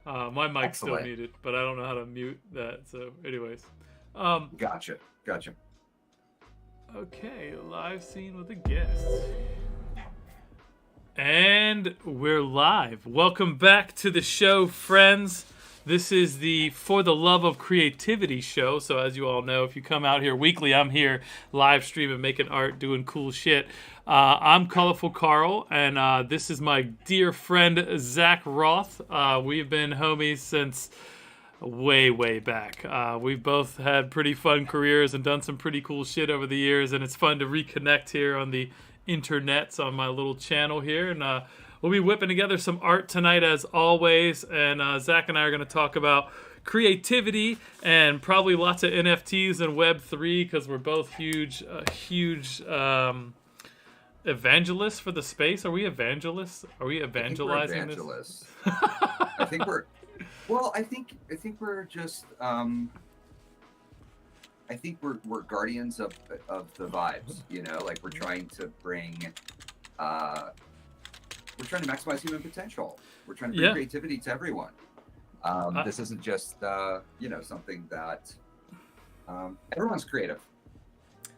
My mic's still Excellent. muted, but I don't know how to mute that. So, anyways, Gotcha. Gotcha. okay, live scene with a guest. And we're live. Welcome back to the show, friends. This is the For the Love of Creativity show. So, as you all know, if you come out here weekly, I'm here live streaming, making art, doing cool shit. I'm ColorfulCarl, and this is my dear friend, Zach Roth. We've been homies since way, way back. We've both had pretty fun careers and done some pretty cool shit over the years, and it's fun to reconnect here on the internets on my little channel here. And we'll be whipping together some art tonight, as always. And Zach and I are going to talk about creativity and probably lots of NFTs and Web3 because we're both huge evangelists for the space. Are we evangelists? Are we I think we're evangelizing this? evangelists. I think we're well. I think we're just. I think we're guardians of the vibes. You know, like we're trying to bring. We're trying to maximize human potential. We're trying to bring Yeah. creativity to everyone. This isn't just something that everyone's creative.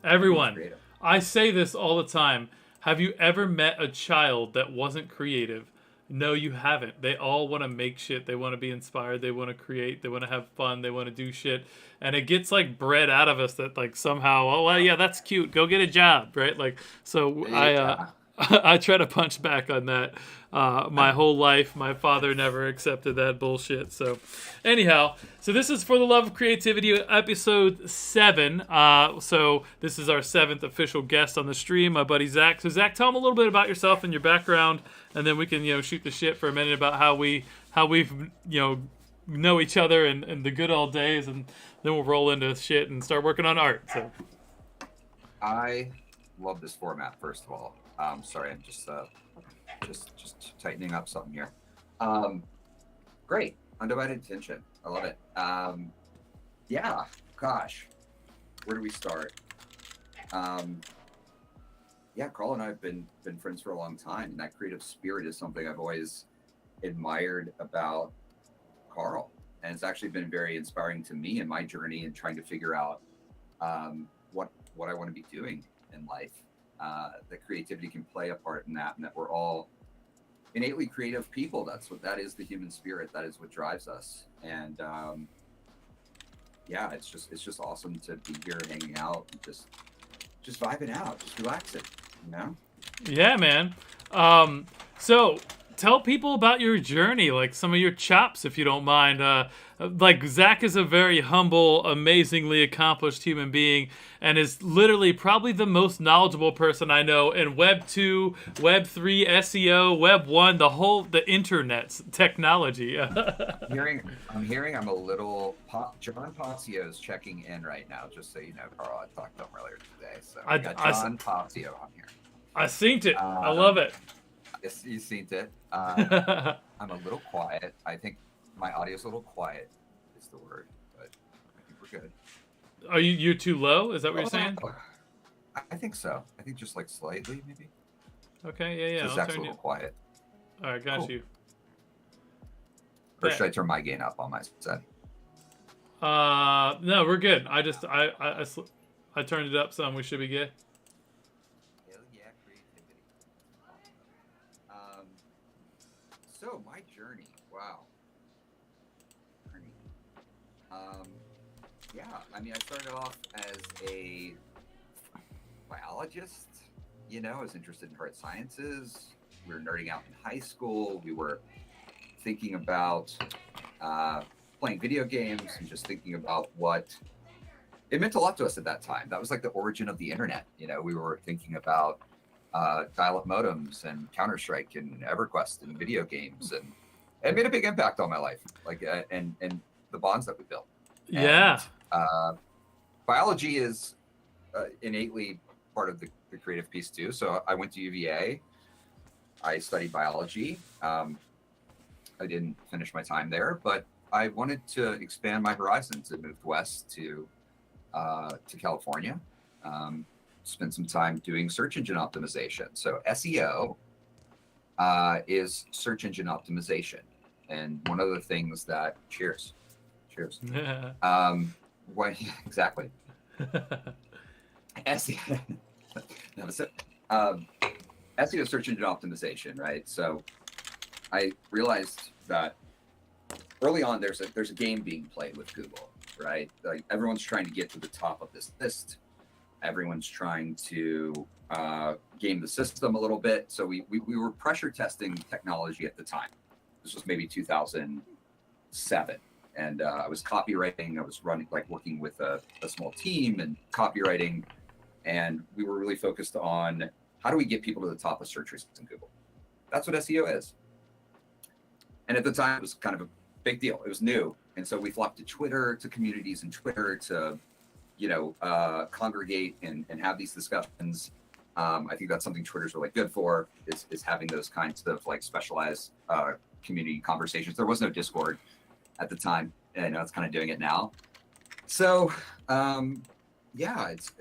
Everyone's Everyone, creative. I say this all the time. Have you ever met a child that wasn't creative? No, you haven't. They all want to make shit. They want to be inspired. They want to create. They want to have fun. They want to do shit. And it gets like bred out of us that like somehow, oh well, yeah, that's cute. Go get a job, right? Like so, Yeah. I try to punch back on that. My whole life, my father never accepted that bullshit. So, anyhow, so this is For the Love of Creativity, episode 7. So this is our 7th official guest on the stream, my buddy Zach. So Zach, tell him a little bit about yourself and your background, and then we can shoot the shit for a minute about how we've know each other and the good old days, and then we'll roll into shit and start working on art. So I love this format. First of all, sorry, I'm just tightening up something here. Um, Great, undivided attention. I love it. Yeah, gosh, where do we start? Um, yeah, Carl and I have been friends for a long time, and that creative spirit is something I've always admired about Carl, and it's actually been very inspiring to me in my journey and trying to figure out what I want to be doing in life. That creativity can play a part in that, and that we're all innately creative people. That is the human spirit. That is what drives us. And yeah, it's just awesome to be here hanging out and just vibing out, just relaxing, you know? yeah, man. So tell people about your journey, like some of your chops, if you don't mind. Like Zach is a very humble, amazingly accomplished human being, and is literally probably the most knowledgeable person I know in Web 2, Web 3, SEO, Web 1, the internet's technology. I'm hearing I'm a little John Pazio's checking in right now, just so you know, Carl. I talked to him earlier today. So we got John Pazio on here. I synced it. I love Um, it. Yes, you seen it. I'm a little quiet. I think my audio's a little quiet is the word, but I think we're good. Are you're too low? Is that what you're saying? Oh, I think so. I think just like slightly, maybe. Okay, yeah, yeah. Because I'll Zach's a turn you. little quiet. All right, got Cool. you. Or should I turn my gain up on my set? No, we're good. I turned it up some. We should be good. Hell yeah, creativity. Um, so my journey. Wow. Journey. Um, yeah. I mean, I started off as a biologist. You know, I was interested in hard sciences. We were nerding out in high school. We were thinking about playing video games and just thinking about what it meant a lot to us at that time. That was like the origin of the internet. You know, we were thinking about dial-up modems and Counter-Strike and EverQuest and video games, and it made a big impact on my life, like and the bonds that we built. And Yeah. biology is innately part of the creative piece too. So I went to UVA. I studied biology. I didn't finish my time there, but I wanted to expand my horizons and moved west to California. Spent some time doing search engine optimization. So SEO is search engine optimization. And one of the things that cheers. Yeah. When exactly. SEO, that was it. SEO search engine optimization, right? So I realized that early on there's a game being played with Google, right? Like everyone's trying to get to the top of this list. Everyone's trying to game the system a little bit. So we were pressure testing technology at the time. This was maybe 2007. And I was copywriting. I was working with a small team and copywriting. And we were really focused on how do we get people to the top of search results in Google? That's what SEO is. And at the time, it was kind of a big deal. It was new. And so we flocked to Twitter, to communities in Twitter, to, congregate and have these discussions. I think that's something Twitter's really good for, is having those kinds of like specialized community conversations. There was no Discord at the time, and it's kind of doing it now. So, it's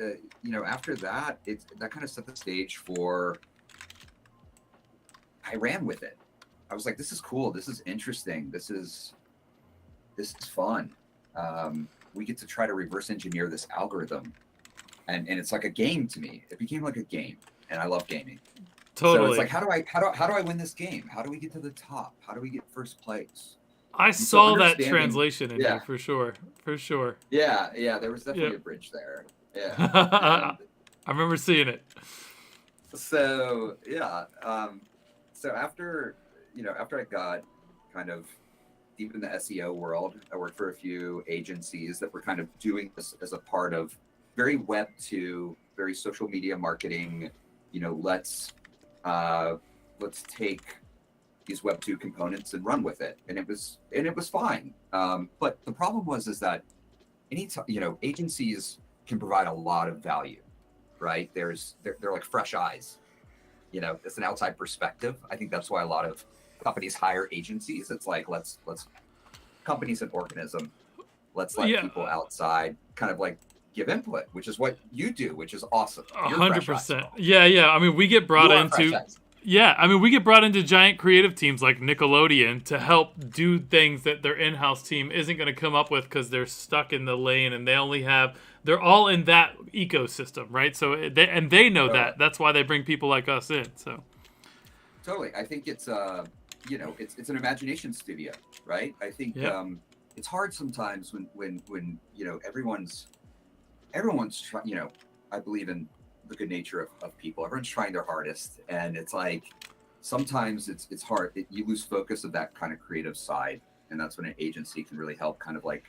after that, that kind of set the stage for. I ran with it. I was like, this is cool. This is interesting. This is fun. We get to try to reverse engineer this algorithm, and it's like a game to me. It became like a game, and I love gaming. Totally. So it's like, how do I win this game? How do we get to the top? How do we get first place? I saw that translation in you for sure. Yeah, there was definitely a bridge there. Yeah, I remember seeing it. So so after I got kind of deep in the SEO world, I worked for a few agencies that were kind of doing this as a part of very Web 2, very social media marketing. Let's take these Web 2 components and run with it, and it was fine. But the problem is that agencies can provide a lot of value, right? They're like fresh eyes. It's an outside perspective. I think that's why a lot of companies hire agencies. It's like let's companies an organism. Let's let people outside kind of like give input, which is what you do, which is awesome. 100%. Yeah. I mean, we get brought into. Yeah, I mean, we get brought into giant creative teams like Nickelodeon to help do things that their in-house team isn't going to come up with because they're stuck in the lane and they're all in that ecosystem, right? So they know that. That's why they bring people like us in. So totally, I think it's it's an imagination studio, right? I think it's hard sometimes when everyone's trying. I believe in the good nature of people. Everyone's trying their hardest, and it's like sometimes it's hard. You lose focus of that kind of creative side, and that's when an agency can really help kind of like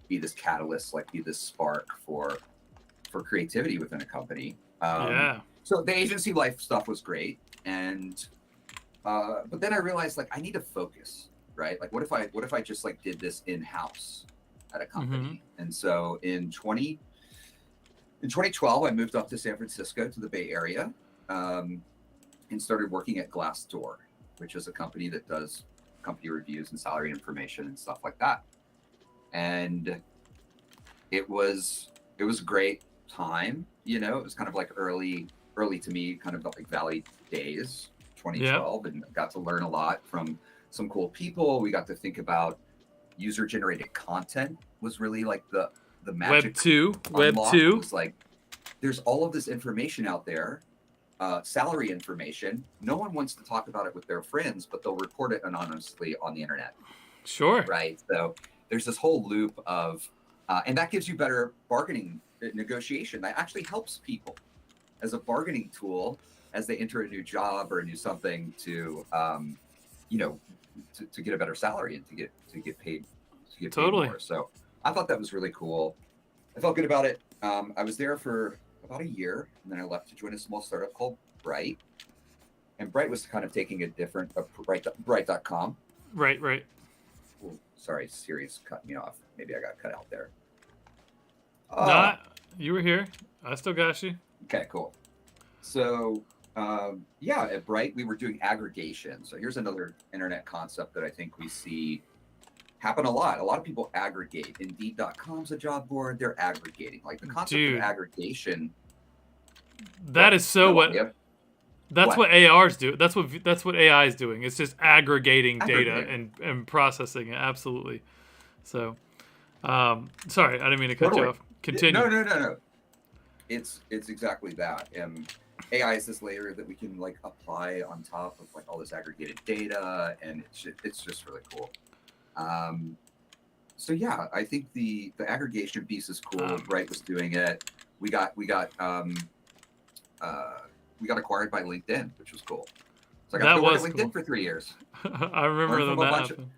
be this catalyst, like be this spark for creativity within a company. So the agency life stuff was great, and but then I realized like I need to focus, right? Like what if I just like did this in-house at a company? And so in 2012, I moved up to San Francisco to the Bay Area, and started working at Glassdoor, which is a company that does company reviews and salary information and stuff like that. And it was a great time. It was kind of like early to me, kind of like Valley days, 2012, and got to learn a lot from some cool people. We got to think about user-generated content was really like the magic. Web 2 was like, there's all of this information out there, salary information. No one wants to talk about it with their friends, but they'll report it anonymously on the internet. Sure. Right. So there's this whole loop of, and that gives you better bargaining negotiation. That actually helps people as a bargaining tool as they enter a new job or a new something to get a better salary and to get paid totally more. So I thought that was really cool. I felt good about it. I was there for about a year, and then I left to join a small startup called Bright. And Bright was kind of taking a different Bright.com. Right. Ooh, sorry, Siri's cut me off. Maybe I got cut out there. You were here. I still got you. Okay, cool. So at Bright, we were doing aggregation. So here's another internet concept that I think we see happen a lot. A lot of people aggregate. Indeed.com's a job board. They're aggregating. Like the concept of aggregation. That is so what. That's what ARs do. That's what AI is doing. It's just aggregating data Aggregating. and processing it. Absolutely. So, sorry, I didn't mean to cut you Totally. off. Continue. No. It's exactly that. AI is this layer that we can like apply on top of like all this aggregated data, and it's just really cool. So yeah, I think the aggregation piece is cool. Bright was doing it. We got acquired by LinkedIn, which was cool. So I got to work at LinkedIn cool. for 3 years. I remember when that happened.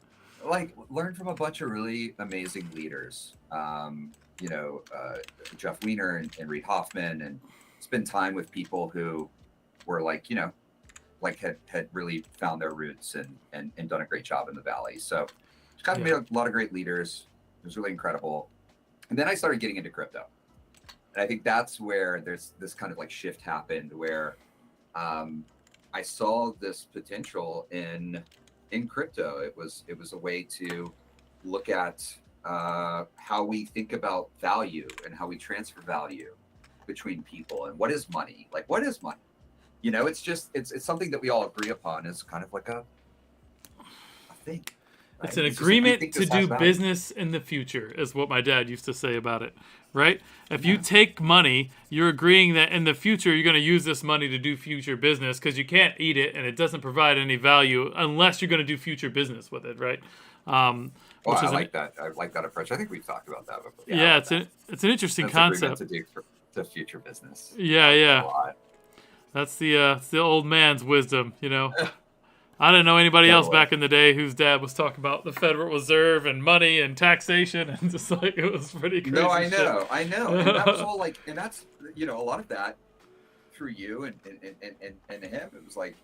Learn from a bunch of really amazing leaders. Jeff Weiner and Reid Hoffman, and spend time with people who were had really found their roots and done a great job in the Valley. So just kind of made a lot of great leaders. It was really incredible. And then I started getting into crypto. And I think that's where there's this kind of like shift happened where I saw this potential in crypto. It was a way to look at how we think about value and how we transfer value between people, and what is money? Like, what is money? It's something that we all agree upon as kind of like a thing. Right? It's an agreement to do business in the future, is what my dad used to say about it, right? If you take money, you're agreeing that in the future you're going to use this money to do future business, because you can't eat it and it doesn't provide any value unless you're going to do future business with it, right? I like that. I like that approach. I think we've talked about that before. Yeah, it's an interesting concept. To do for future business. Yeah. That's the old man's wisdom, I didn't know anybody else back in the day whose dad was talking about the Federal Reserve and money and taxation, and just like it was pretty crazy. No, I know. And that was all like, and that's a lot of that through you and him. It was like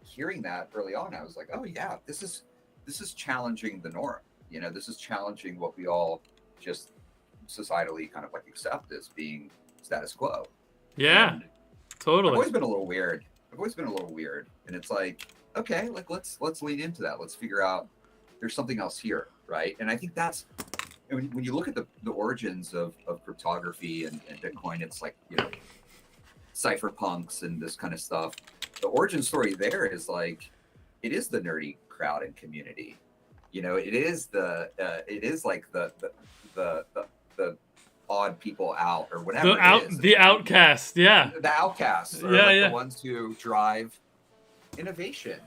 hearing that early on. I was like, oh yeah, this is challenging the norm. This is challenging what we all just societally kind of like accept as being status quo. Yeah, totally. I've always been a little weird, and it's like, okay, like let's lean into that. Let's figure out there's something else here, right? And I think that's when you look at the origins of cryptography and Bitcoin, it's like cypherpunks and this kind of stuff. The origin story there is like it is the nerdy crowd and community. It is like the odd people out or whatever. The outcast, yeah. The outcasts are the ones who drive innovation,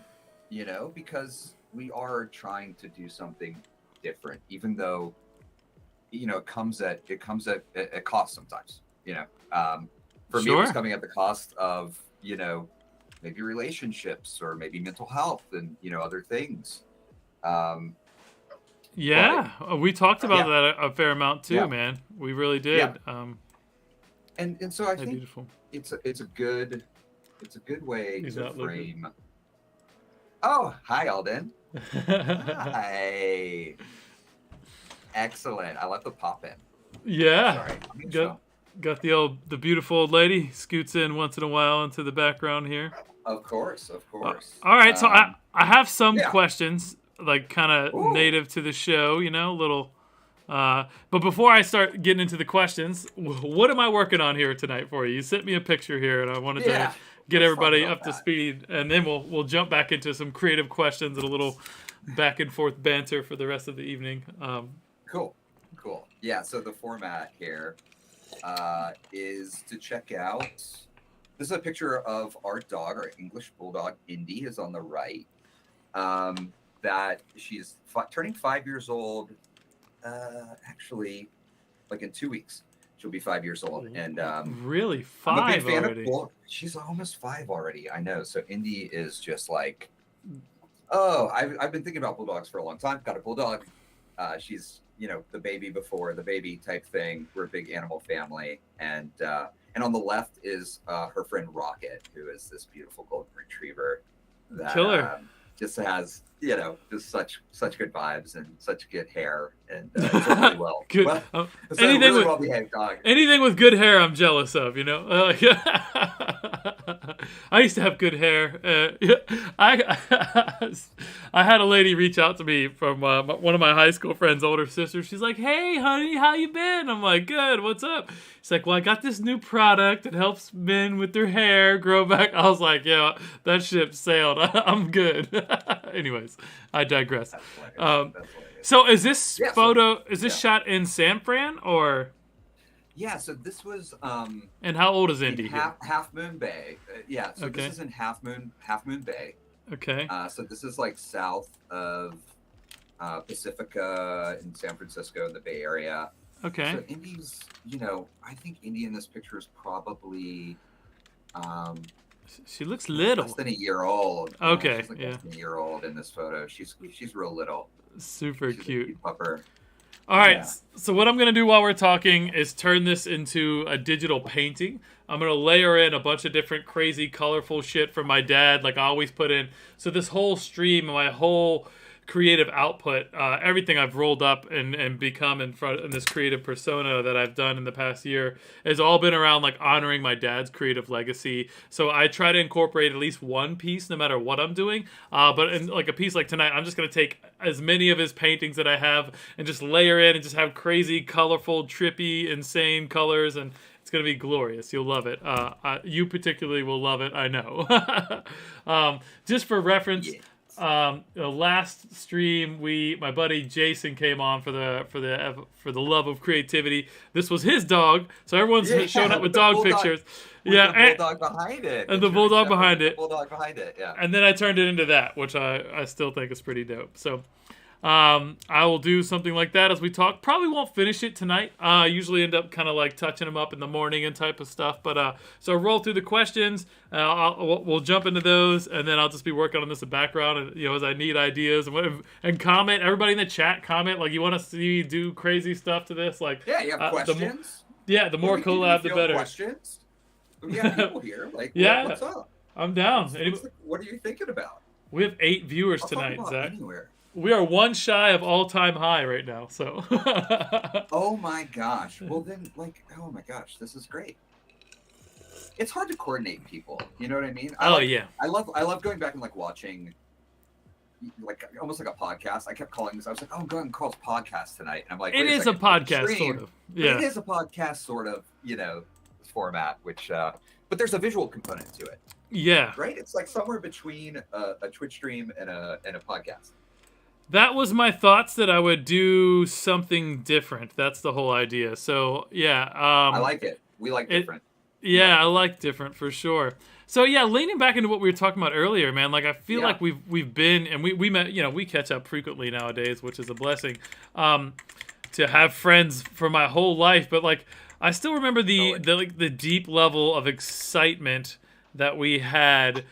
because we are trying to do something different, even though it comes at a cost sometimes. For me, it was coming at the cost of maybe relationships or maybe mental health and other things. We talked about that a fair amount too, man. We really did. And so I think beautiful. it's a good way to frame. Looking. Oh, hi, Alden. Hi. Excellent. I love the pop in. Yeah. Sorry. Got the beautiful old lady scoots in once in a while into the background here. Of course. All right, so I have some questions, like kind of native to the show, little. But before I start getting into the questions, what am I working on here tonight for you? You sent me a picture here, and I wanted to get everybody up to speed, and then we'll jump back into some creative questions and a little back and forth banter for the rest of the evening. Cool. Yeah, so the format here is to check out. This is a picture of our dog, our English bulldog, Indy, is on the right. That she's turning 5 years old. Actually, like in 2 weeks, she'll be 5 years old. And really, 5 I'm a big fan already. She's almost 5 already. I know. So Indy is just like, I've been thinking about bulldogs for a long time. Got a bulldog. She's the baby before the baby type thing. We're a big animal family, and on the left is her friend Rocket, who is this beautiful golden retriever that Killer. Just has just such good vibes and such good hair, and it's a really Good. it's a really well behaved dog. Anything with good hair, I'm jealous of. I used to have good hair. I had a lady reach out to me from one of my high school friends' older sisters. She's like, "Hey, honey, how you been?" I'm like, "Good. What's up?" She's like, "Well, I got this new product that helps men with their hair grow back." I was like, "Yeah, that ship sailed. I'm good." Anyways, I digress. That's hilarious. So is this photo? is this shot in San Fran or? Yeah, so this was And how old is Indy? Half Moon Bay. So Okay. this is in Half Moon Bay. Okay. So this is like south of Pacifica in San Francisco, the Bay Area. Okay. So Indy's, I think Indy in this picture is probably she looks little. less than a year old. Okay. She's like less than a year old in this photo. She's real little. Super She's cute. A cute pupper. All right, Yeah. so what I'm going to do while we're talking is turn this into a digital painting. I'm going to layer in a bunch of different crazy, colorful shit from my dad, like I always put in. So this whole stream, my whole creative output, everything I've rolled up and become in this creative persona that I've done in the past year has all been around like honoring my dad's creative legacy. So I try to incorporate at least one piece no matter what I'm doing. But in like a piece like tonight, I'm just going to take as many of his paintings that I have and just layer in and just have crazy, colorful, trippy, insane colors, and it's going to be glorious. You'll love it. You particularly will love it, I know. Just for reference, the last stream, my buddy Jason came on for the love of creativity. This was his dog, so everyone's showing up with dog pictures. The bulldog behind it. And the bulldog behind it. The bulldog behind it. Yeah. And then I turned it into that, which I still think is pretty dope. So I will do something like that as we talk. Probably won't finish it tonight. I usually end up kind of like touching them up in the morning and type of stuff. But so roll through the questions. We'll jump into those, and then I'll just be working on this in the background, and as I need ideas and comment. Everybody in the chat comment like you want to see do crazy stuff to this. Like you have questions. The more collab, the better. Questions. We have people here. Like what's up? I'm down. What are you thinking about? We have 8 viewers I'll tonight, talk about Zach. Anywhere. We are one shy of all-time high right now, so. Oh my gosh. Well then, oh my gosh, this is great. It's hard to coordinate people. You know what I mean? Yeah. I love going back and watching, almost like a podcast. I kept calling this. I was like, oh, I'm going to Carl's podcast tonight. And I'm like, it is a podcast, sort of. Yeah. It is a podcast, sort of. Format, which, but there's a visual component to it. Yeah. Right. It's like somewhere between a Twitch stream and a podcast. That was my thoughts that I would do something different. That's the whole idea. So yeah, I like it. We like different. I like different for sure. So yeah, leaning back into what we were talking about earlier, man. Like I feel like we've been and we met. We catch up frequently nowadays, which is a blessing. To have friends for my whole life, but I still remember the deep level of excitement that we had.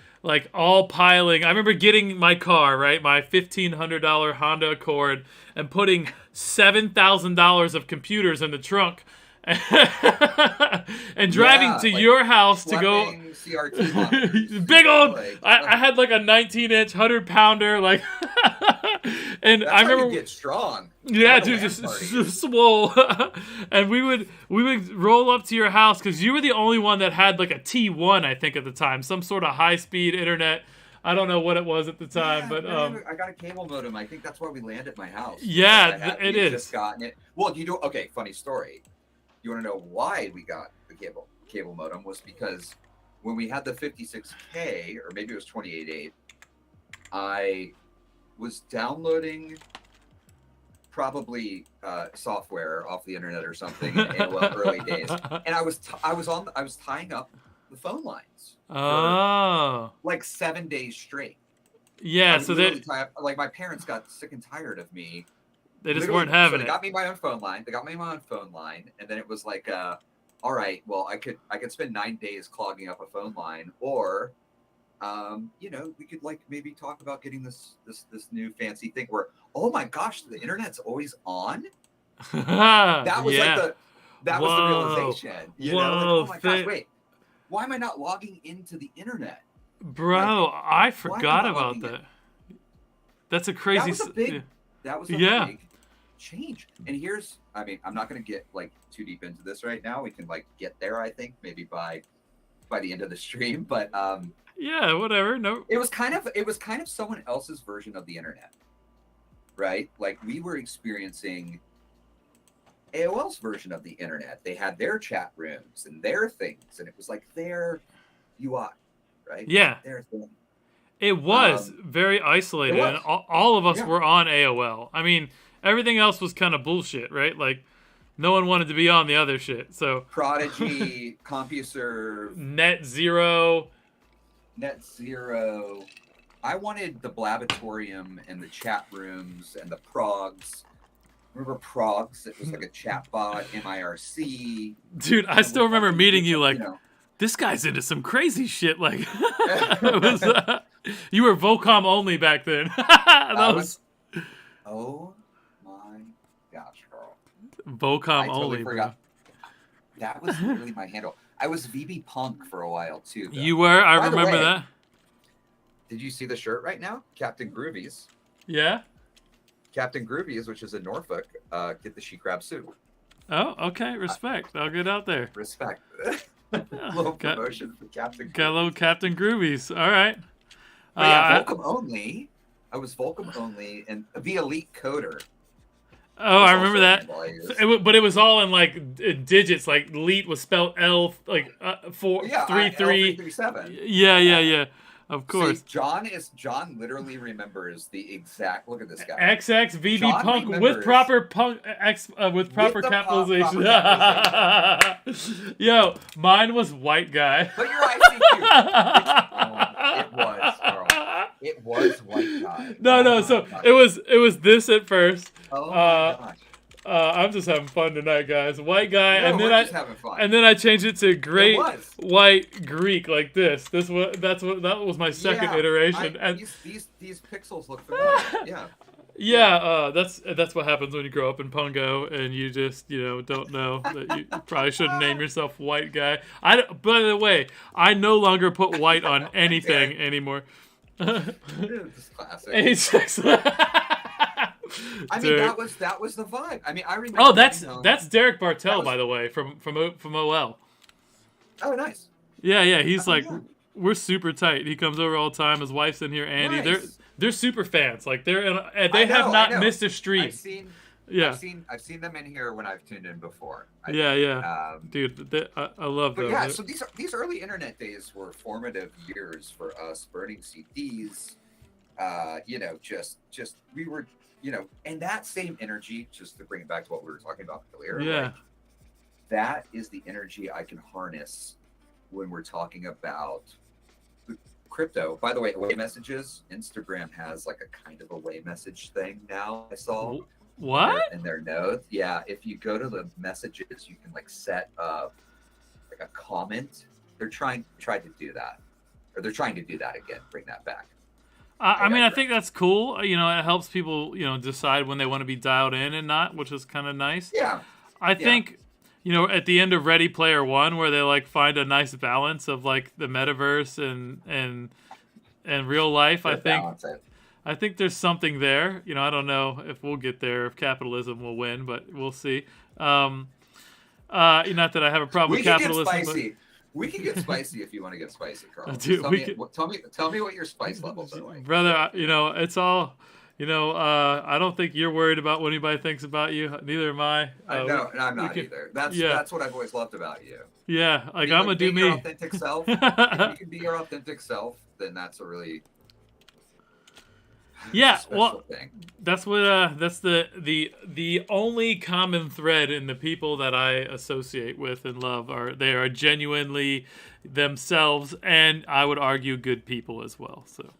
All piling. I remember getting my car, right? My $1,500 Honda Accord, and putting $7,000 of computers in the trunk. And driving to your house to go. CRT big old. I had a 19-inch 100-pounder, and that's I remember how you get strong. Yeah, dude, just swole. And we would roll up to your house because you were the only one that had a T1, I think, at the time, some sort of high-speed internet. I don't know what it was at the time, but I got a cable modem. I think that's why we landed at my house. Yeah, it is. Just gotten it. Well, okay, funny story. You want to know why we got the cable modem? Was because when we had the 56K, or maybe it was 28.8, I was downloading probably software off the internet or something in early days, and I was tying up the phone lines. Oh, 7 days straight. Yeah, so my parents got sick and tired of me. They just weren't having They got me my own phone line. And then it was all right, well, I could spend 9 days clogging up a phone line, or we could maybe talk about getting this new fancy thing where, oh my gosh, the internet's always on. That was that was the realization. Oh my gosh, wait, why am I not logging into the internet? Bro, I forgot about that. That's a crazy. That was a Yeah. big change. And here's, I mean, I'm not going to get like too deep into this right now. We can like get there, I think, maybe by the end of the stream. But yeah, whatever. No. it was kind of someone else's version of the internet, right? Like we were experiencing AOL's version of the internet. They had their chat rooms and their things, and it was like their UI, right? Yeah. Their thing. It was very isolated, and all of us were on AOL. I mean, everything else was kind of bullshit, right? Like, no one wanted to be on the other shit. So Prodigy, CompuServe, Net Zero. I wanted the Blabatorium and the chat rooms and the Progs. Remember Progs? It was like a chat bot, MIRC. Dude, I still remember meeting you like, this guy's into some crazy shit. Like, it was, you were Volcom only back then. Oh my gosh, Carl. Volcom only. Forgot. That was literally my handle. I was VB Punk for a while too. Though. You were? I remember that. Did you see the shirt right now? Captain Groovies. Yeah? Captain Groovies, which is in Norfolk, get the she crab suit. Oh, okay. Respect. I'll get out there. Respect. Little promotion for Captain Groovies. Got a little Captain Groovies. All right. But yeah, Volcom only. I was Volcom only, and the Elite Coder. Oh, I remember that. But it was all in like digits. Like elite was spelled L, like 4 3 3 7. Yeah. Of course. See, John literally remembers the exact. Look at this guy. XX VB Punk with proper punk X with proper capitalization. Yo, mine was white guy. But your ICQ. It was, Carl. It was white guy. No. So it was this at first. Oh my gosh. I'm just having fun tonight, guys. White guy, No, and then having fun. and then I changed it to great white Greek, like this. That was my second iteration. And these pixels look familiar. Yeah, that's what happens when you grow up in Pungo and you just don't know that you probably shouldn't name yourself white guy. By the way, I no longer put white on anything anymore. It's classic. I mean, that was the vibe. I mean, I remember. Oh, that's Derek Bartel, by the way, from OL. Oh, nice. Yeah. He's we're super tight. He comes over all the time. His wife's in here, Andy. Nice. They're super fans. Like they have not missed a stream. I've seen them in here when I've tuned in before. Dude, I love them. Yeah, so these early internet days were formative years for us, burning CDs. Just we were. And that same energy, just to bring it back to what we were talking about earlier, like, that is the energy I can harness when we're talking about crypto. By the way, away messages, Instagram has like a kind of away message thing now. I saw what in their notes. Yeah, if you go to the messages, you can like set up like a comment. They're trying to do that, or they're trying to do that again. Bring that back. I mean, I think that's cool. It helps people, decide when they want to be dialed in and not, which is kind of nice. Yeah. I think, at the end of Ready Player One, where they like find a nice balance of like the metaverse and real life. I think there's something there. I don't know if we'll get there, if capitalism will win, but we'll see. Not that I have a problem with capitalism. We can get spicy if you want to get spicy, Carl. Dude, tell me what your spice levels are like. Brother, it's all, I don't think you're worried about what anybody thinks about you. Neither am I. No, I'm not either. That's what I've always loved about you. Yeah, like I'm gonna do me. Your authentic self. If you can be your authentic self, then that's a really thing. That's what that's the only common thread in the people that I associate with and love they are genuinely themselves, and I would argue good people as well. So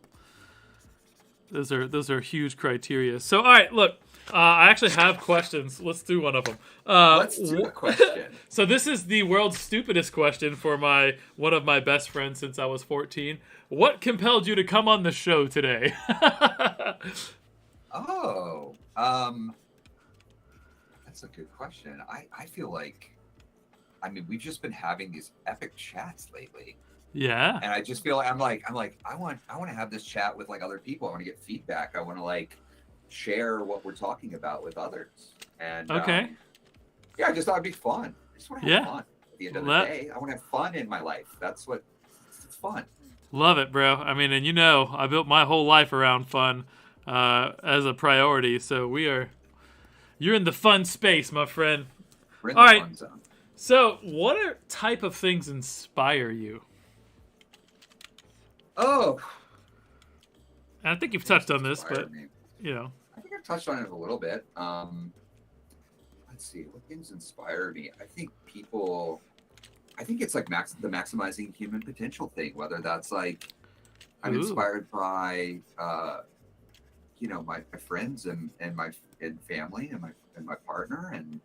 those are huge criteria. So all right, look, I actually have questions. Let's do one of them. Let's do a question. So this is the world's stupidest question for one of my best friends since I was 14. What compelled you to come on the show today? That's a good question. I feel like, we've just been having these epic chats lately. Yeah. And I just feel I'm like I want to have this chat with like other people. I want to get feedback. I want to like share what we're talking about with others. And Okay. yeah, I just thought it'd be fun. I just want to have Yeah. fun. At the end of the day, I want to have fun in my life. That's what it's fun. Love it, bro. I mean, and I built my whole life around fun as a priority. So you're in the fun space, my friend. We're in All the right. fun zone. So, what type of things inspire you? Oh, And I think you've touched on this, but me. I think I've touched on it a little bit. Let's see, what things inspire me? I think it's like the maximizing human potential thing, whether that's like I'm inspired by my friends and my family and my partner and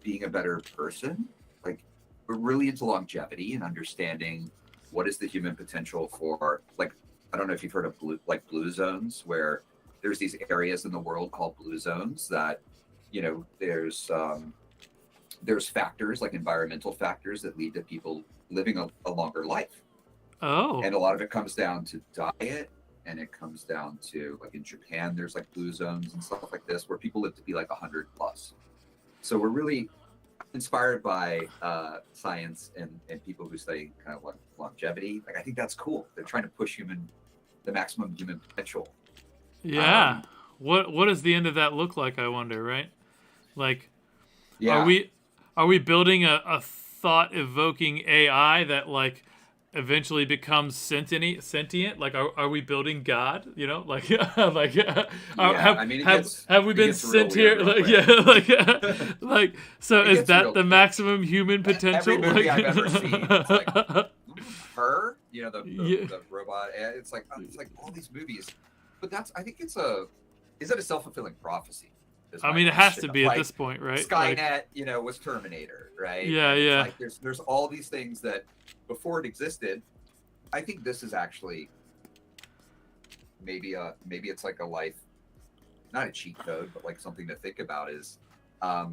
being a better person. Like we're really into longevity and understanding what is the human potential for, like, I don't know if you've heard of blue zones, where there's these areas in the world called blue zones that, there's factors like environmental factors that lead to people living a longer life. Oh. And a lot of it comes down to diet, and it comes down to, like, in Japan, there's like blue zones and stuff like this where people live to be like 100 plus. So we're really inspired by science and people who study kind of longevity. Like, I think that's cool. They're trying to push the maximum human potential. Yeah. What does the end of that look like, I wonder, right? Like, yeah. Are we building a thought evoking AI that like eventually becomes sentient? Like, are we building God? Like have we been sent here? Like, like, so is that the maximum human potential? Every movie I've ever seen, it's like her, the robot. It's like all these movies, but I think is it a self-fulfilling prophecy? I mean, it has to be at this point, right? Skynet, was Terminator, right? Yeah, and yeah. Like there's all these things that before it existed. I think this is actually maybe it's like a life, not a cheat code, but like something to think about is, I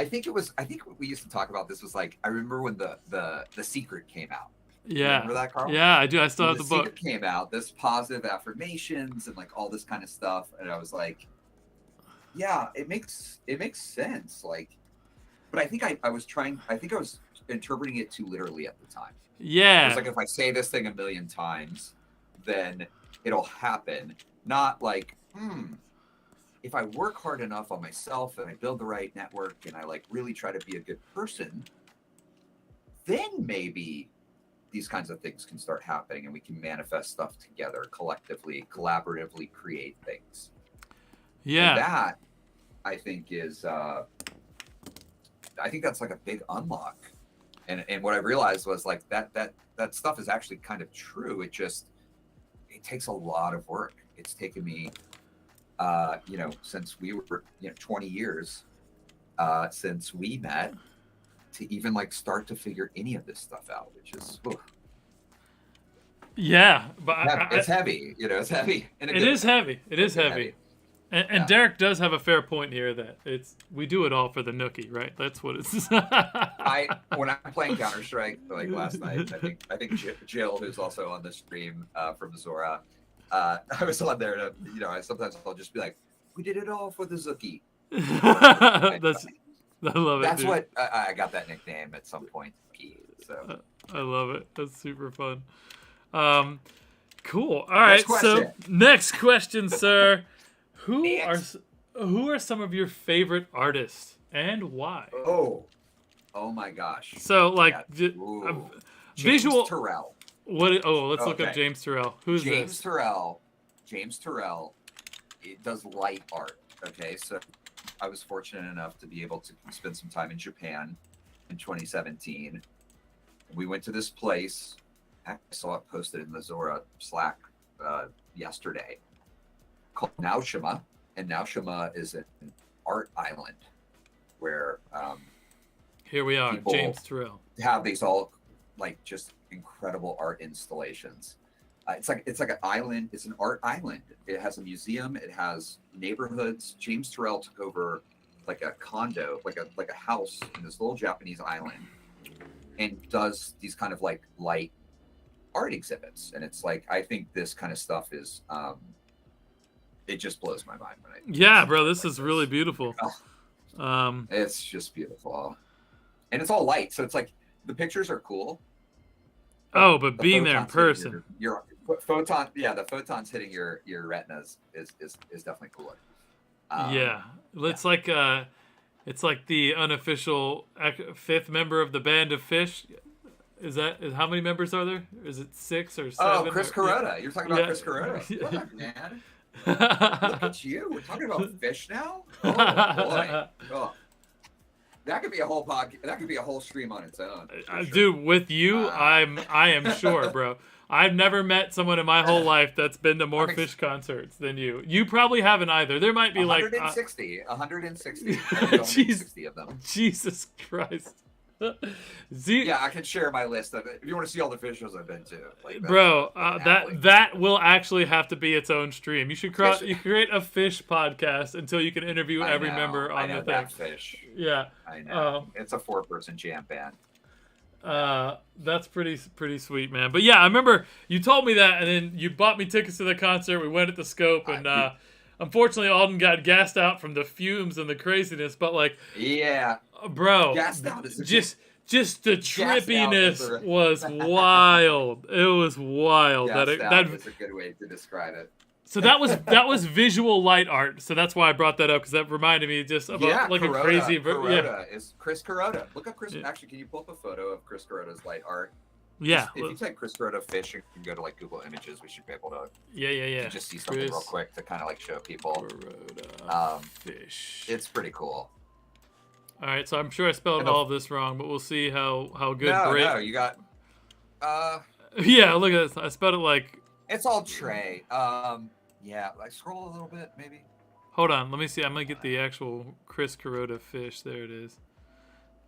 think what we used to talk about this was like, I remember when the Secret came out. Yeah. Remember that, Carl? Yeah, I do. I still have the book. Secret came out, this positive affirmations and like all this kind of stuff, and I was like, yeah, it makes sense. Like, but I think I was interpreting it too literally at the time. Yeah. It's like, if I say this thing a million times, then it'll happen. Not like, if I work hard enough on myself and I build the right network and I like really try to be a good person, then maybe these kinds of things can start happening and we can manifest stuff together collectively, collaboratively create things. Yeah. And that, I think, is I think that's like a big unlock. And what I realized was like that stuff is actually kind of true. It takes a lot of work. It's taken me since we were 20 years since we met to even like start to figure any of this stuff out, which is yeah, but it's heavy. It's heavy. It is heavy. It is heavy. And Derek does have a fair point here that we do it all for the nookie, right? That's what it's. When I'm playing Counter-Strike, like last night, I think Jill, who's also on the stream from Zora, I was on there to, sometimes I'll just be like, we did it all for the Zookie. I love it. That's dude. what I got that nickname at some point. So I love it. That's super fun. Cool. All right. So next question, sir. Who are some of your favorite artists and why? Oh my gosh. So like James visual Terrell. What? Oh, let's look up James Terrell. Who's James this? Terrell. James Terrell. It does light art. Okay, so I was fortunate enough to be able to spend some time in Japan in 2017. We went to this place. I saw it posted in the Zora Slack yesterday, called Naoshima, and Naoshima is an art island where here we are, James Terrell. Have these all like just incredible art installations. It's like an island. It's an art island. It has a museum. It has neighborhoods. James Terrell took over like a condo, like a house in this little Japanese island, and does these kind of like light art exhibits. And it's like, I think this kind of stuff is, it just blows my mind when I Yeah, bro, this is really beautiful. It's just beautiful. And it's all light. So it's like the pictures are cool. But being there in person. Your photon, the photons hitting your retinas is definitely cooler. It's like the unofficial fifth member of the band of Fish. How many members are there? Is it 6 or 7? Oh, Chris Kuroda. You're talking about Chris Kuroda. What up, man? Look at you. We're talking about Fish now. Oh boy. Oh. That could be a whole podcast. That could be a whole stream on its own. Sure. Dude, with you, I am sure, bro. I've never met someone in my whole life that's been to more Fish concerts than you. You probably haven't either. There might be 160. 160. 160 of them. Jesus Christ. Yeah, I can share my list of it if you want to see all the Fish shows I've been to. Like bro, that will actually have to be its own stream. You should create a Fish podcast until you can interview every member on the thing. Fish. Yeah, I know. It's a 4-person jam band. That's pretty sweet, man. But yeah, I remember you told me that, and then you bought me tickets to the concert. We went at the Scope, and unfortunately, Alden got gassed out from the fumes and the craziness. But like, yeah, bro, gassed out is just the trippiness was wild. It was wild. That is a good way to describe it. So that was visual light art. So that's why I brought that up, because that reminded me just about a crazy. Is Chris Kuroda. Look up Chris. Actually, can you pull up a photo of Chris Kuroda's light art? Yeah. If you type Chris Kuroda Fish and go to like Google Images, we should be able to. Yeah. Just see something real quick to kind of like show people. Kuroda Fish. It's pretty cool. All right, so I'm sure I spelled all of this wrong, but we'll see how good. No, you got. Yeah, look at this. I spelled it like. It's all Trey. Yeah, like scroll a little bit, maybe. Hold on, let me see. I'm gonna get the actual Chris Kuroda Fish. There it is.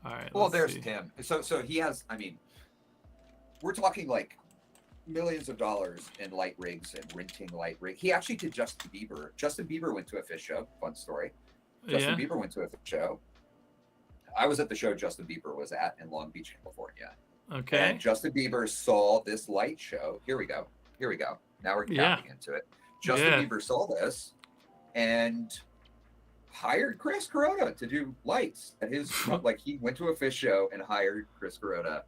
All right. Well, there's Tim. So he has. I mean, we're talking like millions of dollars in light rigs and renting light rig. He actually did Justin Bieber. Justin Bieber went to a Fish show. Fun story. Justin Bieber went to a Fish show. I was at the show Justin Bieber was at in Long Beach, California. Okay. And Justin Bieber saw this light show. Here we go. Now we're tapping into it. Justin Bieber saw this and hired Chris Kuroda to do lights at his like he went to a Fish show and hired Chris Kuroda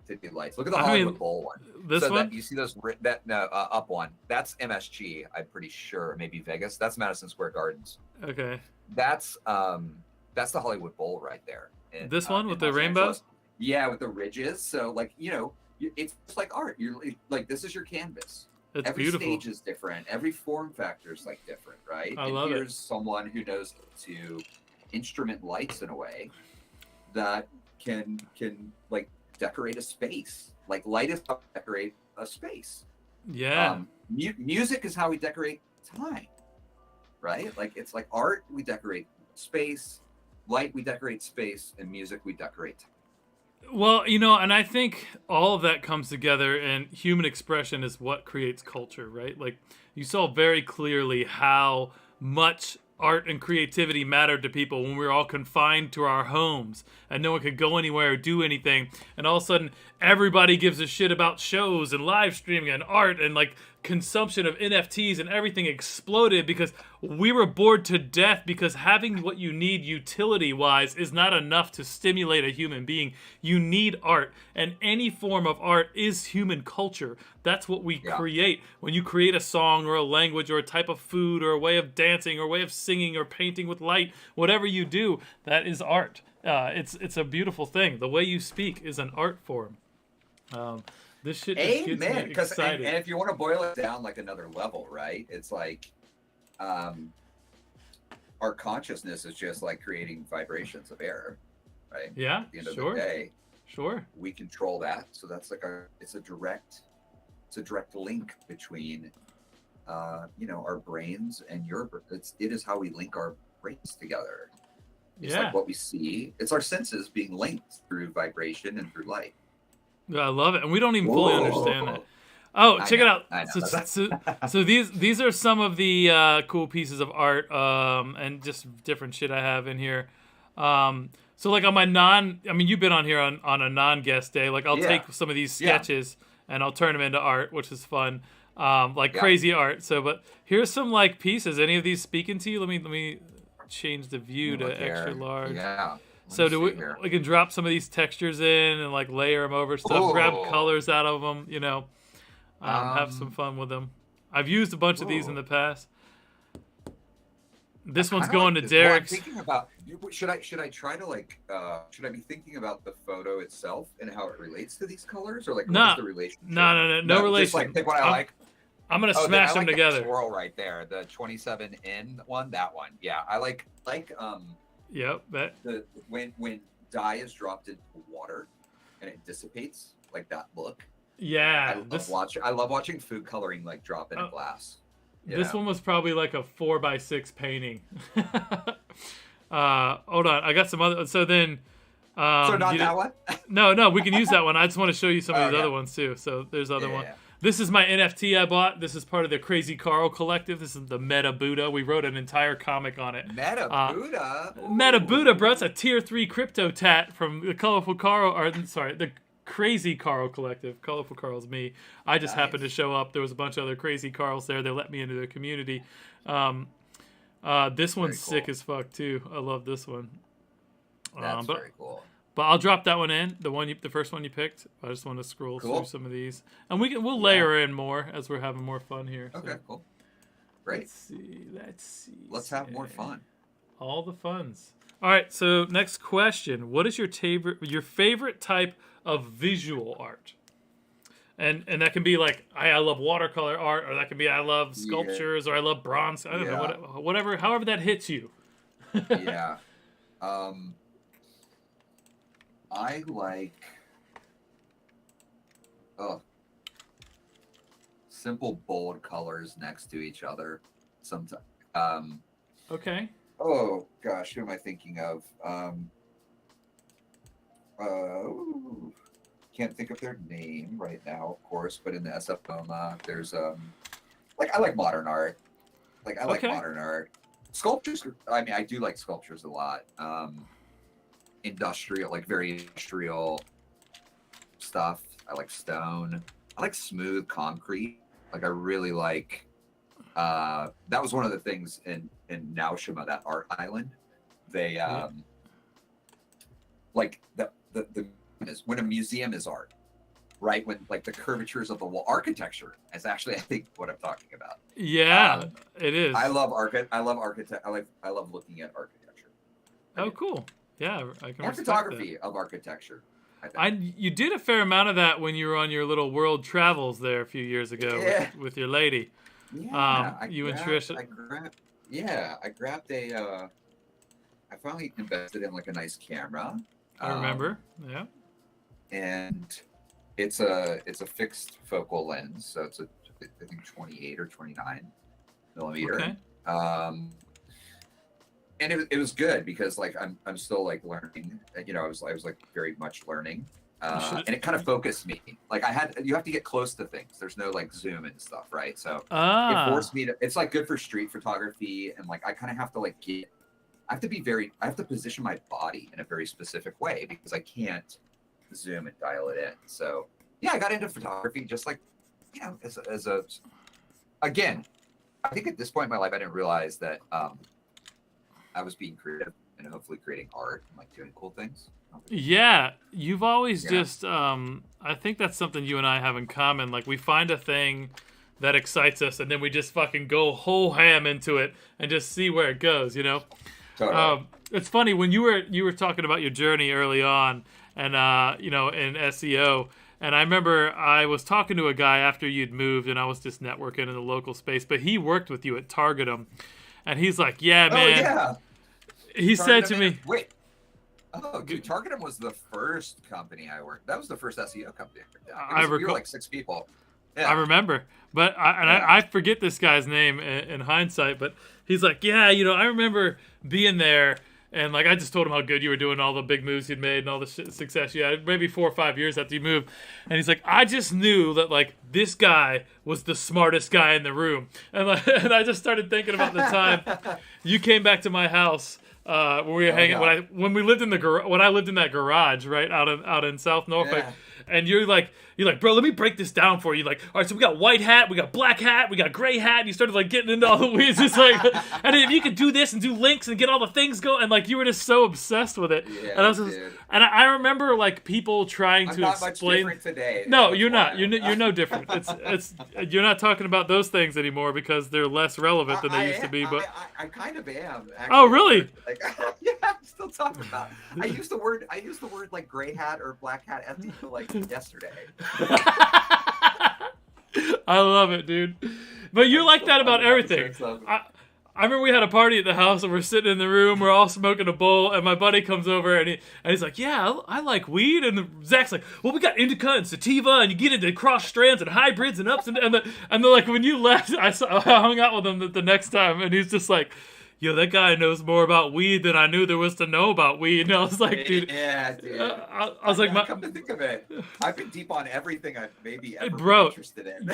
to do lights. Look at the Hollywood Bowl one. This one? You see those up one. That's MSG, I'm pretty sure. Maybe Vegas. That's Madison Square Gardens. Okay. That's the Hollywood Bowl right there. This one with the rainbows? Yeah, with the ridges. So like, it's like art. You're like, this is your canvas. Every beautiful. Stage is different. Every form factor is like different, right? Here's someone who knows to instrument lights in a way that can like decorate a space. Like light is how we decorate a space. Yeah. Music is how we decorate time, right? Like it's like art, we decorate space. Light, we decorate space, and music, we decorate time. Well, and I think all of that comes together, and human expression is what creates culture, right? Like, you saw very clearly how much art and creativity mattered to people when we were all confined to our homes and no one could go anywhere or do anything. And all of a sudden, everybody gives a shit about shows and live streaming and art, and like consumption of NFTs and everything exploded because we were bored to death, because having what you need utility-wise is not enough to stimulate a human being. You need art, and any form of art is human culture. That's what we create. When you create a song or a language or a type of food or a way of dancing or a way of singing or painting with light, whatever you do, that is art. It's a beautiful thing. The way you speak is an art form. This shit just gets me excited. And if you want to boil it down like another level, right? It's like our consciousness is just like creating vibrations of air, right? Yeah, at the end of the day, sure. We control that, so that's like it's a direct link between our brains and it is how we link our brains together. It's like what we see. It's our senses being linked through vibration and through light. I love it, and we don't even fully understand that. Oh, check it out. So these are some of the cool pieces of art and just different shit I have in here. So like on my you've been on here on a non-guest day. Like I'll take some of these sketches and I'll turn them into art, which is fun. Crazy art. So, but here's some like pieces. Any of these speaking to you? Let me change the view to extra large. Yeah. So we can drop some of these textures in and like layer them over stuff, grab colors out of them, have some fun with them. I've used a bunch of these in the past. This one's going to Derek's. I'm thinking about, should I try to should I be thinking about the photo itself and how it relates to these colors, or like what's the relationship? No relation. Just like pick what I like. I'm gonna smash them together. The swirl right there, the 27 in one, that one. Yeah, I like. Yep. When dye is dropped into water and it dissipates, like that look. Yeah. I love watching food coloring like drop in a glass. This one was probably like a 4x6 painting. Hold on, I got some other. So then. So not that one? No, we can use that one. I just want to show you some of these other ones too. So there's other one. This is my NFT I bought. This is part of the Crazy Carl collective. This is the Meta Buddha. We wrote an entire comic on it. Meta Buddha? Meta Buddha, bro. It's a tier 3 crypto tat from the the Crazy Carl collective. Colorful Carl's me. I just happened to show up. There was a bunch of other Crazy Carls there. They let me into their community. This one's sick as fuck too. I love this one. That's very cool. But I'll drop that one in. The first one you picked. I just want to scroll through some of these, and we'll layer in more as we're having more fun here. Okay, cool. Great. Let's see. Let's have more fun. All the funs. All right. So next question: what is your favorite type of visual art? And that can be like I love watercolor art, or that can be I love sculptures, or I love bronze. I don't know, whatever. However that hits you. Yeah. I like simple bold colors next to each other sometimes. Okay. Oh gosh, who am I thinking of? Can't think of their name right now, of course, but in the SF MoMA, there's I like modern art. I like modern art. Sculptures, I do like sculptures a lot. Industrial, very industrial stuff. I like stone. I like smooth concrete. I really like that was one of the things in Naoshima, that art island. They the is when a museum is art, right? When the curvatures of the wall, architecture is actually, I think, what I'm talking about. Yeah, it is. I love architect. I love looking at architecture. Oh, cool. Yeah, I can. And photography of architecture. You did a fair amount of that when you were on your little world travels there a few years ago with your lady. Yeah, and Trish. I grabbed a. I finally invested in a nice camera. I remember. Yeah. And it's a fixed focal lens, so it's I think 28 or 29 millimeter. Okay. And it was good because I'm still learning. I was very much learning. And it kind of focused me. You have to get close to things. There's no zoom and stuff, right? So it forced me to. It's good for street photography, and I kind of have to I have to position my body in a very specific way because I can't zoom and dial it in. So yeah, I got into photography just again. I think at this point in my life, I didn't realize that I was being creative and hopefully creating art and doing cool things. Yeah, you've always just. I think that's something you and I have in common. We find a thing that excites us, and then we just fucking go whole ham into it and just see where it goes. Totally. It's funny when you were talking about your journey early on, and in SEO. And I remember I was talking to a guy after you'd moved, and I was just networking in the local space. But he worked with you at Targetum, and he's like, "Yeah, man." Oh, yeah. He said to me, "Wait, dude, Targetum was the first company I worked. That was the first SEO company. We were 6 people." Yeah. I remember, but I forget this guy's name in hindsight. But he's like, "Yeah, I remember being there." And like I just told him how good you were doing, all the big moves you'd made, and all the success you had. Maybe 4 or 5 years after you moved, and he's like, I just knew that like this guy was the smartest guy in the room, and like, and I just started thinking about the time you came back to my house when we were hanging when we lived in when I lived in that garage right out in South Norfolk. Yeah. And you're like, bro, let me break this down for you. Like, all right, so we got white hat, we got black hat, we got gray hat. And you started like getting into all the weeds. It's like, and if you could do this and do links and get all the things going, and like you were just so obsessed with it. Yeah, and I was just, and I remember like people trying to explain. Much different today. No, you're not. You're no different. It's you're not talking about those things anymore because they're less relevant than they used to be. But I kind of am. Actually. Oh, really? Like, yeah, I'm still talking about it. I used the word like gray hat or black hat until like yesterday. I love it, dude. But you're like that about everything. I remember we had a party at the house and we're sitting in the room, we're all smoking a bowl, and my buddy comes over and he's like, yeah, I like weed. And Zach's like, well, we got indica and sativa, and you get into cross strands and hybrids and ups and then like when you left, I hung out with him the next time, and he's just like, yo, that guy knows more about weed than I knew there was to know about weed. And I was like, dude. Yeah, dude. I was like, come to think of it, I've been deep on everything I've maybe ever been interested in.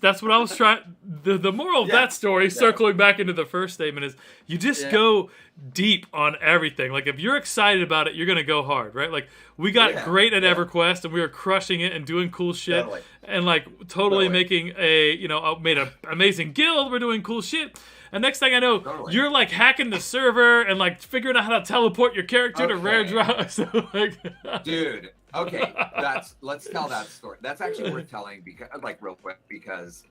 That's what I was trying. The moral of that story, circling back into the first statement, is you just go deep on everything. Like, if you're excited about it, you're going to go hard, right? Like, we got great at EverQuest, and we were crushing it and doing cool shit. Totally. And, like, totally making made an amazing guild. We're doing cool shit. And next thing I know, you're like hacking the server and like figuring out how to teleport your character to rare drop. So, like, dude, okay, let's tell that story. That's actually worth telling because, like, real quick, because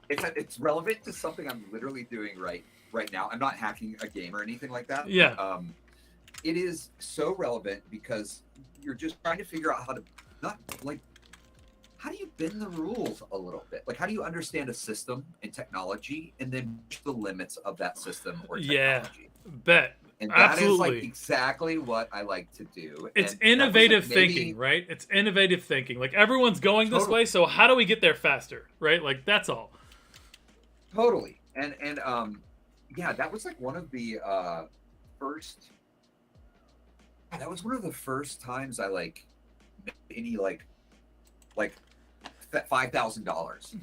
it's relevant to something I'm literally doing right now. I'm not hacking a game or anything like that. Yeah. It is so relevant because you're just trying to figure out how to how do you bend the rules a little bit? Like, how do you understand a system and technology and then push the limits of that system or technology? Yeah, bet. And that is like exactly what I like to do. It's innovative thinking, right? It's innovative thinking. Like, everyone's going this way, so how do we get there faster, right? Like, that's all. Totally. And yeah, that was like one of the first. That was one of the first times I like made any like $5,000.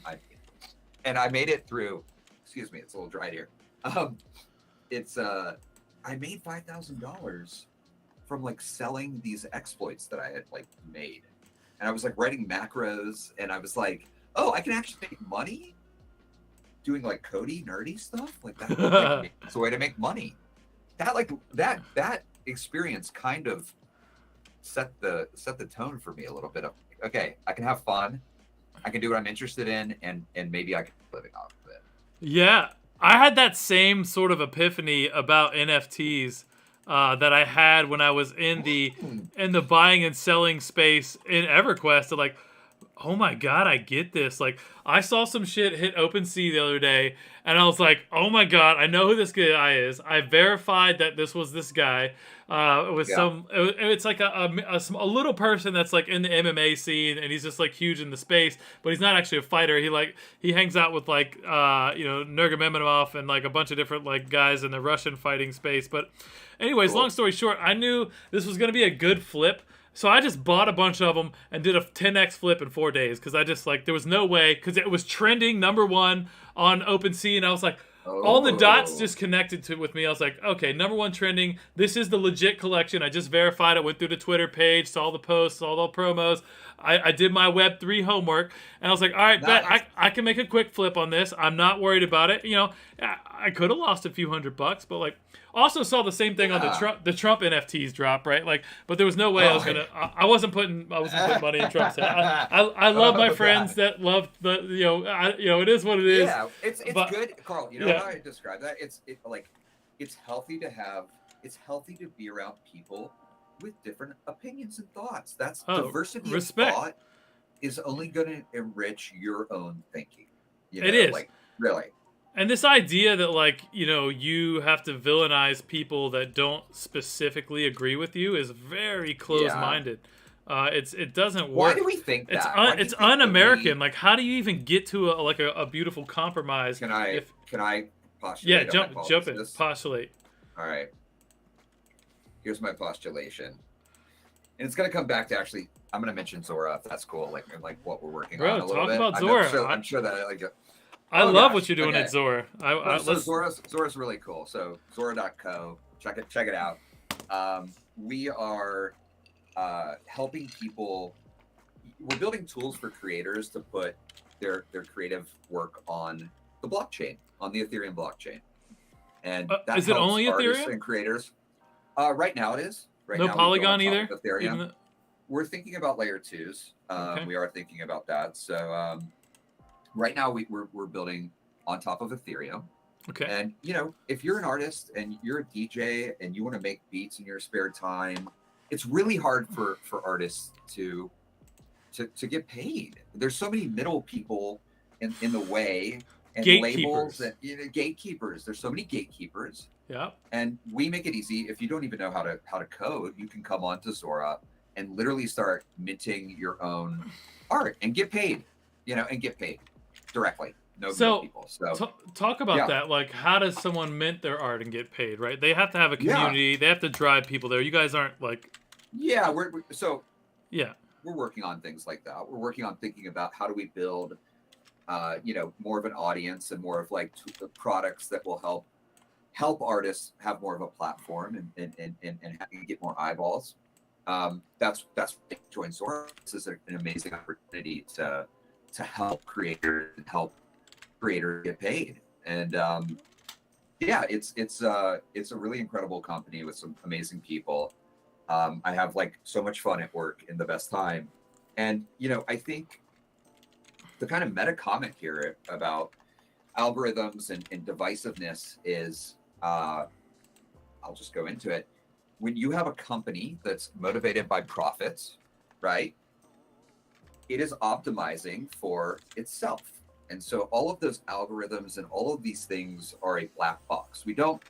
And I made it through. Excuse me, it's a little dry here. I made $5,000 from like selling these exploits that I had like made, and I was like writing macros, and I was like, oh, I can actually make money doing like codey, nerdy stuff like that. It's a way to make money. That experience kind of set the tone for me a little bit of, okay, I can have fun, I can do what I'm interested in, and maybe I can be living off of it. Yeah, I had that same sort of epiphany about NFTs that I had when I was in the buying and selling space in EverQuest. Like, oh my God, I get this. Like, I saw some shit hit OpenSea the other day, and I was like, oh my God, I know who this guy is. I verified that this was this guy. It's like a little person that's like in the MMA scene, and he's just like huge in the space, but he's not actually a fighter. He hangs out with like Nurmagomedov and like a bunch of different like guys in the Russian fighting space. But anyways, long story short, I knew this was gonna be a good flip. So I just bought a bunch of them and did a 10x flip in 4 days because I just like, there was no way, because it was trending #1 on OpenSea, and I was like, all the dots just connected with me. I was like, okay, #1 trending. This is the legit collection. I just verified it, went through the Twitter page, saw the posts, saw the promos. I did my Web3 homework, and I was like, all right, nice. I can make a quick flip on this. I'm not worried about it. You know, I could have lost a few $100, but like, also saw the same thing on the Trump NFTs drop, right? Like, but there was no way I wasn't putting money in Trump's head. I love my friends that love the it is what it is. Yeah, it's good, Carl. You know how I describe that? It's healthy to be around people with different opinions and thoughts. That's diversity of thought is only going to enrich your own thinking. It is, like, really. And this idea that, like, you have to villainize people that don't specifically agree with you is very close-minded. It doesn't work. Why do we think that? It's un-American. Like, how do you even get to a beautiful compromise? Can I postulate? Yeah, jump in. Postulate. All right. Here's my postulation, and it's gonna come back to actually. I'm gonna mention Zora if that's cool, like what we're working on a little bit. Talk about Zora. I'm sure that I like it. I love what you're doing at Zora. So Zora's really cool. So Zora.co, check it out. We are helping people. We're building tools for creators to put their creative work on the blockchain, on the Ethereum blockchain. And that is it only artists Ethereum and creators? Right now it is. Right no now Polygon either. Ethereum. We're thinking about layer 2s. Okay. We are thinking about that. So right now we're building on top of Ethereum. Okay. And if you're an artist and you're a DJ and you want to make beats in your spare time, it's really hard for artists to get paid. There's so many middle people in the way, and labels and gatekeepers. There's so many gatekeepers. Yeah. And we make it easy. If you don't even know how to code, you can come on to Zora and literally start minting your own art and get paid. And get paid directly. No people. So talk about that. Like, how does someone mint their art and get paid? Right? They have to have a community. Yeah. They have to drive people there. You guys aren't like. Yeah, we're working on things like that. We're working on thinking about how do we build, more of an audience and more of like the products that will help artists have more of a platform and get more eyeballs. That's join Zora. This is an amazing opportunity to help creators get paid. And it's a really incredible company with some amazing people. I have like so much fun at work in the best time. And, I think the kind of meta comment here about algorithms and divisiveness is, I'll just go into it. When you have a company that's motivated by profits, right? It is optimizing for itself. And so all of those algorithms and all of these things are a black box. We don't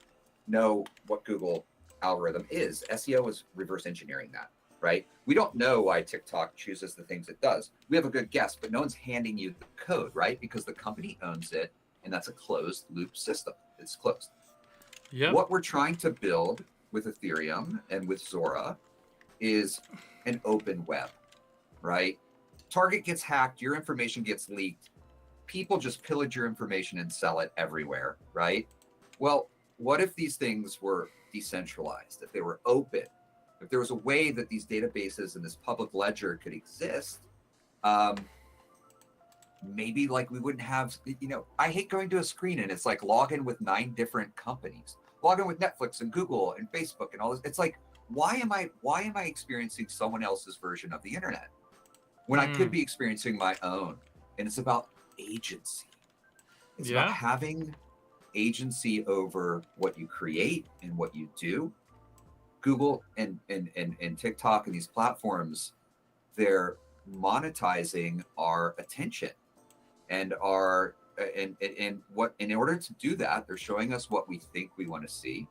know what Google algorithm is. SEO is reverse engineering that, right? We don't know why TikTok chooses the things it does. We have a good guess, but no one's handing you the code, right? Because the company owns it, and that's a closed loop system. It's closed. Yeah. What we're trying to build with Ethereum and with Zora is an open web, right? Target gets hacked, your information gets leaked, people just pillage your information and sell it everywhere, right? Well, what if these things were decentralized, if they were open, if there was a way that these databases and this public ledger could exist? Maybe like we wouldn't have, I hate going to a screen and it's like log in with 9 different companies, log in with Netflix and Google and Facebook and all this. It's like, why am I experiencing someone else's version of the internet when I could be experiencing my own? And it's about agency. It's about having agency over what you create and what you do. Google and TikTok and these platforms, they're monetizing our attention and our and what, in order to do that, they're showing us what we think we want to see.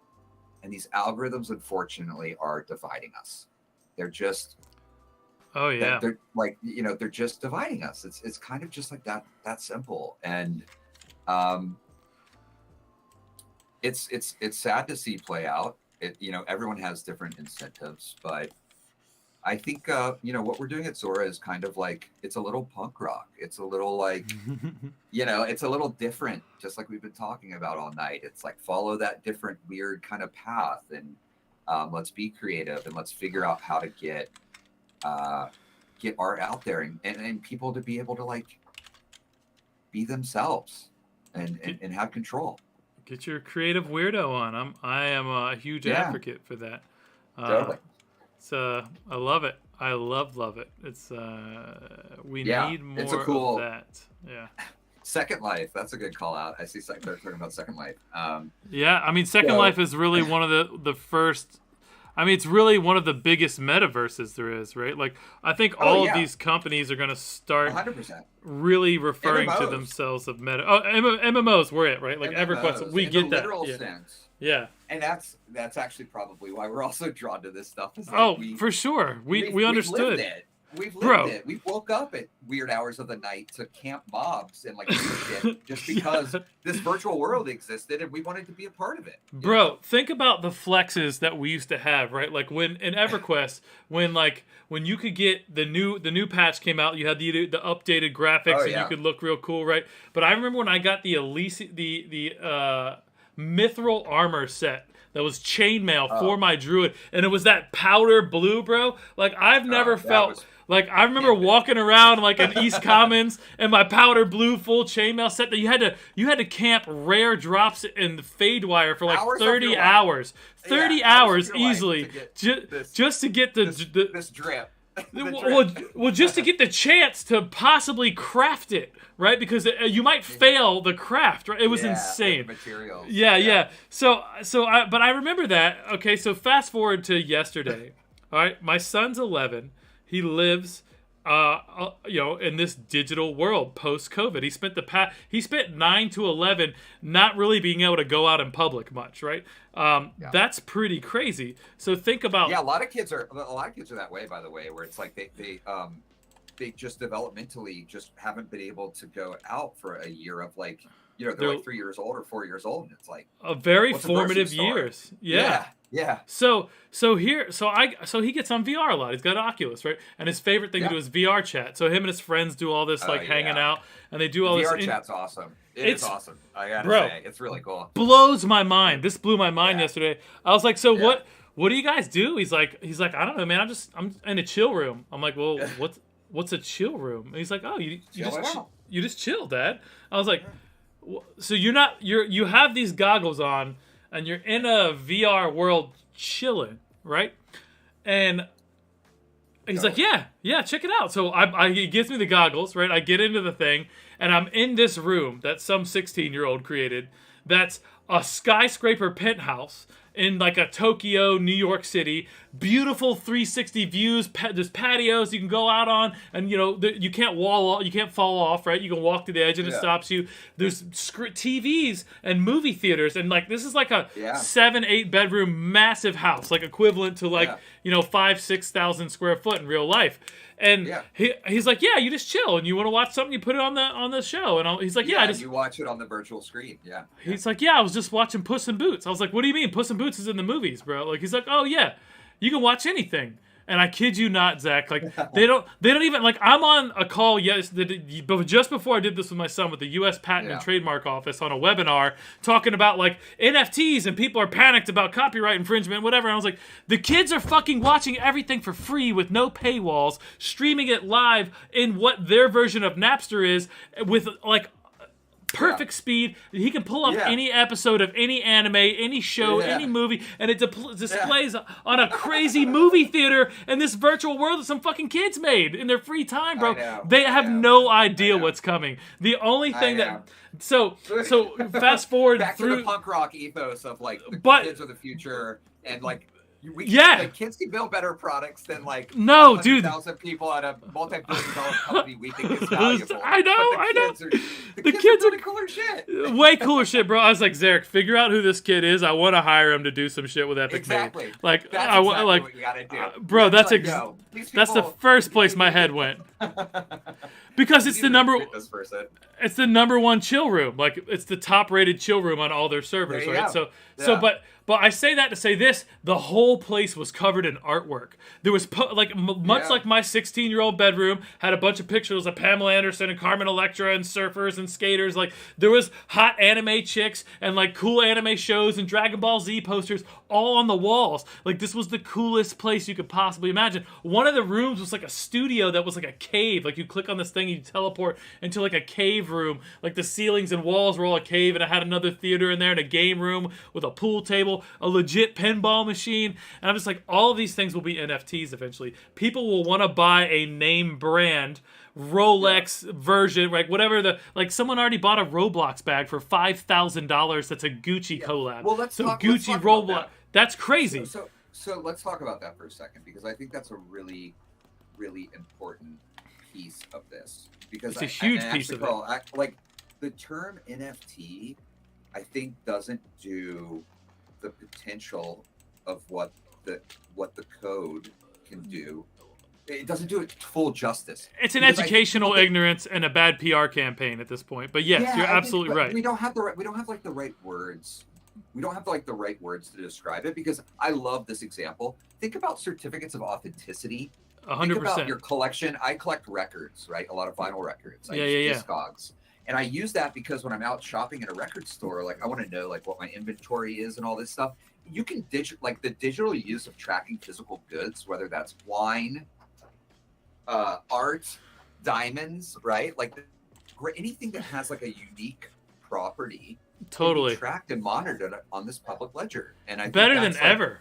And these algorithms, unfortunately, are dividing us. They're just they're like, they're just dividing us. It's kind of just like that simple. And it's sad to see play out. Everyone has different incentives, but I think what we're doing at Zora is kind of like, it's a little punk rock. It's a little like it's a little different, just like we've been talking about all night. It's like, follow that different weird kind of path, and let's be creative, and let's figure out how to get art out there and people to be able to like be themselves and have control. Get your creative weirdo on. I am a huge advocate for that. Totally. So I love it. I love it. It's we need more it's a cool, of that. Yeah. Second Life. That's a good call out. I see they're talking about Second Life. Second Life is really one of the first. It's really one of the biggest metaverses there is, right? Like, I think all of these companies are going to start 100%. Really referring MMOs. to themselves of meta. Oh, MMOs were it, right? Like EverQuest, we get that. Literal sense. Yeah. And that's actually probably why we're also drawn to this stuff. Is like for sure. We understood. We've lived Bro. it. We woke up at weird hours of the night to camp mobs and like shit just because this virtual world existed and we wanted to be a part of it. Bro, think about the flexes that we used to have, right? Like when in EverQuest, when you could get the new patch came out, you had the updated graphics and you could look real cool, right? But I remember when I got the mithril armor set that was chainmail for my druid, and it was that powder blue, bro. Like I've never felt. Like I remember walking around like in East Commons and my powder blue full chainmail set that you had to camp rare drops in the fade wire for like 30 hours. 30 hours easily just to get this drip. Well, just to get the chance to possibly craft it, right? Because you might fail the craft, right? It was insane. Materials. Yeah. But I remember that. Okay, so fast forward to yesterday. All right, my son's 11. He lives, in this digital world post-COVID. He spent 9 to 11 not really being able to go out in public much, right? That's pretty crazy. So think about a lot of kids are that way, by the way, where it's like they just developmentally just haven't been able to go out for a year of like. They're like 3 years old or 4 years old, and it's like a very formative years. Yeah. So he gets on VR a lot. He's got Oculus, right? And his favorite thing to do is VR chat. So him and his friends do all this hanging out, and they do all VR this. VR chat's awesome. It's awesome. I gotta say, it's really cool. Blows my mind. This blew my mind yesterday. I was like, so what do you guys do? He's like, I don't know, man. I'm in a chill room. I'm like, well, what's a chill room? And he's like, oh, you just chill, Dad. I was like. So you have these goggles on and you're in a VR world chilling, right? And he's like, yeah, check it out. So he gives me the goggles, right? I get into the thing and I'm in this room that some 16-year-old created. That's a skyscraper penthouse in like a Tokyo, New York City. Beautiful 360 views. There's patios you can go out on, and you can't fall off, right? You can walk to the edge and it stops you. There's TVs and movie theaters, and like this is like a 7-8 bedroom massive house, like equivalent to like 5,000-6,000 square foot in real life. And he's like, you just chill, and you want to watch something, you put it on the show. And he's like, you watch it on the virtual screen. He's like, I was just watching Puss in Boots. I was like, what do you mean Puss in Boots is in the movies, bro? Like, he's like, oh yeah, you can watch anything. And I kid you not, Zach, like they don't even, like, I'm on a call but just before I did this with my son with the U.S. Patent and Trademark Office on a webinar talking about like NFTs, and people are panicked about copyright infringement, whatever. And I was like, the kids are fucking watching everything for free with no paywalls, streaming it live in what their version of Napster is with like perfect speed. He can pull up any episode of any anime, any show, any movie, and it displays on a crazy movie theater in this virtual world that some fucking kids made in their free time, bro. They have no idea what's coming. The only thing so fast forward back through to the punk rock ethos of like the kids are the future, and like like, kids can build better products than like 100,000 people at a multi-billion-dollar company we think is valuable. I know. The kids are the cooler shit. Way cooler shit, bro. I was like, Zarek, figure out who this kid is. I want to hire him to do some shit with Epic exactly. Made. Like, that's exactly what you gotta do. Bro, that's the first place my head went. Because it's the number one chill room. Like, it's the top rated chill room on all their servers, right? But I say that to say this: the whole place was covered in artwork. There was like my 16-year-old bedroom had a bunch of pictures of Pamela Anderson and Carmen Electra and surfers and skaters. Like, there was hot anime chicks and like cool anime shows and Dragon Ball Z posters all on the walls. Like, this was the coolest place you could possibly imagine. One of the rooms was like a studio that was like a cave. Like, you click on this thing, you teleport into like a cave room. Like, the ceilings and walls were all a cave, and it had another theater in there and a game room with a pool table, a legit pinball machine. And I'm just like, all of these things will be NFTs eventually. People will want to buy a name brand Rolex version, like whatever someone already bought a Roblox bag for $5,000 that's a Gucci collab. Well, let's talk Roblox. That. That's crazy. So let's talk about that for a second, because I think that's a really, really important piece of this. Because it's a huge piece of it. Like, the term NFT, I think, doesn't do the potential of what the code can do it doesn't do it full justice. It's an Because educational ignorance and a bad PR campaign at this point. But yes, you're absolutely right. We don't have the right words. We don't have like the right words to describe it, because I love this example. Think about certificates of authenticity. 100%. Think about your collection. I collect records, right? A lot of vinyl records. I use Discogs. And I use that because when I'm out shopping in a record store, like I want to know like what my inventory is and all this stuff. You can the digital use of tracking physical goods, whether that's wine, art, diamonds, right? Like anything that has like a unique property, totally can be tracked and monitored on this public ledger. And I think better than ever.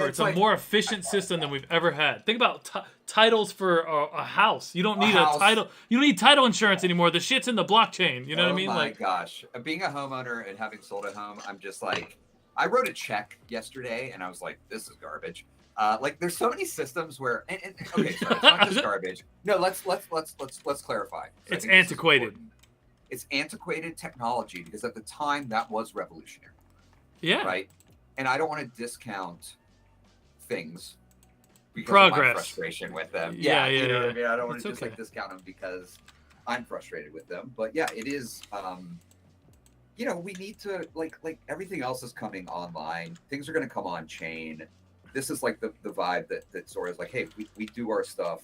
It's a more efficient system than we've ever had. Think about titles for a house. You don't need a title. You don't need title insurance anymore. The shit's in the blockchain. You know what I mean? Oh my gosh. Being a homeowner and having sold a home, I'm just like, I wrote a check yesterday and I was like, this is garbage. Like there's so many systems where, okay, so it's not just garbage. No, let's clarify. It's antiquated. It's antiquated technology, because at the time that was revolutionary. Yeah. Right. And I don't want to discount things because progress, of my frustration with them. Yeah. You know what I mean? I don't want to just like discount them because I'm frustrated with them. But yeah, it is. You know, we need to like everything else is coming online. Things are going to come on chain. This is like the vibe that sort of is like, hey, we do our stuff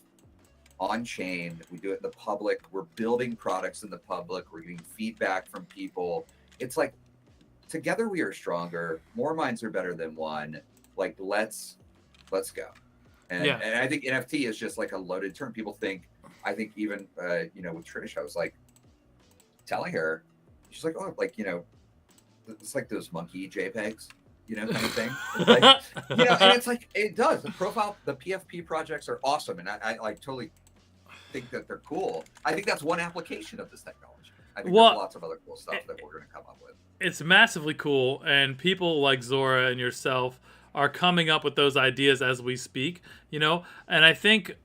on chain. We do it in the public. We're building products in the public. We're getting feedback from people. It's like, together we are stronger. More minds are better than one. Like, let's go. And I think NFT is just like a loaded term. People think, I think even, you know, with Trish, I was like telling her, she's like, oh, like, you know, it's like those monkey JPEGs, you know, kind of thing. It's like, you know, and it's like, it does. The PFP projects are awesome. And I like totally think that they're cool. I think that's one application of this technology. I think there's lots of other cool stuff that we're going to come up with. It's massively cool, and people like Zora and yourself are coming up with those ideas as we speak, you know? And I think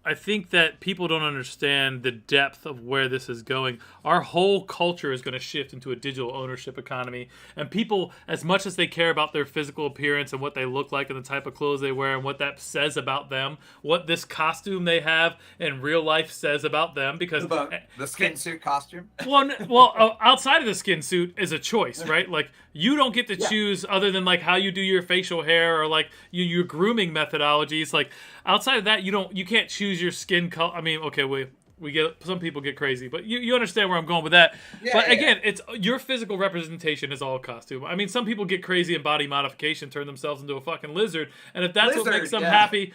that people don't understand the depth of where this is going. Our whole culture is going to shift into a digital ownership economy. And people, as much as they care about their physical appearance and what they look like and the type of clothes they wear and what that says about them, what this costume they have in real life says about them, because the skin suit costume. Well, outside of the skin suit is a choice, right? Like, you don't get to choose other than like how you do your facial hair or like your grooming methodologies. Like, outside of that, you can't choose your skin color. I mean, okay, we get, some people get crazy, but you understand where I'm going with that. But again, it's your physical representation is all costume. I mean, some people get crazy in body modification, turn themselves into a fucking lizard, and if that's what makes them happy,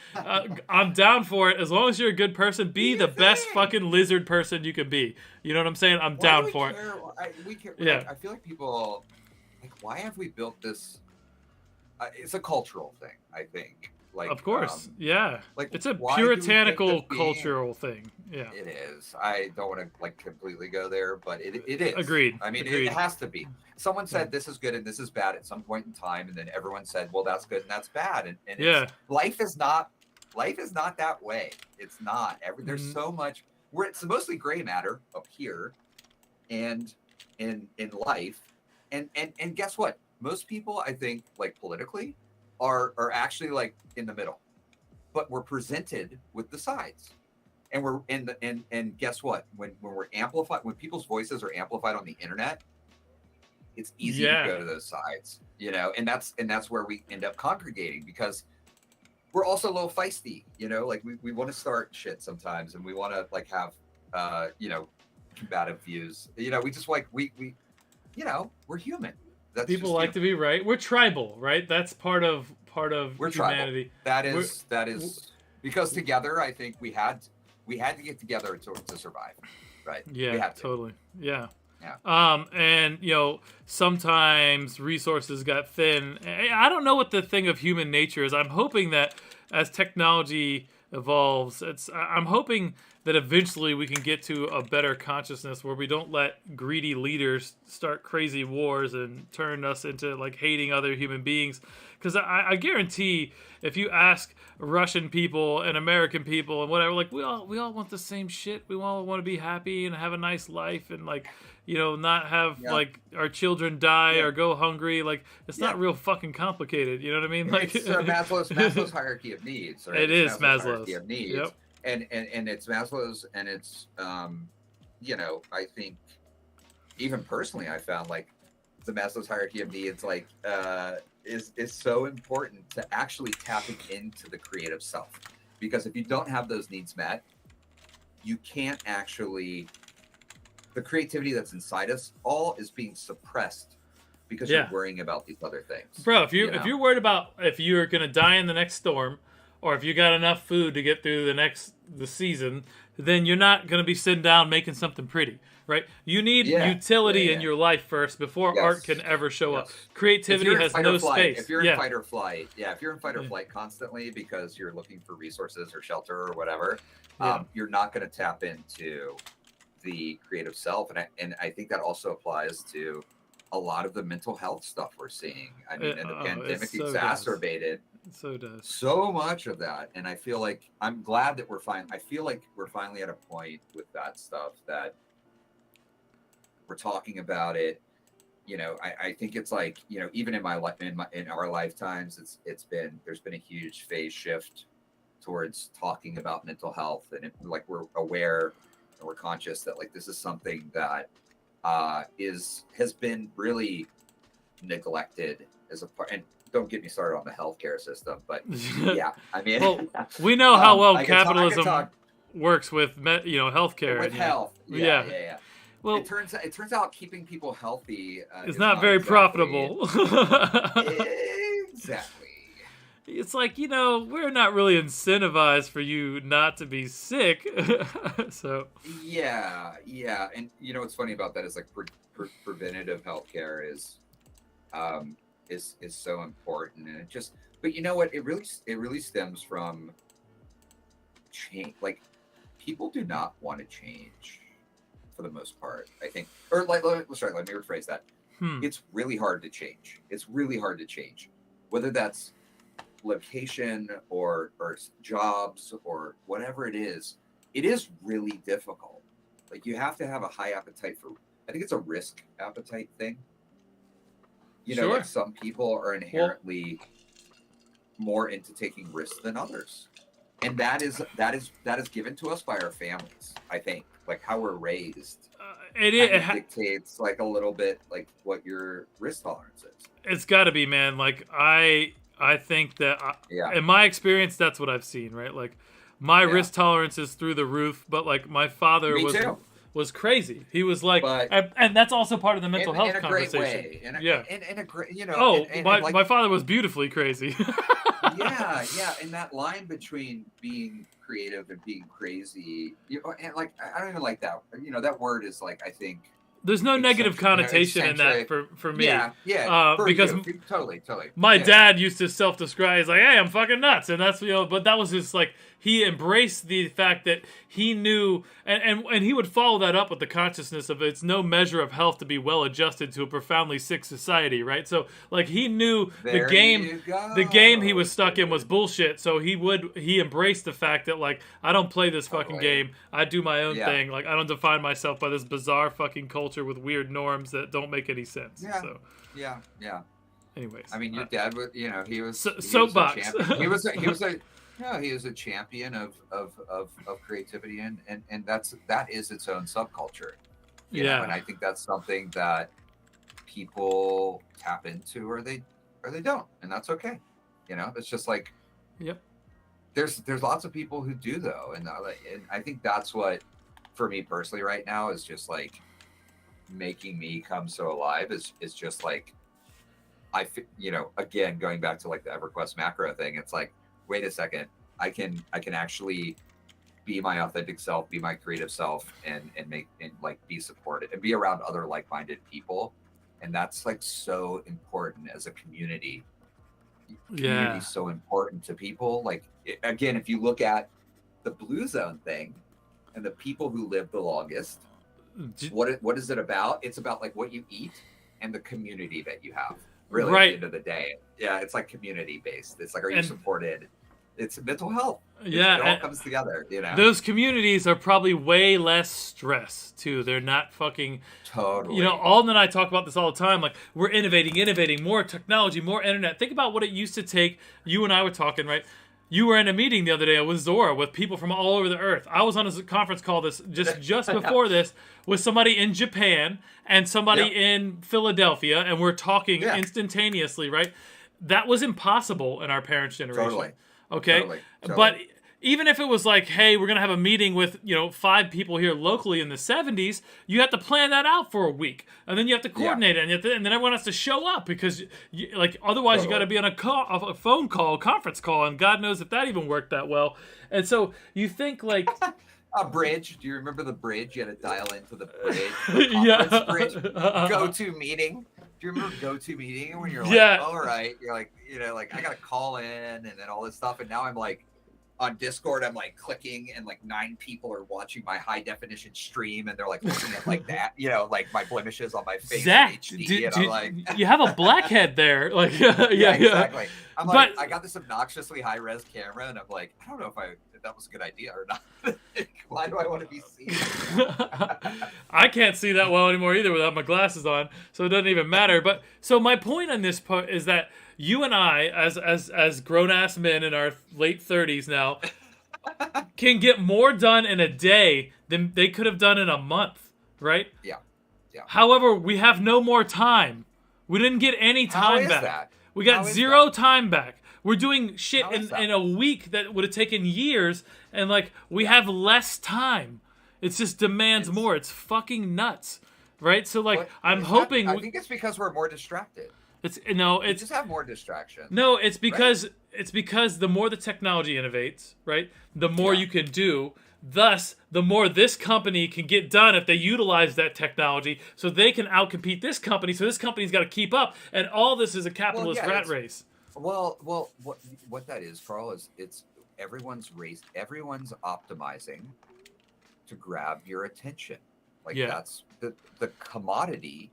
I'm down for it. As long as you're a good person, be the best fucking lizard person you can be. You know what I'm saying? I'm down for it. I feel like people, like, why have we built this? It's a cultural thing, I think. Like, of course, like, it's a why puritanical cultural thing. Yeah, it is. I don't want to like completely go there, but it is. Agreed. I mean, it has to be. Someone said this is good and this is bad at some point in time, and then everyone said, well, that's good and that's bad. And life is not that way. It's not. There's so much. It's mostly gray matter up here, and in life, and guess what? Most people, I think, like politically, are actually like in the middle, but we're presented with the sides, and we're in the and guess what? When we're amplified, when people's voices are amplified on the internet, it's easy to go to those sides, you know, and that's where we end up congregating, because we're also a little feisty, you know, like we want to start shit sometimes, and we want to like have you know, combative views, you know, we just like we you know, we're human. That's people like to be right. We're tribal, right? That's part of we're humanity. Tribal. That is because together, I think we had to get together to survive, right? Yeah, we have to. Totally. Yeah. Yeah. And you know, sometimes resources got thin. I don't know what the thing of human nature is. I'm hoping that as technology evolves, I'm hoping that eventually we can get to a better consciousness where we don't let greedy leaders start crazy wars and turn us into like hating other human beings. Because I guarantee if you ask Russian people and American people and whatever, like we all want the same shit. We all want to be happy and have a nice life and like, you know, not have like our children die or go hungry. Like it's not real fucking complicated. You know what I mean? Like it's Maslow's hierarchy of needs. Right? It is Maslow's hierarchy of needs. Yep. and it's Maslow's, and it's I think even personally I found like the Maslow's hierarchy of needs like is so important to actually tapping into the creative self, because if you don't have those needs met, you can't actually, the creativity that's inside us all is being suppressed because you're worrying about these other things. Bro, if you're worried about if you're gonna die in the next storm, or if you got enough food to get through the season, then you're not gonna be sitting down making something pretty, right? You need utility in your life first before art can ever show up. Creativity has no space. If you're in fight or flight, if you're in fight or flight constantly because you're looking for resources or shelter or whatever, you're not going to tap into the creative self. And I think that also applies to a lot of the mental health stuff we're seeing. I mean, and the pandemic exacerbated so much of that. And I feel like I'm glad that we're finally at a point with that stuff that we're talking about it. I think it's like, even in our lifetimes, there's been a huge phase shift towards talking about mental health, and like we're aware and we're conscious that like this is something that has been really neglected as a part. And don't get me started on the healthcare system, but I mean, well, we know how well capitalism works with healthcare with health. Yeah. Well, it turns out keeping people healthy is not very profitable. Exactly. It's like, we're not really incentivized for you not to be sick. So yeah, and what's funny about that is like preventative healthcare is so important, and but you know what, it really stems from change. Like, people do not want to change for the most part, I think. Or let me rephrase that. It's really hard to change. Whether that's location or jobs or whatever it is really difficult. Like, you have to have a high appetite for, I think it's a risk appetite thing. Like some people are inherently more into taking risks than others. And that is given to us by our families, I think. Like, how we're raised. It dictates like a little bit like what your risk tolerance is. It's got to be, man. Like, I think that in my experience, that's what I've seen, right? Like, my risk tolerance is through the roof, but like my father was crazy. He was like, and that's also part of the mental health conversation. In a great way. My father was beautifully crazy. And that line between being creative and being crazy, and like, I don't even like that. That word is like, I think there's no negative connotation in that for me. Because totally. My dad used to self-describe as like, "Hey, I'm fucking nuts," and that's but that was just like, he embraced the fact that he knew, and he would follow that up with the consciousness of it's no measure of health to be well adjusted to a profoundly sick society, right? So like, he knew the game he was stuck in was bullshit. So he embraced the fact that like, I don't play this fucking game. I do my own thing. Like, I don't define myself by this bizarre fucking culture with weird norms that don't make any sense. Anyways, I mean, your dad was, he was soapbox. He was a champion of creativity, and that is its own subculture. You know, and I think that's something that people tap into, or they don't, and that's okay. It's just like, there's lots of people who do though, and I think that's what, for me personally right now, is just like making me come so alive is just like, again, going back to like the EverQuest macro thing, it's like, wait a second, I can actually be my authentic self, be my creative self, and like be supported and be around other like-minded people. And that's like so important as a community. Community is so important to people. Like, again, if you look at the Blue Zone thing and the people who live the longest, what is it about? It's about like what you eat and the community that you have. Really, at the end of the day, it's like community based. It's like, are you supported? It's mental health. It all comes together. Those communities are probably way less stress too. They're not fucking totally. Alden and I talk about this all the time. Like, we're innovating, more technology, more internet. Think about what it used to take. You and I were talking, right? you were in a meeting the other day with Zora with people from all over the earth. I was on a conference call just before this with somebody in Japan and somebody in Philadelphia, and we're talking instantaneously, right? That was impossible in our parents' generation. Totally. Okay? Totally. But even if it was like, hey, we're going to have a meeting with, 5 people here locally in the 70s, you have to plan that out for a week. And then you have to coordinate it. And then everyone has to show up because, otherwise you got to be on a phone call, conference call, and God knows if that even worked that well. And so you think, like... A bridge. Do you remember the bridge? You had to dial into the bridge. The conference bridge. Go-to meeting. Do you remember go-to meeting when you're like, all right, you're like, I got to call in and then all this stuff. And now I'm like, on Discord, I'm like clicking and like 9 people are watching my high definition stream and they're like looking at like that, like my blemishes on my face. Zach, HD, and I'm like, you have a blackhead there. Like, exactly. I'm like, I got this obnoxiously high res camera and I'm like, I don't know if that was a good idea or not. Why do I want to be seen? I can't see that well anymore either without my glasses on, so it doesn't even matter. But so my point on this part is that you and I, as grown-ass men in our late 30s now, can get more done in a day than they could have done in a month, right? Yeah. However, we have no more time. We didn't get any time back. That? We got zero time back. We're doing shit in a week that would have taken years, and we have less time. It just demands more. It's fucking nuts, right? So I'm hoping. I think it's because we're more distracted. We just have more distraction. No, it's because the more the technology innovates, right? The more you can do. Thus, the more this company can get done if they utilize that technology, so they can outcompete this company. So this company's got to keep up, and all this is a capitalist rat race. Well, what that is, Carl, is it's everyone's race. Everyone's optimizing to grab your attention. That's the commodity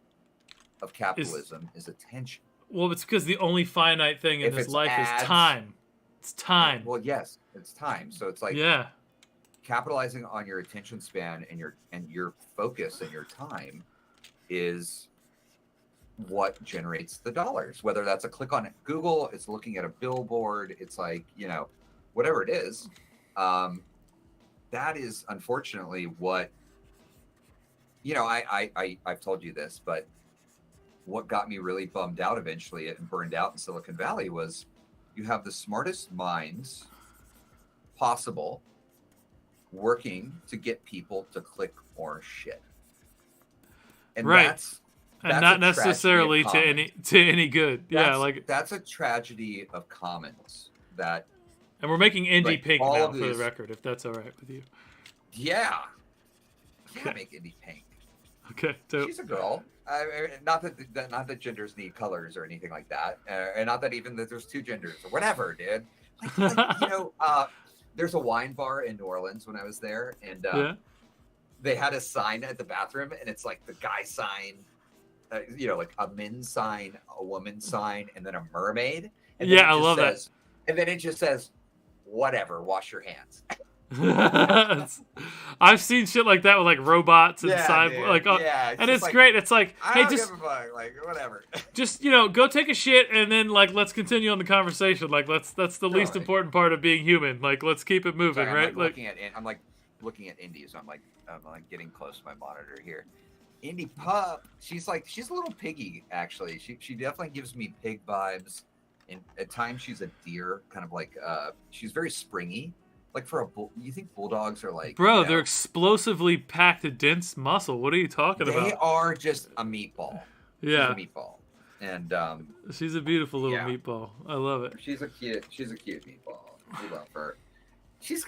of capitalism is attention. Well, it's because the only finite thing in this life is time. It's time. Well, yes, it's time. So it's like capitalizing on your attention span and your focus and your time is what generates the dollars. Whether that's a click on Google, it's looking at a billboard, it's like, whatever it is. That is unfortunately what I've told you this, but what got me really bummed out eventually and burned out in Silicon Valley was you have the smartest minds possible working to get people to click more shit. And that's not necessarily to any good. That's a tragedy of commons. And we're making Indy pink now, for the record, if that's all right with you. Yeah. Okay. Make Indy pink. Okay. Dope. She's a girl. Not that genders need colors or anything like that, and not that even that there's 2 genders or whatever, dude. There's a wine bar in New Orleans when I was there, and they had a sign at the bathroom, and it's like the guy sign, like a men's sign, a woman's sign, and then a mermaid. And I love that. And then it just says, "Whatever, wash your hands." I've seen shit like that with robots and and it's great. It's like, hey, just give a fuck. Whatever. Just go take a shit and then let's continue on the conversation. That's the least important part of being human. Let's keep it moving, right? I'm looking at Indy, so I'm getting close to my monitor here. Indy pup, she's a little piggy actually. She definitely gives me pig vibes, and at times she's a deer, kind of she's very springy. For a bull, you think bulldogs are Bro, they're explosively packed dense muscle. What are you talking about? They are just a meatball. Yeah. She's a meatball. And she's a beautiful little meatball. I love it. She's a cute meatball. We love her. She's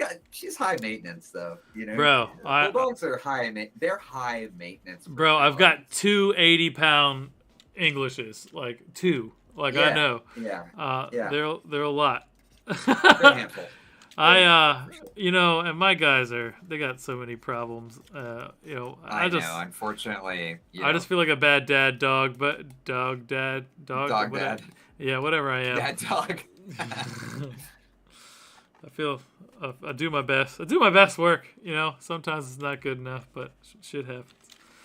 high maintenance though, Bro, bulldogs are they're high maintenance. Bro, I've got 2 80-pound Englishes. 2. I know. Yeah. They're a lot. They're a handful. And my guys they got so many problems. I know, unfortunately. I just feel like a bad dad dog, but dog dad. Yeah, whatever I am. Dad dog. I do my best. I do my best work, Sometimes it's not good enough, but shit happens.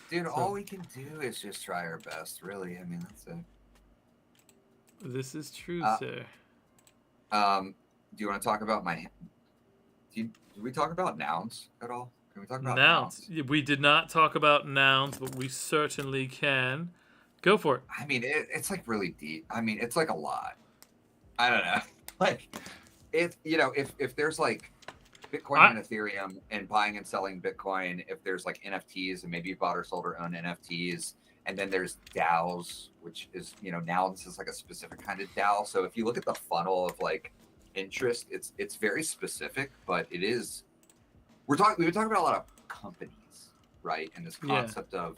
Dude, all we can do is just try our best, really. That's it. This is true, sir. you want to talk about my? Did we talk about nouns at all? Can we talk about Nouns. nouns? We did not talk about nouns, but we certainly can. Go for it. I mean, it's like really deep. I mean, it's like a lot. I don't know. Like, if there's like Bitcoin and Ethereum and buying and selling Bitcoin, if there's like NFTs and maybe you bought or sold or own NFTs, and then there's DAOs, which is, nouns is like a specific kind of DAO. So if you look at the funnel of like interest, it's very specific, but it is, we've been talking about a lot of companies, right? And this concept of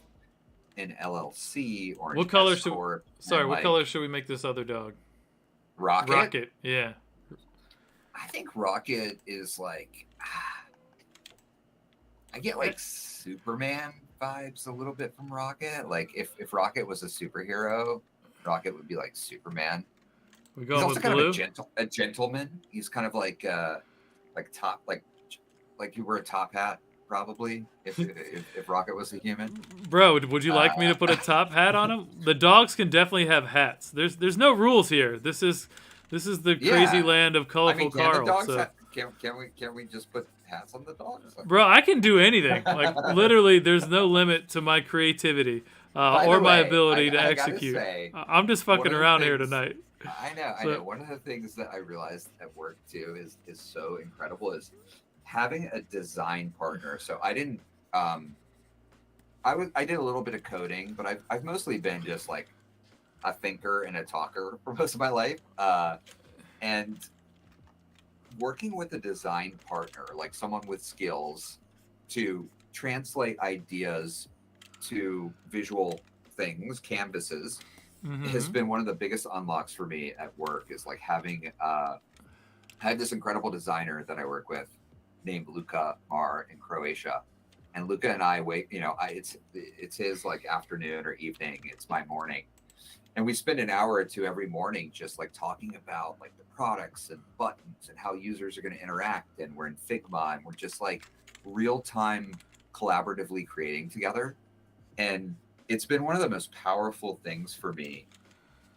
an LLC or an what color S-corp. What color should we make this other dog? Rocket? Rocket, yeah. I think Rocket is like, I get like Superman vibes a little bit from Rocket. Like if Rocket was a superhero, Rocket would be like Superman. We going He's also with kind blue? of a gentleman. He's kind of like top, like you wear a top hat probably if Rocket was a human. Bro, would you like me to put a top hat on him? The dogs can definitely have hats. There's no rules here. This is the crazy land of ColorfulCarl. Can we just put hats on the dogs? Bro, I can do anything. Like literally, there's no limit to my creativity or my ability to execute. Say, I'm just fucking around here tonight. I know. One of the things that I realized at work too is so incredible is having a design partner. So I didn't. I did a little bit of coding, but I've mostly been just like a thinker and a talker for most of my life. And working with a design partner, like someone with skills to translate ideas to visual things, canvases, has been one of the biggest unlocks for me at work. Is like having I had this incredible designer that I work with named Luka Mar in Croatia, and Luka and I it's his like afternoon or evening, it's my morning, and we spend an hour or two every morning just like talking about like the products and buttons and how users are going to interact, and we're in Figma and we're just like real time collaboratively creating together. And it's been one of the most powerful things for me,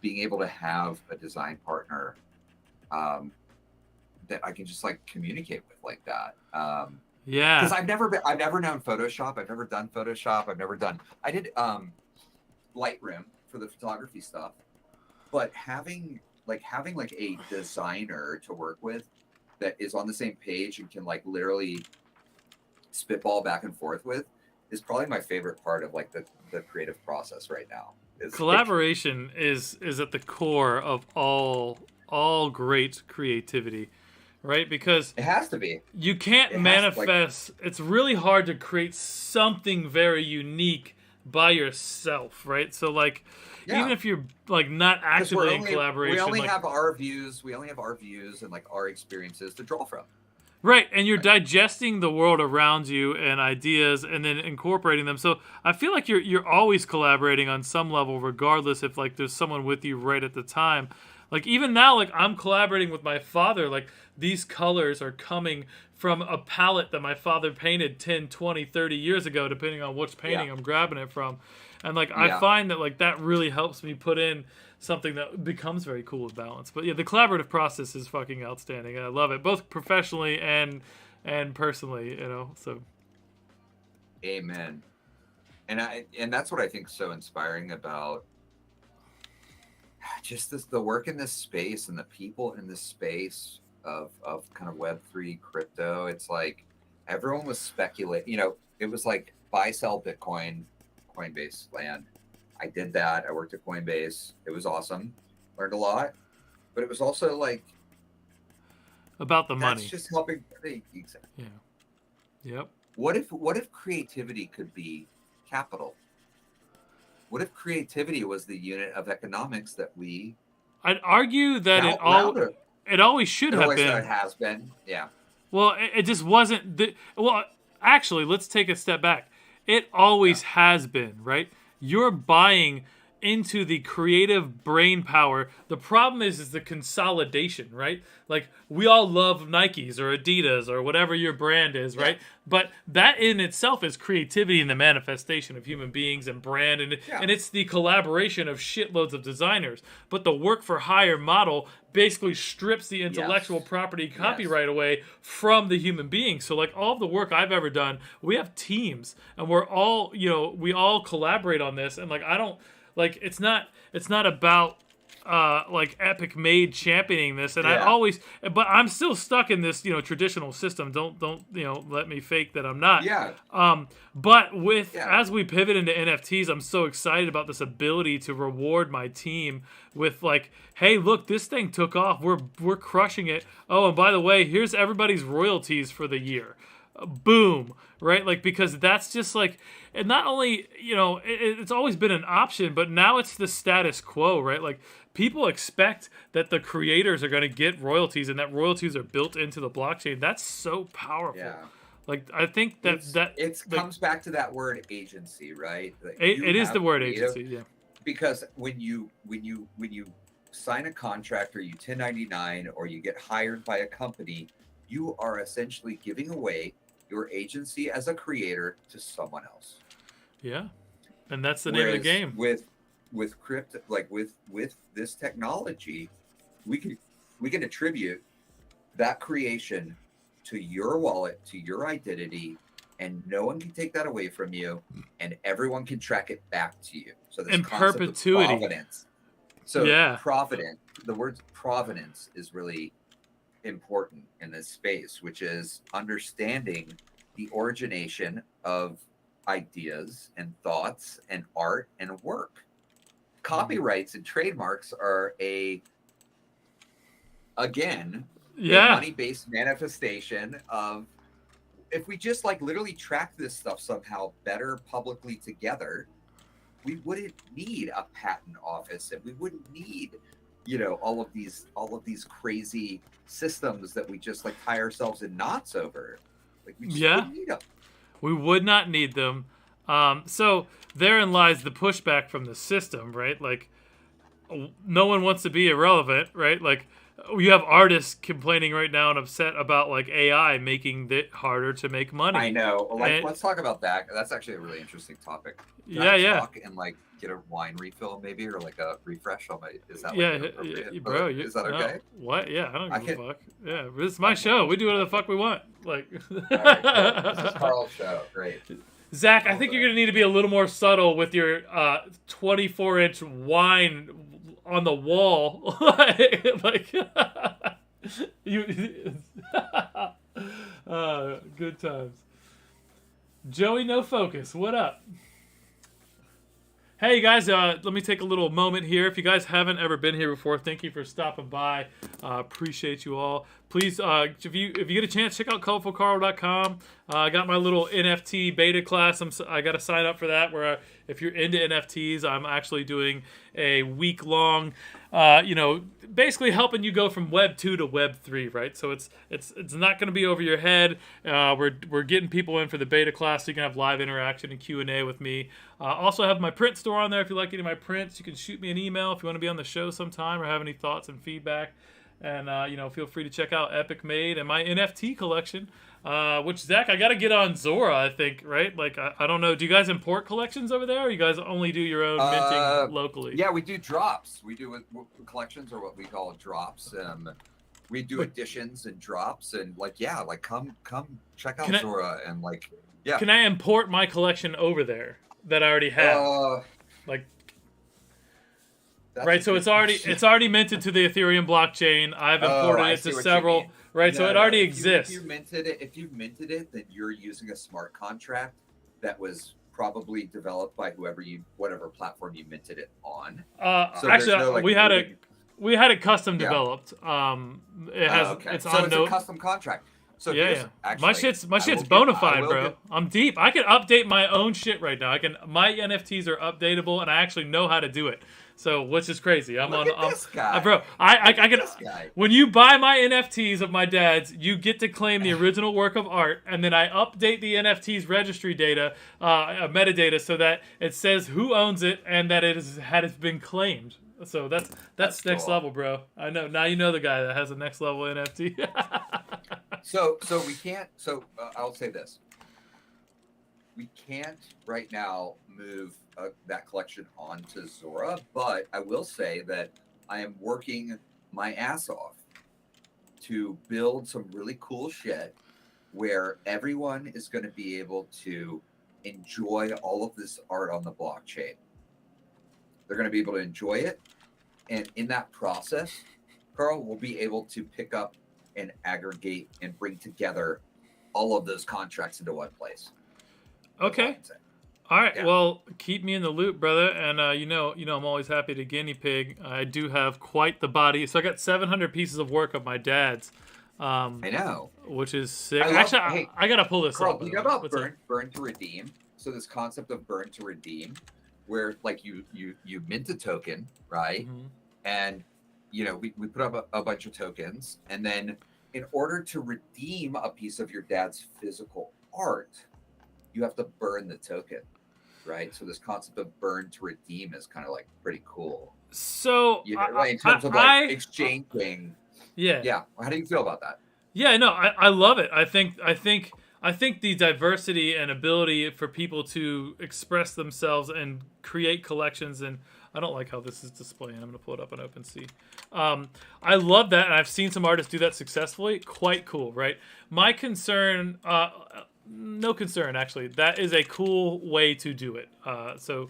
being able to have a design partner that I can just like communicate with like that. Because I've never known Photoshop. I've never done Photoshop. I did Lightroom for the photography stuff, but having a designer to work with that is on the same page and can like literally spitball back and forth with is probably my favorite part of like the creative process right now. Collaboration is at the core of all great creativity, right? Because it has to be. You can't manifest. It's really hard to create something very unique by yourself, right? So like, even if you're like not actively in collaboration, we only have our views. We only have our views and like our experiences to draw from. Right, and you're digesting the world around you and ideas, and then incorporating them. So I feel like you're always collaborating on some level, regardless if like there's someone with you right at the time. Like even now, like I'm collaborating with my father. Like these colors are coming from a palette that my father painted 10, 20, 30 years ago, depending on which painting I'm grabbing it from. And like I find that like that really helps me put in something that becomes very cool and balanced. But yeah, the collaborative process is fucking outstanding. I love it, both professionally and personally, so. Amen. And that's what I think is so inspiring about just the work in this space and the people in this space of kind of Web3 crypto. It's like everyone was speculating, it was like buy, sell Bitcoin, Coinbase land. I did that. I worked at Coinbase. It was awesome. Learned a lot. But it was also like about the money. That's just helping. Exactly. Yeah. Yep. What if creativity could be capital? What if creativity was the unit of economics that we? I'd argue that it always should have been. It has been. Yeah. Well, it just wasn't. Actually, let's take a step back. It always has been, right? You're buying into the creative brain power. The problem is the consolidation, right? Like, we all love Nikes or Adidas or whatever your brand is, right? But that in itself is creativity and the manifestation of human beings and brand, and it's the collaboration of shitloads of designers. But the work for hire model basically strips the intellectual property copyright away from the human being. So like all of the work I've ever done, we have teams and we're all, we all collaborate on this. And like, I don't like, it's not about like Epic Made championing this, and I always, but I'm still stuck in this, traditional system. Don't let me fake that I'm not. But with as we pivot into NFTs, I'm so excited about this ability to reward my team with like, hey, look, this thing took off. We're crushing it. Oh, and by the way, here's everybody's royalties for the year. Boom, right? Like, because that's just like, and not only, it's always been an option, but now it's the status quo, right? Like, people expect that the creators are going to get royalties and that royalties are built into the blockchain. That's so powerful. Yeah. Like, I think that comes back to that word agency, right? Like, it is the word agency, yeah. Because when you sign a contract or you 1099 or you get hired by a company, you are essentially giving away your agency as a creator to someone else. Yeah. And that's the name of the game. With crypto, like with this technology, we can attribute that creation to your wallet, to your identity, and no one can take that away from you, and everyone can track it back to you. So this concept perpetuity. Of provenance. So the word provenance is really important in this space, which is understanding the origination of ideas and thoughts and art and work. Copyrights and trademarks are a money-based manifestation of, if we just like literally track this stuff somehow better publicly together, we wouldn't need a patent office and we wouldn't need all of these crazy systems that we just like tie ourselves in knots over. Like, we just wouldn't need them. We would not need them. So therein lies the pushback from the system, right? Like, no one wants to be irrelevant, right? Like, you have artists complaining right now and upset about like AI making it harder to make money. I know. Like, let's talk about that. That's actually a really interesting topic. Can I talk and like get a wine refill maybe, or like a refresh on my. Is that bro? Is that okay? What? Yeah, I don't give a fuck. Yeah, this is my show. We do whatever the fuck we want. Like. All right, cool. This is Carl's show. Great. Zach, I think you're going to need to be a little more subtle with your 24-inch wine on the wall. Good times. Joey, no focus. What up? Hey guys, let me take a little moment here. If you guys haven't ever been here before, thank you for stopping by. Appreciate you all. Please, if you get a chance, check out ColorfulCarl.com. I got my little NFT beta class. I got to sign up for that. Where if you're into NFTs, I'm actually doing a week-long, basically helping you go from Web 2 to Web 3, right? So it's not going to be over your head. We're getting people in for the beta class, so you can have live interaction and Q&A with me. Also, I have my print store on there. If you like any of my prints, you can shoot me an email if you want to be on the show sometime or have any thoughts and feedback. And, feel free to check out Epic Made and my NFT collection, which, Zach, I got to get on Zora, I think, right? Like, I don't know. Do you guys import collections over there, or you guys only do your own minting locally? Yeah, we do drops. We do collections, or what we call drops. We do editions and drops, and come check out Zora, and Can I import my collection over there that I already have? Right, so it's already minted to the Ethereum blockchain. I've imported it to several. Right, so it already exists. If you've minted it, then you're using a smart contract that was probably developed by whatever platform you minted it on. We had it custom developed. It's a custom contract. So actually, my shit's bona fide, bro. I'm deep. I can update my own shit right now. My NFTs are updatable, and I actually know how to do it. So, which is crazy. Look at this guy. Bro. I get This guy. when you buy my NFTs of my dad's, you get to claim the original work of art, and then I update the NFTs registry data, metadata, so that it says who owns it and that it has been claimed. So that's next cool. level, bro. I know now. You know the guy that has a next level NFT. So we can't. So I'll say this: we can't right now move that collection onto Zora, but I will say that I am working my ass off to build some really cool shit where everyone is going to be able to enjoy all of this art on the blockchain. They're going to be able to enjoy it, and in that process, Carl will be able to pick up and aggregate and bring together all of those contracts into one place. Okay. All right. Yeah. Well, keep me in the loop, brother. And you know, I'm always happy to guinea pig. I do have quite the body. So I got 700 pieces of work of my dad's. I know. Which is sick. Hey, I gotta pull this Carl, up. you know about burn to redeem? So this concept of burn to redeem, where like you mint a token, right? Mm-hmm. And we put up a bunch of tokens, and then in order to redeem a piece of your dad's physical art, you have to burn the token, right? So this concept of burn to redeem is kind of like pretty cool. So in terms of like exchanging. Yeah. How do you feel about that? Yeah, no, I love it. I think the diversity and ability for people to express themselves and create collections, and I don't like how this is displaying. I'm going to pull it up on OpenSea. I love that, and I've seen some artists do that successfully. Quite cool, right? My concern, no concern actually. That is a cool way to do it. So, ...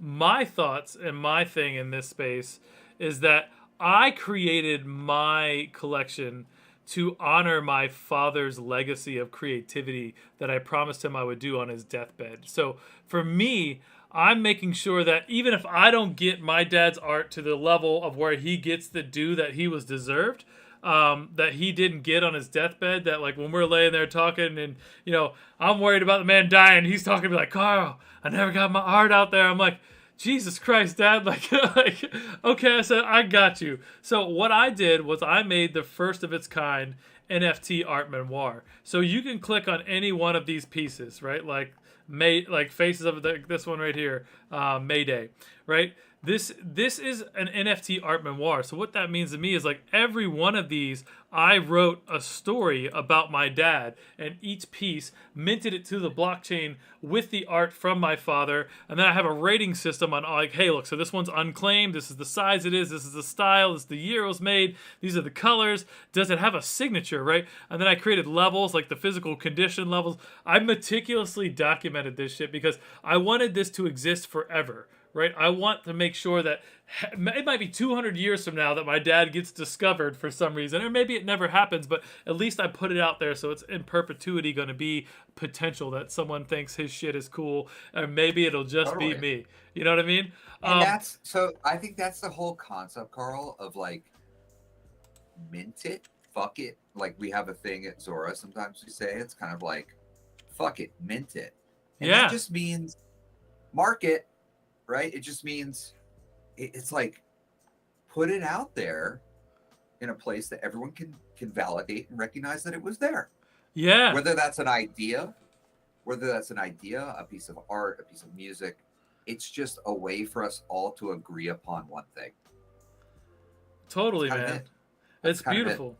My thoughts and my thing in this space is that I created my collection to honor my father's legacy of creativity that I promised him I would do on his deathbed. So for me, I'm making sure that even if I don't get my dad's art to the level of where he gets the due that he was deserved, that he didn't get on his deathbed, that like when we're laying there talking and, I'm worried about the man dying, he's talking to me like, Carl, I never got my art out there. I'm like, Jesus Christ, Dad, like, okay, I said, I got you. So what I did was I made the first of its kind NFT art memoir. So you can click on any one of these pieces, right? Like faces of this one right here, Mayday, right? This is an NFT art memoir. So what that means to me is like every one of these, I wrote a story about my dad, and each piece minted it to the blockchain with the art from my father. And then I have a rating system on like, hey, look, so this one's unclaimed. This is the size it is. This is the style. This is the year it was made. These are the colors. Does it have a signature, right? And then I created levels, like the physical condition levels. I meticulously documented this shit because I wanted this to exist forever. Right, I want to make sure that it might be 200 years from now that my dad gets discovered for some reason, or maybe it never happens, but at least I put it out there so it's in perpetuity going to be potential that someone thinks his shit is cool, or maybe it'll just be me. You know what I mean? And I think that's the whole concept, Carl, of like mint it, fuck it. Like we have a thing at Zora, sometimes we say it's kind of like, fuck it, mint it. And that just means market. Right? It just means it's like put it out there in a place that everyone can validate and recognize that it was there. Yeah. Whether that's an idea, a piece of art, a piece of music, it's just a way for us all to agree upon one thing. Totally, man. It's beautiful.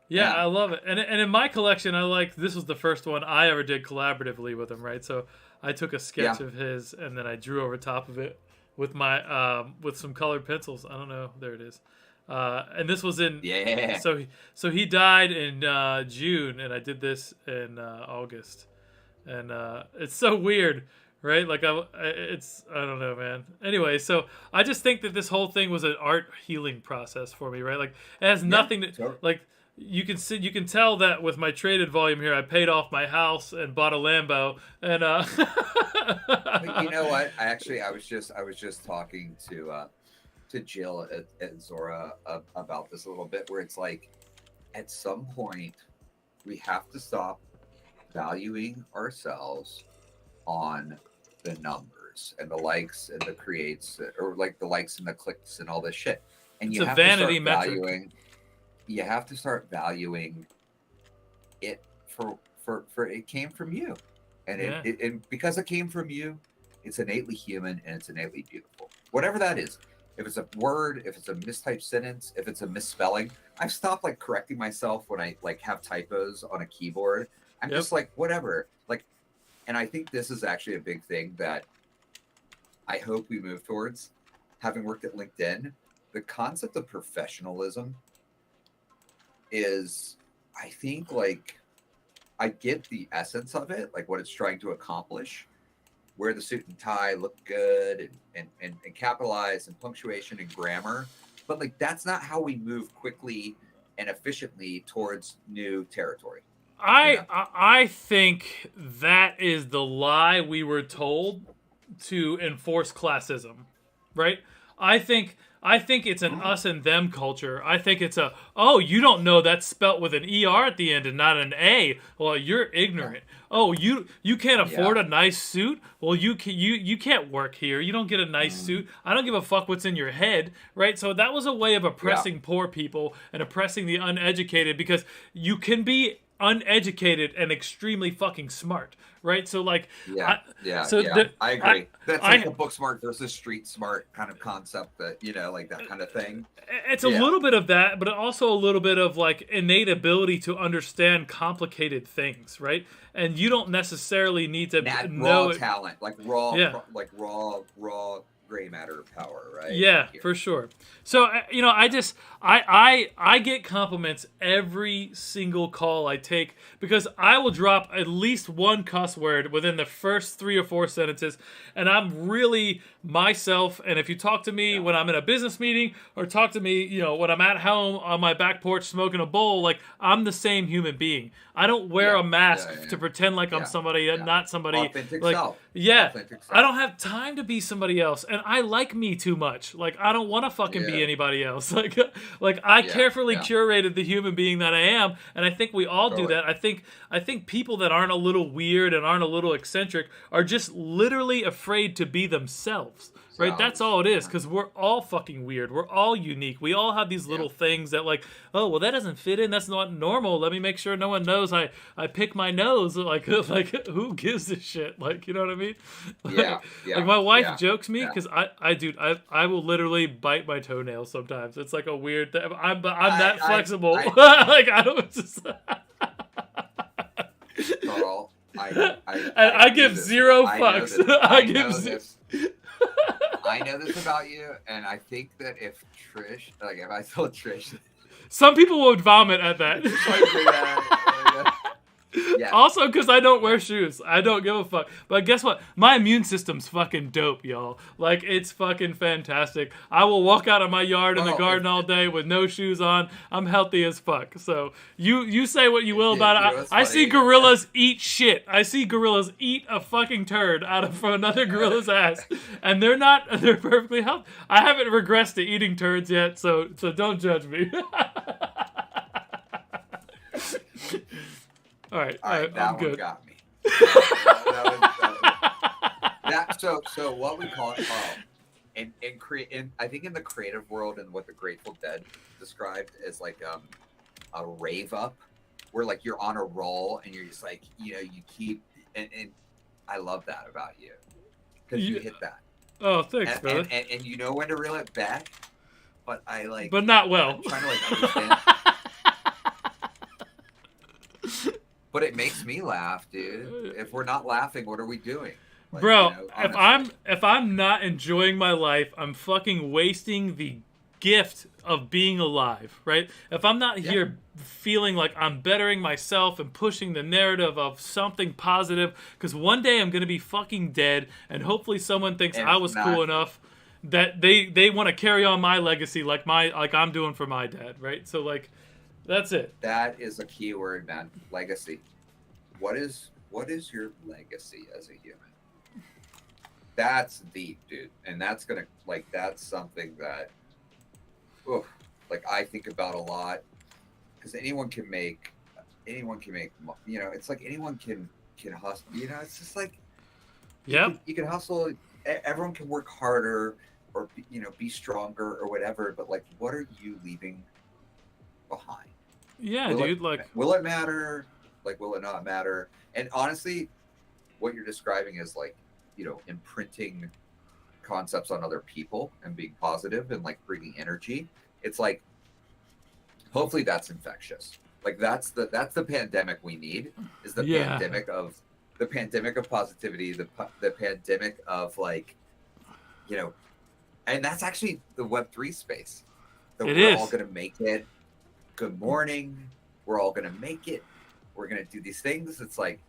Yeah, I love it. And in my collection, this was the first one I ever did collaboratively with him, right? So I took a sketch of his and then I drew over top of it with my with some colored pencils. I don't know. There it is. And this was in So he died in June, and I did this in August, and it's so weird, right? Like I don't know, man. Anyway, so I just think that this whole thing was an art healing process for me, right? Like it has nothing to like. You can tell that with my traded volume here, I paid off my house and bought a Lambo, and But you know what? I was just talking to Jill at Zora about this a little bit, where it's like, at some point, we have to stop valuing ourselves on the numbers. numbers and the likes and the creates, or like the likes and the clicks and all this shit. And It's you a have to vanity start metric. valuing. You have to start valuing it for it came from you, and Yeah. and because it came from you, it's innately human and it's innately beautiful. Whatever that is. If it's a word, if it's a mistyped sentence, if it's a misspelling, I've stopped like correcting myself when I like have typos on a keyboard. I'm Yep. just like, whatever. Like, and I think this is actually a big thing that I hope we move towards. Having worked at LinkedIn, the concept of professionalism is, I think, like, I get the essence of it, like what it's trying to accomplish. Wear the suit and tie, look good, and capitalize and punctuation and grammar. But like that's not how we move quickly and efficiently towards new territory. I think that is the lie we were told to enforce classism, right? I think it's an us and them culture. I think it's a, oh, you don't know that's spelt with an ER at the end and not an A. Well, you're ignorant. Oh, you can't afford a nice suit. Well, you can't work here. You don't get a nice suit. I don't give a fuck what's in your head, right? So that was a way of oppressing poor people and oppressing the uneducated, because you can be uneducated and extremely fucking smart, right? So like, I agree. That's like a book smart versus street smart kind of concept, that like that kind of thing. It's a little bit of that, but also a little bit of like innate ability to understand complicated things, right? And you don't necessarily need to know raw talent, like raw gray matter power, right? Yeah, for sure. So I get compliments every single call I take, because I will drop at least one cuss word within the first 3 or 4 sentences, and I'm really myself. And if you talk to me when I'm in a business meeting, or talk to me, when I'm at home on my back porch smoking a bowl, like I'm the same human being. I don't wear a mask to pretend like I'm somebody and not somebody. Authentic like self. Yeah, Authentic self. I don't have time to be somebody else, and I like me too much. Like I don't want to fucking be anybody else. Like I carefully curated the human being that I am, and I think we all do that. I think people that aren't a little weird and aren't a little eccentric are just literally afraid to be themselves. Right, that's all it is, because we're all fucking weird. We're all unique. We all have these little things that like, oh, well, that doesn't fit in. That's not normal. Let me make sure no one knows I pick my nose. Like who gives a shit? Like, you know what I mean? Like my wife jokes me, because I will literally bite my toenails sometimes. It's like a weird thing. I'm that flexible. Like I don't just. Carl, I give zero fucks. I know this about you, and I think that if I told Trish, some people would vomit at that. Also, because I don't wear shoes. I don't give a fuck. But guess what? My immune system's fucking dope, y'all. Like, it's fucking fantastic. I will walk out of my yard in the garden all day with no shoes on. I'm healthy as fuck. So, you say what you will about it. I see gorillas eat shit. I see gorillas eat a fucking turd from another gorilla's ass. And they're perfectly healthy. I haven't regressed to eating turds yet, so don't judge me. All right, that I'm one good. got me. So what we call it, Carl, I think in the creative world, and what the Grateful Dead described as like a rave up, where like you're on a roll and you're just like you keep and I love that about you, because you hit that. Oh, thanks, brother. And you know when to reel it back, but but not well. I'm trying to like understand. But it makes me laugh, dude. If we're not laughing, what are we doing? Like, bro, if I'm not enjoying my life, I'm fucking wasting the gift of being alive, right? If I'm not here feeling like I'm bettering myself and pushing the narrative of something positive, because one day I'm going to be fucking dead, and hopefully someone thinks I was cool enough that they want to carry on my legacy like I'm doing for my dad, right? So like, that's it. That is a key word, man. Legacy. What is your legacy as a human? That's deep, dude. And that's that's something that, I think about a lot, because anyone can make, it's like anyone can hustle. It's just like, you can hustle everyone can work harder or be stronger or whatever, but like, what are you leaving behind? Yeah, Will dude. will it matter? Like, will it not matter? And honestly, what you're describing is like, imprinting concepts on other people and being positive and like bringing energy. It's like, hopefully that's infectious. Like that's the pandemic we need, is Yeah. the pandemic of positivity, the pandemic of like, and that's actually the Web3 space. That It we're all is. gonna make it. Good morning. We're all gonna make it. We're gonna do these things. It's like,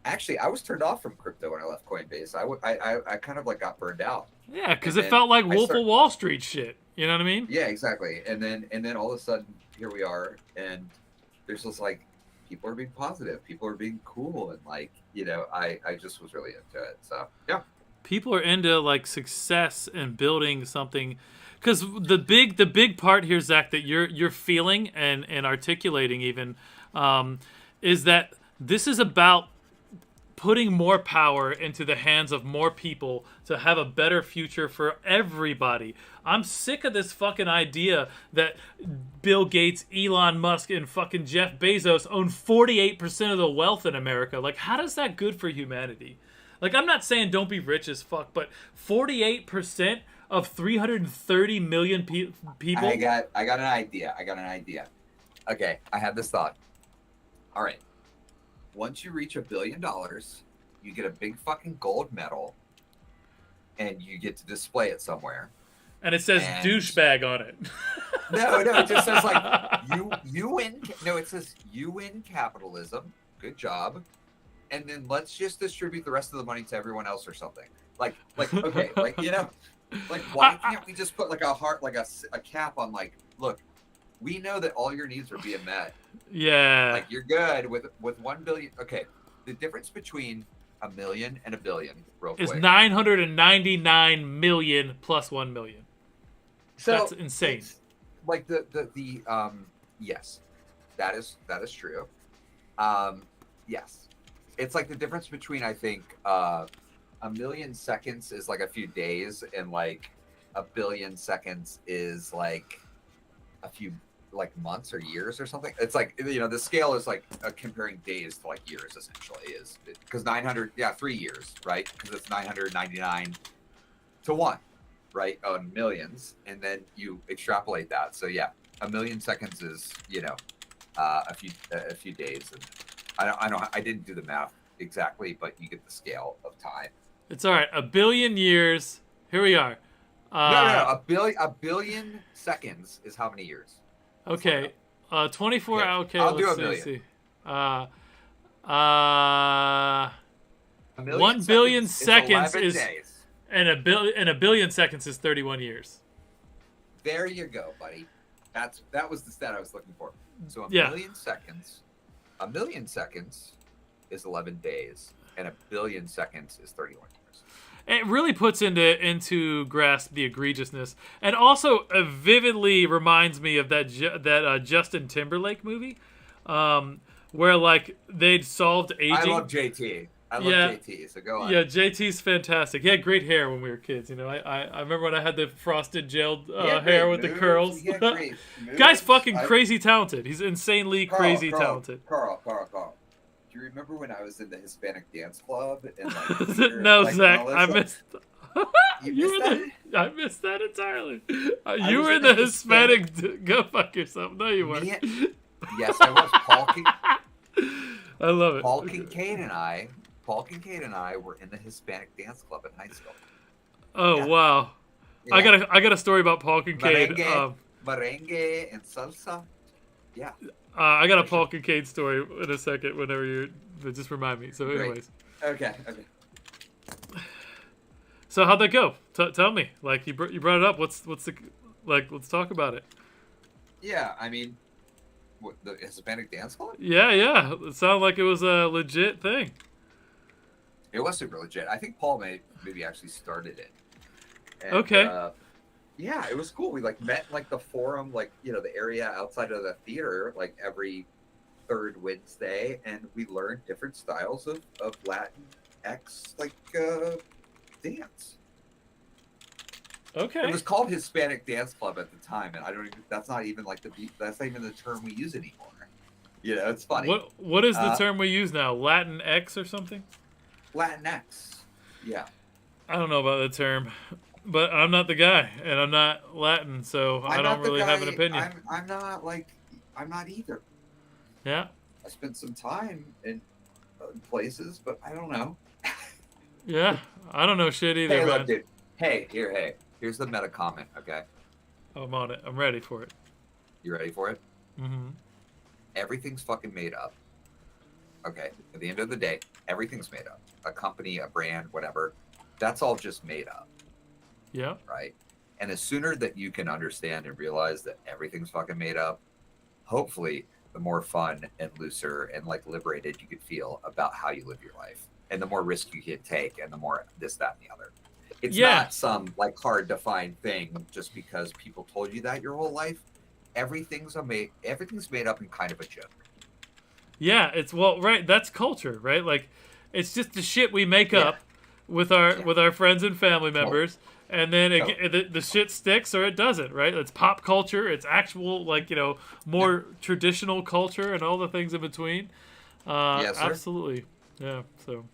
actually, I was turned off from crypto when I left Coinbase. I kind of like got burned out, Yeah, because and it then felt like I Wolf start. of Wall Street shit. You know what I mean? Yeah, exactly. And then all of a sudden, here we are, and there's just like, people are being positive, people are being cool, and like, I just was really into it. So yeah. People are into like success and building something, because the big part here, Zach, that you're feeling and articulating even, is that this is about putting more power into the hands of more people to have a better future for everybody. I'm sick of this fucking idea that Bill Gates, Elon Musk, and fucking Jeff Bezos own 48% of the wealth in America. Like, how does that good for humanity? Like, I'm not saying don't be rich as fuck, but 48% of 330 million people? I got an idea. Okay, I had this thought. All right. Once you reach $1 billion, you get a big fucking gold medal, and you get to display it somewhere. And it says And douchebag on it. no, it just says like, you win. No, it says you win capitalism. Good job. And then let's just distribute the rest of the money to everyone else or something. Like okay, like, like, why can't we just put like a heart, like a cap on, like, look, we know that all your needs are being met. Yeah. Like, you're good with 1 billion. Okay, the difference between a million and a billion, real Is quick. 999 million plus 1 million. So that's insane. Like yes, that is true. Yes, it's like the difference between, I think, 1 million seconds is like a few days, and like 1 billion seconds is like a few, like, months or years or something. It's like, the scale is like comparing days to like years, essentially, is because 3 years, right? Because it's 999 to 1, right, on millions, and then you extrapolate that. So yeah, 1 million seconds is a few days, and I didn't do the math exactly, but you get the scale of time. It's all right. 1 billion years. Here we are. No. A billion seconds is how many years? Okay. 24 Okay. hours. Okay, I'll do let's 1 million. see. 1 1 billion seconds 11 is days. and a billion seconds is 31 years. There you go, buddy. That was the stat I was looking for. So a Yeah. million seconds is 11 days, and 1 billion seconds is 31 years. It really puts into grasp the egregiousness, and also vividly reminds me of that Justin Timberlake movie, where like they'd solved aging. I love JT. JT. So go on. Yeah, JT's fantastic. He had great hair when we were kids. I remember when I had the frosted gelled hair with the curls. Guy's fucking crazy talented. He's insanely crazy talented. Carl. Do you remember when I was in the Hispanic dance club? And no, like, Zach, I missed. I missed that entirely. You were in the Hispanic. Go fuck yourself. No, you weren't. Yes, I was. I love it. Paul Kincaid and I were in the Hispanic dance club in high school. Oh yeah. Wow! Yeah. I got a story about Paul Kincaid. Merengue and salsa. Yeah. I got a Paul Kincaid story in a second. Whenever you're, just remind me. So, anyways. Okay. So how'd that go? Tell me. Like you brought it up. What's the like? Let's talk about it. Yeah, I mean, what, the Hispanic dance club? Yeah. It sounded like it was a legit thing. It was super legit. I think Paul maybe actually started it. And, okay. Yeah, it was cool. We like met in like the forum, like, the area outside of the theater, like every third Wednesday, and we learned different styles of Latin X, like, dance. Okay. It was called Hispanic Dance Club at the time, and I don't even. That's not even like that's not even the term we use anymore. You know, it's funny. What is the term we use now? Latin X or something? Latinx. Yeah. I don't know about the term, but I'm not the guy, and I'm not Latin, so I don't really have an opinion. I'm not either. Yeah. I spent some time in places, but I don't know. Yeah, I don't know shit either. Hey, man. look, dude. Here's the meta comment. Okay. I'm on it. I'm ready for it. You ready for it? Mm-hmm. Everything's fucking made up. Okay. At the end of the day, everything's made up. A company, a brand, whatever. That's all just made up. Yeah. Right. And the sooner that you can understand and realize that everything's fucking made up, hopefully, the more fun and looser and like liberated you could feel about how you live your life, and the more risk you can take, and the more this, that, and the other. It's not some like hard to find thing just because people told you that your whole life. Everything's made up in kind of a joke. Yeah, right. That's culture, right? Like, it's just the shit we make up with our friends and family members, and then the shit sticks or it doesn't, right? It's pop culture. It's actual more traditional culture and all the things in between. Yes, sir. Absolutely. Yeah. So.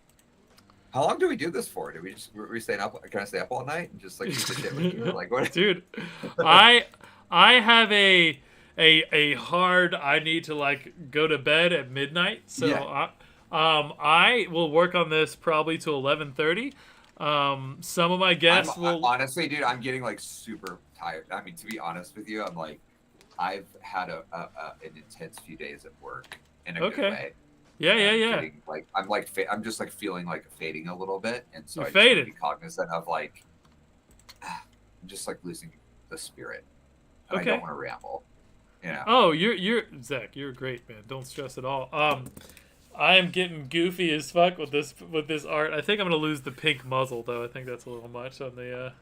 How long do we do this for? Do we stay up? Can I stay up all night and just like shoot the shit with you? Like what? Dude, I have a hard. I need to like go to bed at midnight, so I will work on this probably till 11:30. Some of my guests will. Honestly, dude, I'm getting like super tired. I mean, to be honest with you, I'm like, I've had an intense few days at work in a good way. Yeah. I'm just like feeling like fading a little bit, and so I just want to be cognizant of like, I'm just like losing the spirit. And I don't want to ramble. Yeah. Oh, you're Zach. You're great, man. Don't stress at all. I am getting goofy as fuck with this art. I think I'm gonna lose the pink muzzle though. I think that's a little much on the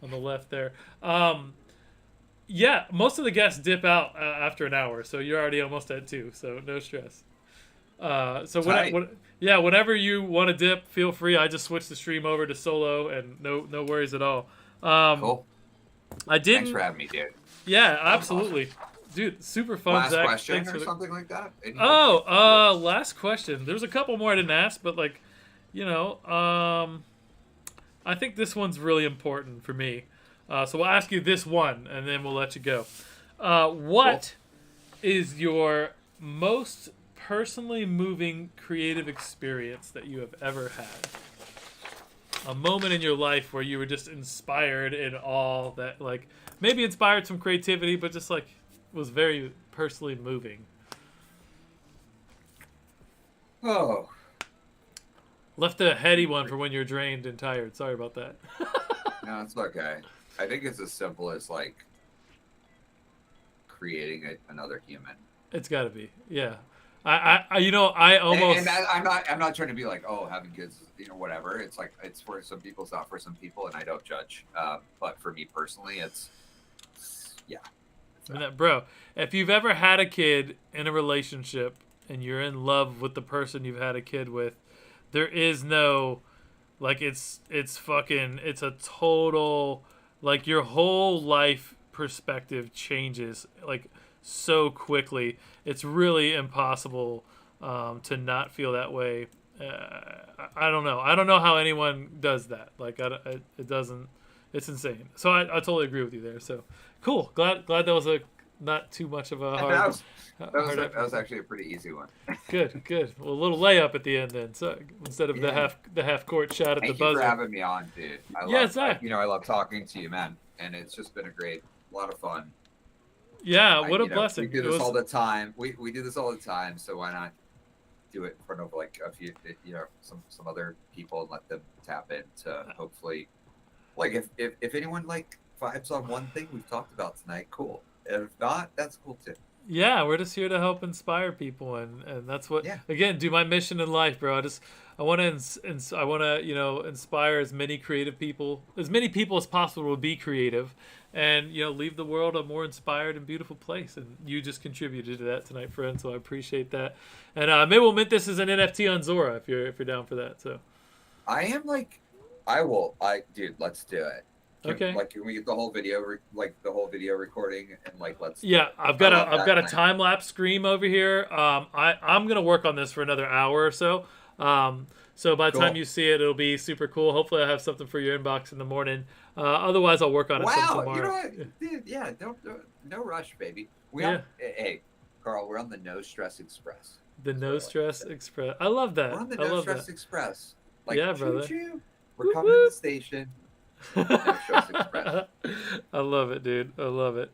left there. Yeah, most of the guests dip out after an hour, so you're already almost at 2. So no stress. So whenever you want to dip, feel free. I just switched the stream over to solo, and no worries at all. Cool. Thanks for having me, dude. Yeah, absolutely. Awesome. Dude, super fun. Last Zach. question or something like that? Last question. There's a couple more I didn't ask, but like, I think this one's really important for me. So we'll ask you this one, and then we'll let you go. What is your most personally moving creative experience that you have ever had? A moment in your life where you were just inspired in awe, that like maybe inspired some creativity, but just like was very personally moving. Oh. Left a heady one for when you're drained and tired. Sorry about that. No, it's okay. I think it's as simple as like creating another human. It's got to be, yeah. I almost. And I'm not trying to be like, oh, having kids, whatever. It's like it's for some people, it's not for some people, and I don't judge. But for me personally, it's yeah. Bro, if you've ever had a kid in a relationship and you're in love with the person you've had a kid with, there is no, like, it's a total, like, your whole life perspective changes, like, so quickly. It's really impossible to not feel that way. I don't know. I don't know how anyone does that. Like, it doesn't, it's insane. So I totally agree with you there. So cool. Glad that was not too much of a hard. That was actually a pretty easy one. Good. Well, a little layup at the end then. So instead of the half court shot at the buzzer. Thank you for having me on, dude. I love talking to you, man, and it's just been a lot of fun. Yeah, what a blessing. We do this all the time. We do this all the time, so why not do it in front of like a few, some other people and let them tap into hopefully, like if anyone like vibes on one thing we've talked about tonight, cool. If not, that's cool too. Yeah, we're just here to help inspire people, and that's what again, do my mission in life, bro. I want to inspire as many people as possible to be creative, and leave the world a more inspired and beautiful place. And you just contributed to that tonight, friend. So I appreciate that. And maybe we'll mint this as an NFT on Zora if you're down for that. So I am like, dude, let's do it. Okay. Can we get the whole video, the whole video recording, and let's. Yeah, I've got a time lapse screen over here. I'm gonna work on this for another hour or so. So by the time you see it, it'll be super cool. Hopefully, I have something for your inbox in the morning. Otherwise, I'll work on it some tomorrow. You know what? Dude, yeah, no rush, baby. Hey, Carl, we're on the No Stress Express. The No Stress Express. I love that. We're on the No Stress Express. Yeah, brother. Choo-choo. We're coming to the station. No Stress Express. I love it, dude. I love it.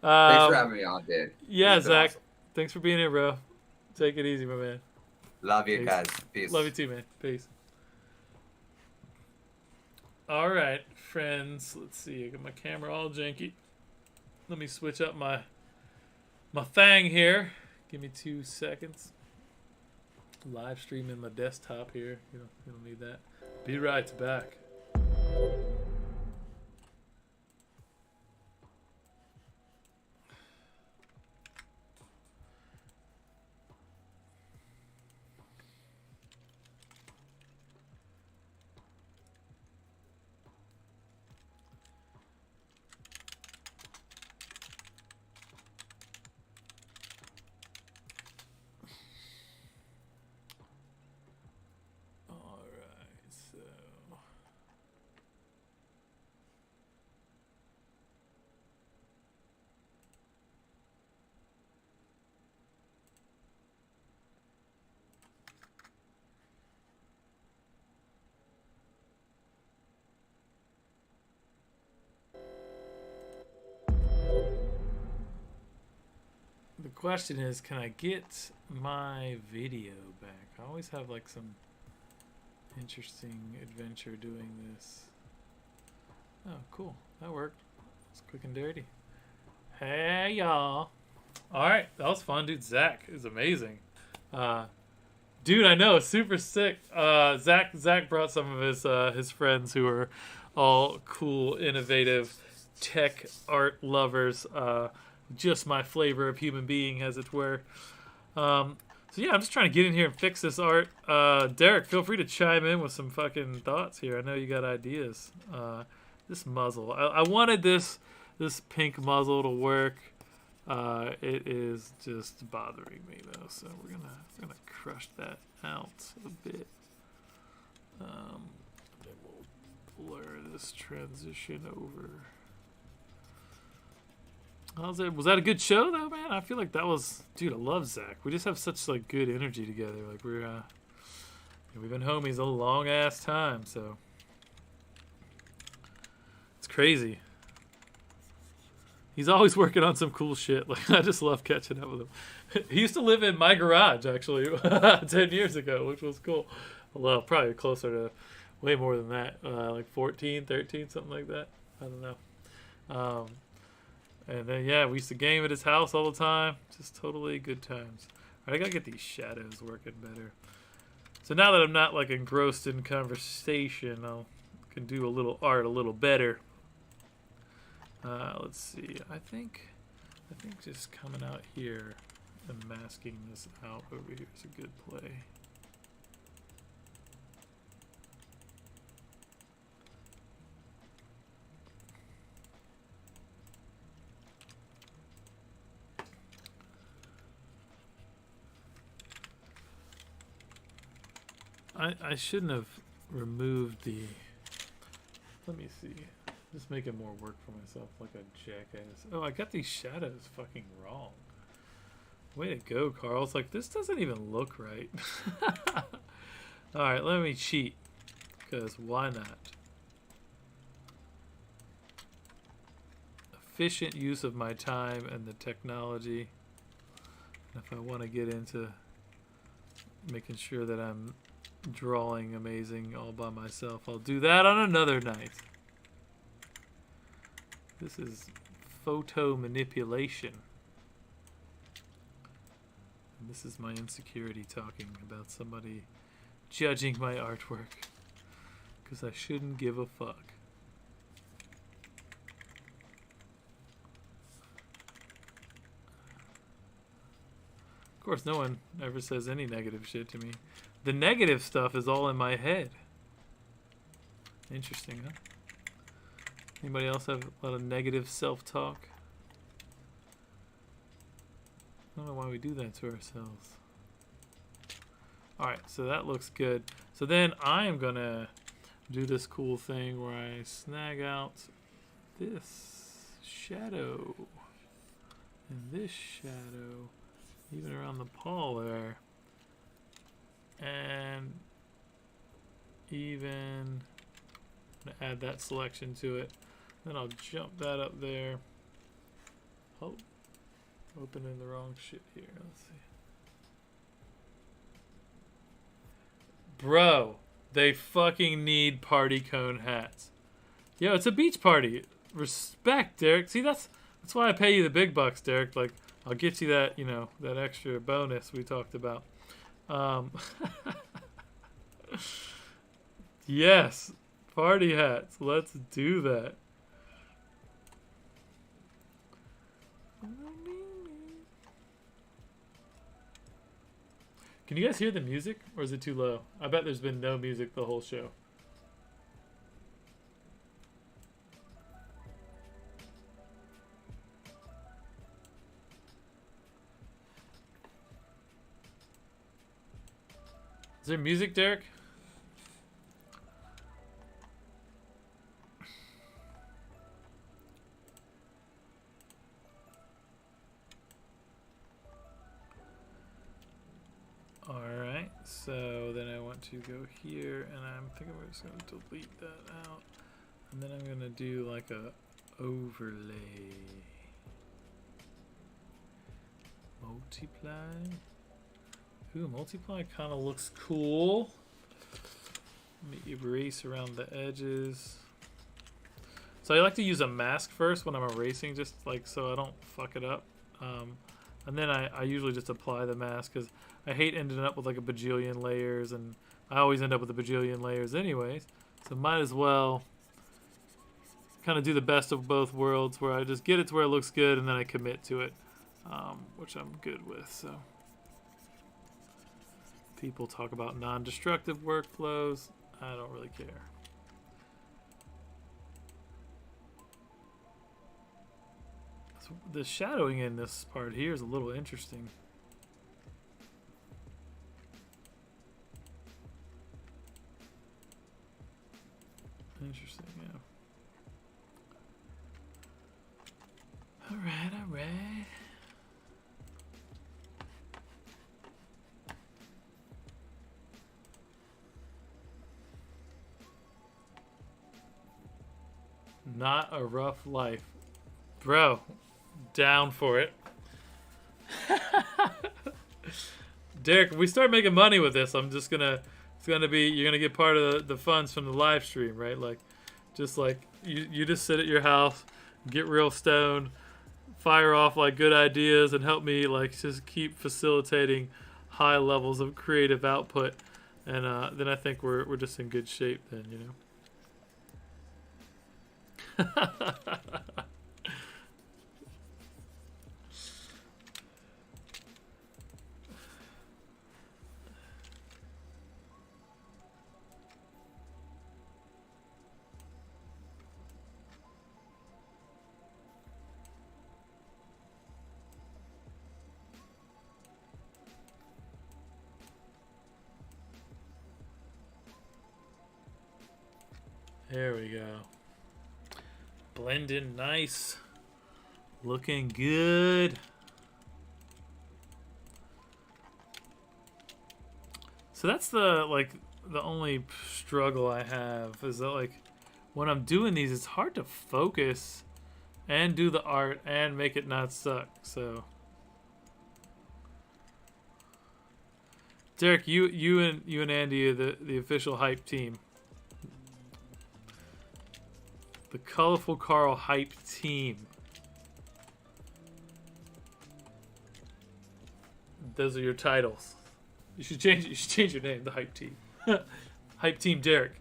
Thanks for having me on, dude. Yeah, Zach. Awesome. Thanks for being here, bro. Take it easy, my man. Love you, guys. Peace. Love you too, man. Peace. All right, friends. Let's see. I got my camera all janky. Let me switch up my thing here. Give me 2 seconds. Live streaming my desktop here. You don't need that. Be right back. The question is, can I get my video back? I always have some interesting adventure doing this. Oh, cool. That worked. It's quick and dirty. Hey, y'all. All right. That was fun, dude. Zach is amazing. Dude, I know. Super sick. Zach brought some of his friends who are all cool, innovative tech art lovers. Just my flavor of human being, as it were. So yeah, I'm just trying to get in here and fix this art. Derek, feel free to chime in with some fucking thoughts here. I know you got ideas. This muzzle, I wanted this pink muzzle to work. It is just bothering me though, so we're gonna crush that out a bit. Then we'll blur this transition over. Was that a good show though, man? I feel like that was, dude. I love Zach. We just have such good energy together. We've been homies a long ass time, so it's crazy. He's always working on some cool shit. I just love catching up with him. He used to live in my garage actually 10 years ago, which was cool. Well, probably closer to way more than that, 14, 13, something like that. I don't know. And then, yeah, we used to game at his house all the time. Just totally good times. All right, I got to get these shadows working better. So now that I'm not, engrossed in conversation, I can do a little art a little better. Let's see. I think just coming out here and masking this out over here is a good play. I shouldn't have removed the... Let me see. Just making more work for myself like a jackass. Oh, I got these shadows fucking wrong. Way to go, Carl. It's this doesn't even look right. Alright, let me cheat. Because why not? Efficient use of my time and the technology. If I want to get into making sure that I'm drawing amazing all by myself, I'll do that on another night. This is photo manipulation. And this is my insecurity talking about somebody judging my artwork. Because I shouldn't give a fuck. Of course, no one ever says any negative shit to me. The negative stuff is all in my head. Interesting, huh? Anybody else have a lot of negative self-talk? I don't know why we do that to ourselves. Alright, so that looks good. So then I am going to do this cool thing where I snag out this shadow and this shadow, even around the paw there. And even add that selection to it. Then I'll jump that up there. Oh, opening the wrong shit here. Let's see. Bro, they fucking need party cone hats. Yo, it's a beach party. Respect, Derek. See, that's why I pay you the big bucks, Derek. Like, I'll get you that, you know, that extra bonus we talked about. Yes, party hats. Let's do that. Can you guys hear the music, or is it too low? I bet there's been no music the whole show. Is there music, Derek? Alright, so then I want to go here, and I'm thinking we're just going to delete that out. And then I'm going to do like a overlay. Multiply. Ooh, multiply kind of looks cool. Let me erase around the edges. So I like to use a mask first when I'm erasing, just like so I don't fuck it up. And then I usually just apply the mask because I hate ending up with like a bajillion layers, and I always end up with a bajillion layers anyways. So might as well kind of do the best of both worlds, where I just get it to where it looks good and then I commit to it, which I'm good with. So people talk about non-destructive workflows. I don't really care. So the shadowing in this part here is a little interesting. Interesting, yeah. All right, all right. Not a rough life. Bro, down for it. Derek, if we start making money with this, I'm just gonna, it's gonna be, you're gonna get part of the funds from the live stream, right? Like, just like, you just sit at your house, get real stoned, fire off like good ideas, and help me like just keep facilitating high levels of creative output. And then I think we're just in good shape then, you know? There we go. Blending nice. Looking good. So that's the only struggle I have is that like when I'm doing these, it's hard to focus and do the art and make it not suck. So Derek, you and Andy are the official hype team. The ColorfulCarl hype team. Those are your titles. You should change your name. The hype team. Hype team Derek.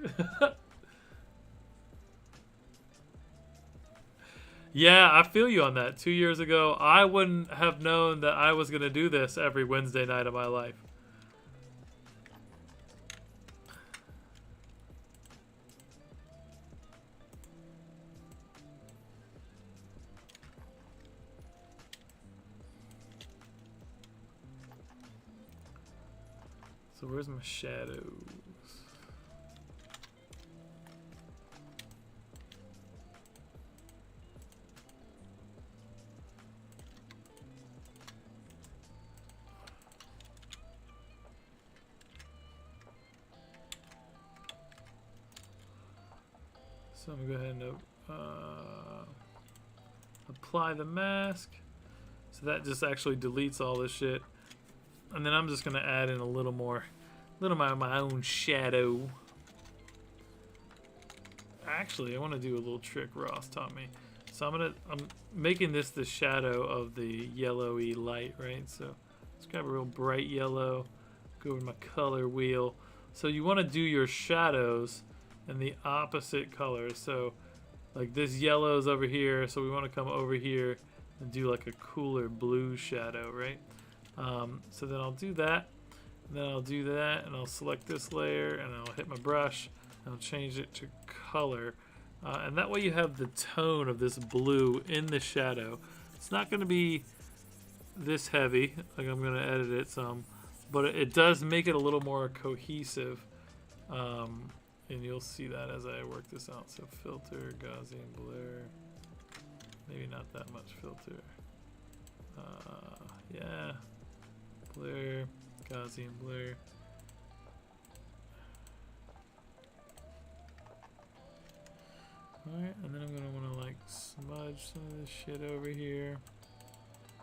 Yeah, I feel you on that. 2 years ago, I wouldn't have known that I was gonna do this every Wednesday night of my life. So where's my shadows? So I'm gonna go ahead and apply the mask. So that just actually deletes all this shit. And then I'm just gonna add in a little more, my own shadow. Actually, I want to do a little trick Ross taught me. So I'm making this the shadow of the yellowy light, right? So let's grab a real bright yellow, go over to my color wheel. So you want to do your shadows in the opposite colors. So like this yellow is over here, so we want to come over here and do like a cooler blue shadow, right? So then I'll do that, and then I'll do that, and I'll select this layer, and I'll hit my brush, and I'll change it to color. And that way you have the tone of this blue in the shadow. It's not going to be this heavy, like I'm going to edit it some, but it does make it a little more cohesive. And you'll see that as I work this out. So filter, Gaussian blur, maybe not that much filter. Yeah, blur, Gaussian blur. Alright, and then I'm gonna wanna like smudge some of this shit over here.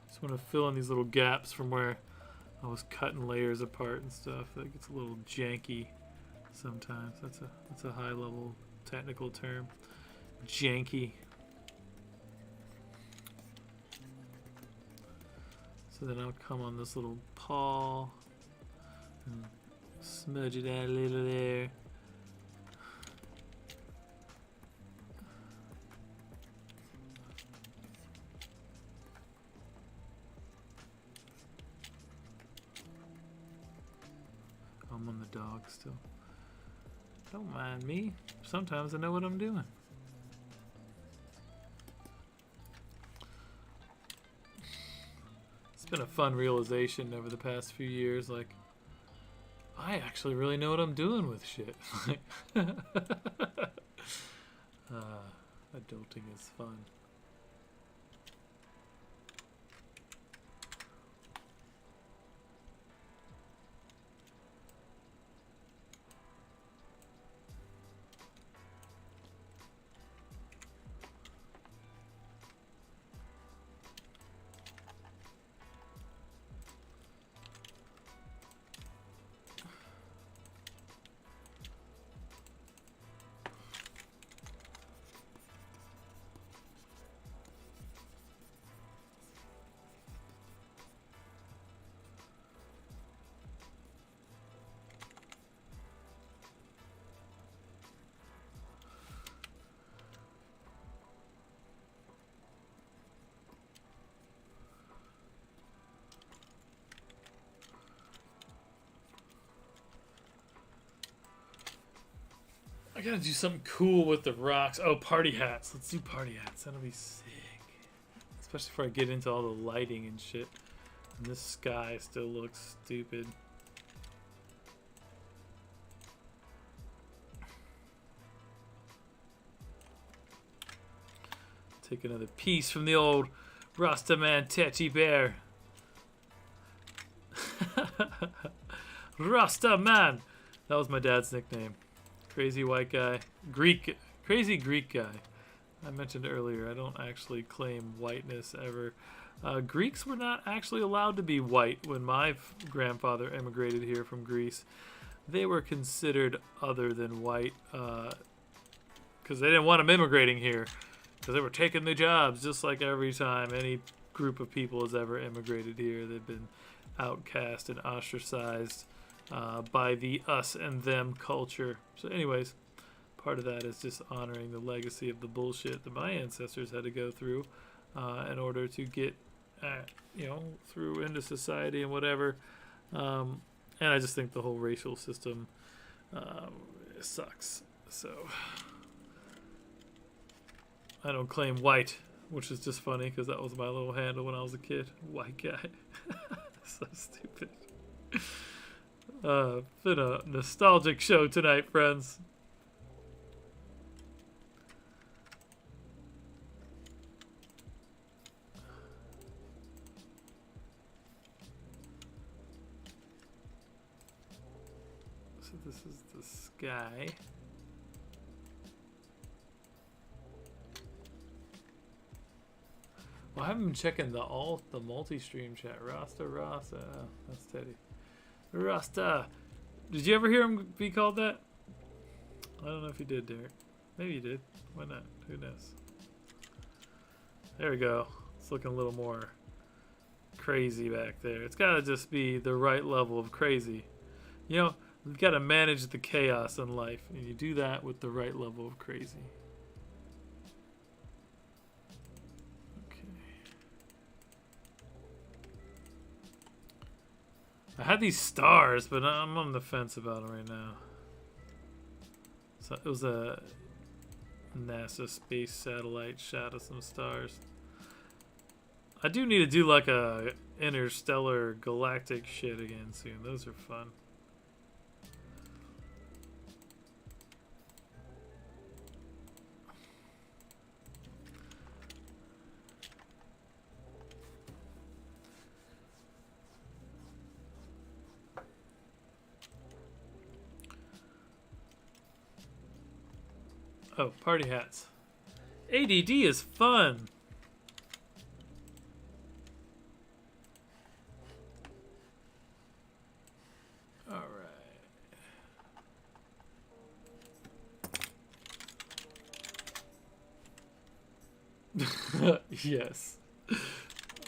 Just wanna fill in these little gaps from where I was cutting layers apart and stuff. That gets a little janky sometimes. That's a high level technical term. Janky. So then I'll come on this little paw and smudge it out a little there. I'm on the dog still. Don't mind me. Sometimes I know what I'm doing. It's been a fun realization over the past few years. Like, I actually really know what I'm doing with shit. Adulting is fun. I gotta do something cool with the rocks. Oh, party hats. Let's do party hats. That'll be sick. Especially before I get into all the lighting and shit. And this sky still looks stupid. Take another piece from the old Rastaman Teddy Bear. Rastaman! That was my dad's nickname. Crazy white guy. Crazy Greek guy. I mentioned earlier, I don't actually claim whiteness ever. Greeks were not actually allowed to be white when my grandfather emigrated here from Greece. They were considered other than white because they didn't want them immigrating here because they were taking the jobs just like every time any group of people has ever immigrated here. They've been outcast and ostracized by the us and them culture. So anyways, part of that is just honoring the legacy of the bullshit that my ancestors had to go through in order to get through into society and whatever. And I just think the whole racial system sucks. So I don't claim white, which is just funny because that was my little handle when I was a kid. White guy. So stupid. Been a nostalgic show tonight, friends. So this is the sky. Well, I haven't been checking the multi-stream chat. Rasta. That's Teddy. Rasta. Did you ever hear him be called that? I don't know if you did, Derek. Maybe you did. Why not? Who knows? There we go. It's looking a little more crazy back there. It's got to just be the right level of crazy. You know, you've got to manage the chaos in life, and you do that with the right level of crazy. I had these stars, but I'm on the fence about them right now. So it was a NASA space satellite shot of some stars. I do need to do like a interstellar galactic shit again soon. Those are fun. Oh, party hats. ADD is fun. All right. Yes.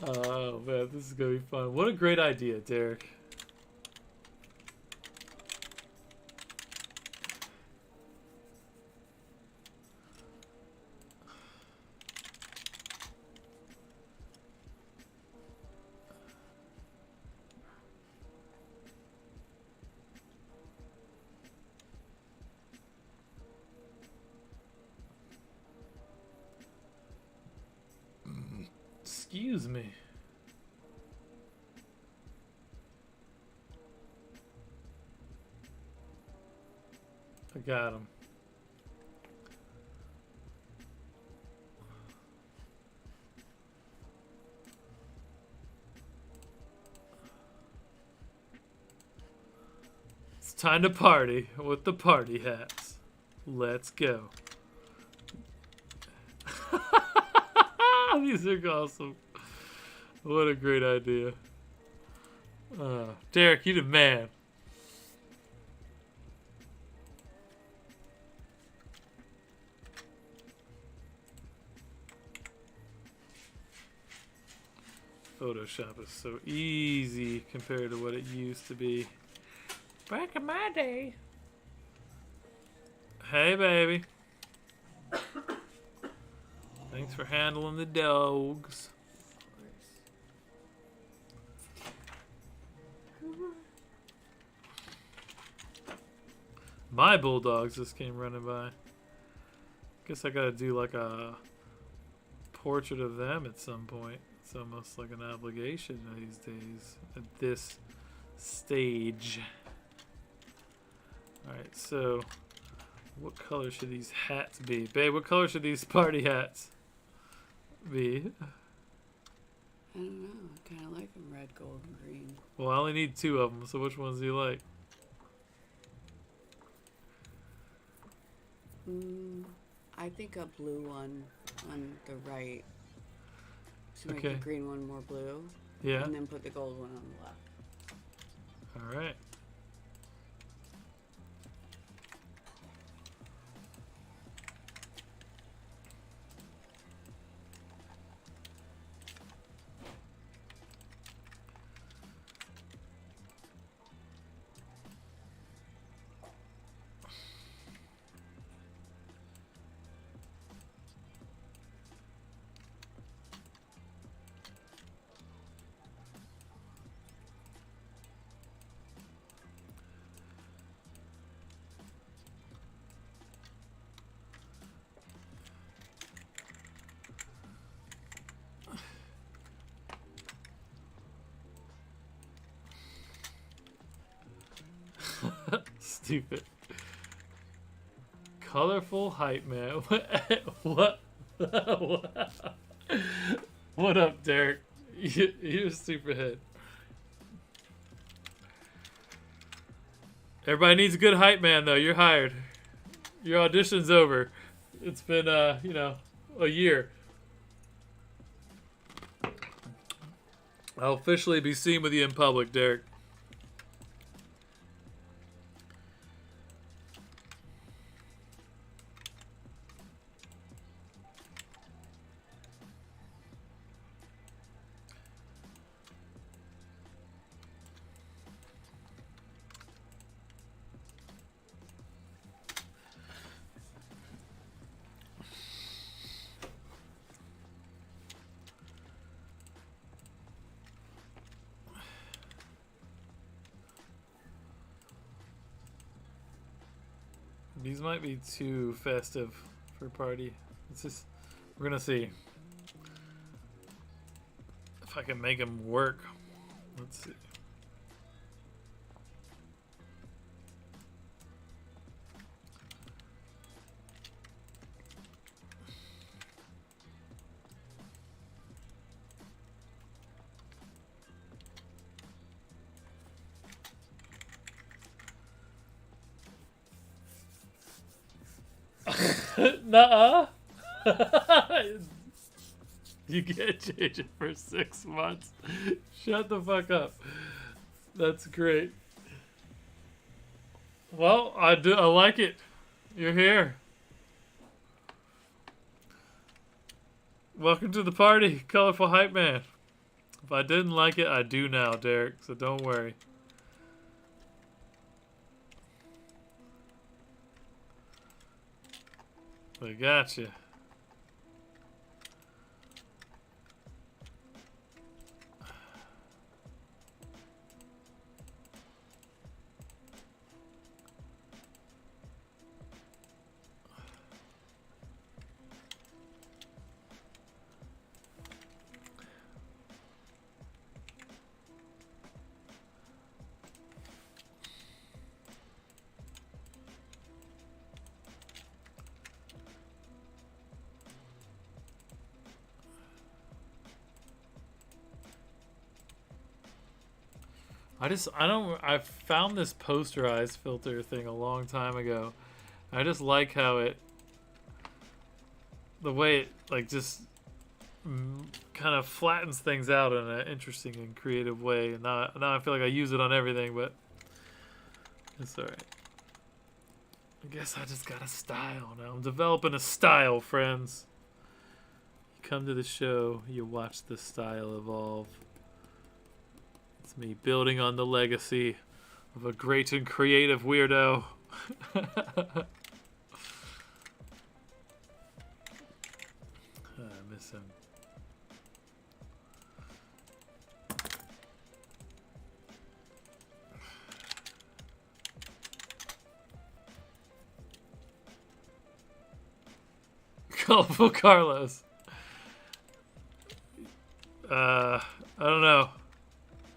Oh man, this is gonna be fun. What a great idea, Derek. Excuse me. I got him. It's time to party with the party hats. Let's go. These are awesome. What a great idea. Derek, you the man. Photoshop is so easy compared to what it used to be. Back in my day. Hey, baby. Thanks for handling the dogs. My bulldogs just came running by. Guess I gotta do like a portrait of them at some point. It's almost like an obligation these days at this stage. Alright, so what color should these hats be? Babe, what color should these party hats be? I don't know. I kind of like them red, gold, and green. Well, I only need 2 of them, so which ones do you like? I think a blue one on the right to make Okay. the green one more blue. Yeah. And then put the gold one on the left. Alright. Stupid. Colorful hype man. What? What up, Derek? You're super hit. Everybody needs a good hype man, though. You're hired. Your audition's over. It's been, a year. I'll officially be seen with you in public, Derek. These might be too festive for a party. We're gonna see if I can make them work. Let's see. Nuh-uh. You can't change it for 6 months. Shut the fuck up. That's great. Well, I like it. You're here. Welcome to the party, Colorful Hype Man. If I didn't like it, I do now, Derek, so don't worry. I got you. I found this posterized filter thing a long time ago. I just like how the way it like just kind of flattens things out in an interesting and creative way. And now I feel like I use it on everything, but it's alright. I guess I just got a style now. I'm developing a style, friends. You come to the show, you watch the style evolve. It's me building on the legacy of a great and creative weirdo. I miss him. Colorful Carlos. I don't know.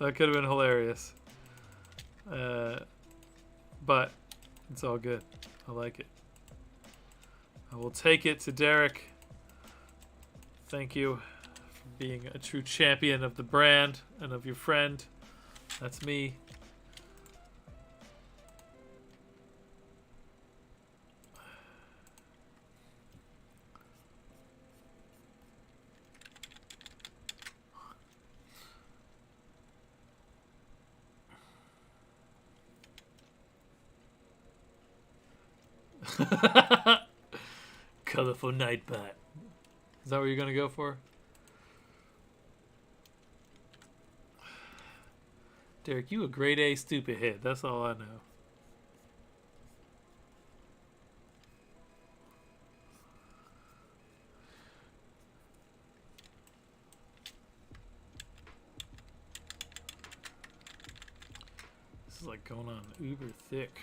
That could have been hilarious. But it's all good. I like it. I will take it to Derek. Thank you for being a true champion of the brand and of your friend. That's me. Colorful Nightbot. Is that what you're gonna go for? Derek, you a grade A stupid hit. That's all I know. This is like going on uber thick.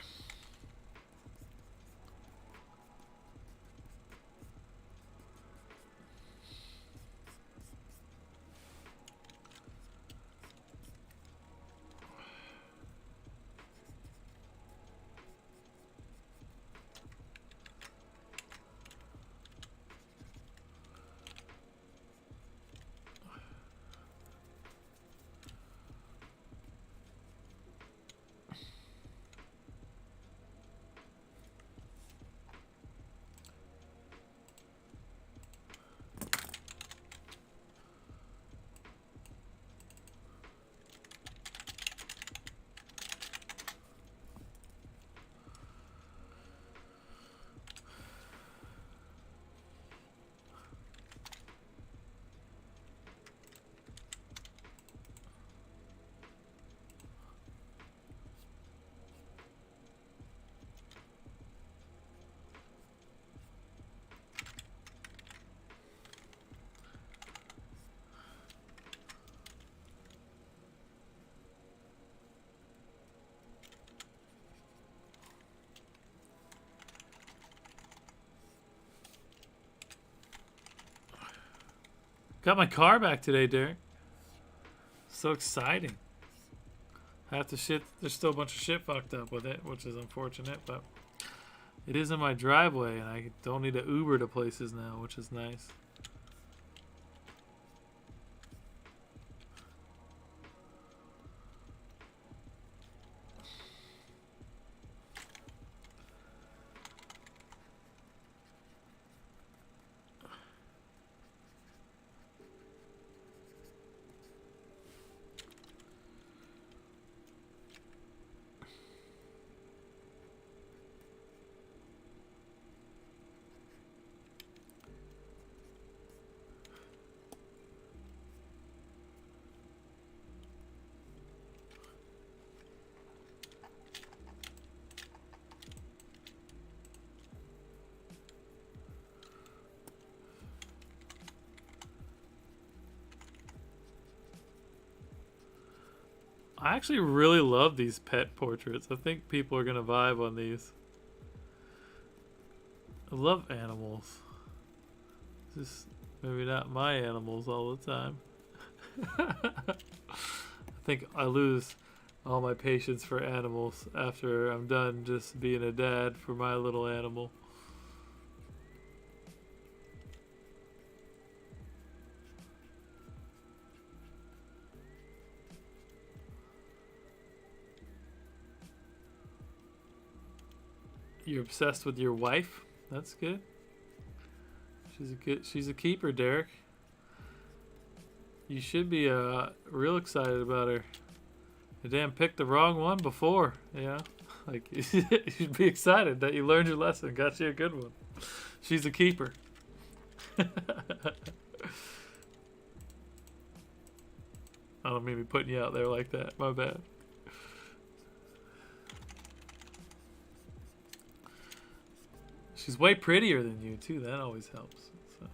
Got my car back today, Derek. So exciting. Half the shit, there's still a bunch of shit fucked up with it, which is unfortunate, but it is in my driveway, and I don't need to Uber to places now, which is nice. I actually really love these pet portraits. I think people are going to vibe on these. I love animals. Just maybe not my animals all the time. I think I lose all my patience for animals after I'm done just being a dad for my little animal. You're obsessed with your wife? That's good. She's a keeper, Derek. You should be real excited about her. You damn picked the wrong one before, yeah. Like you should be excited that you learned your lesson, got you a good one. She's a keeper. I don't mean to be putting you out there like that. My bad. She's way prettier than you too. That always helps. So.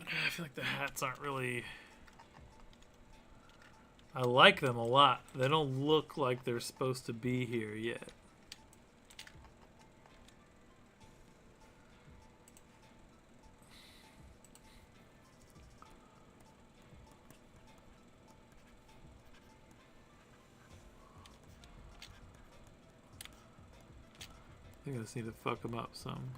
I feel like the hats aren't really... I like them a lot. They don't look like they're supposed to be here yet. I think I just need to fuck them up some.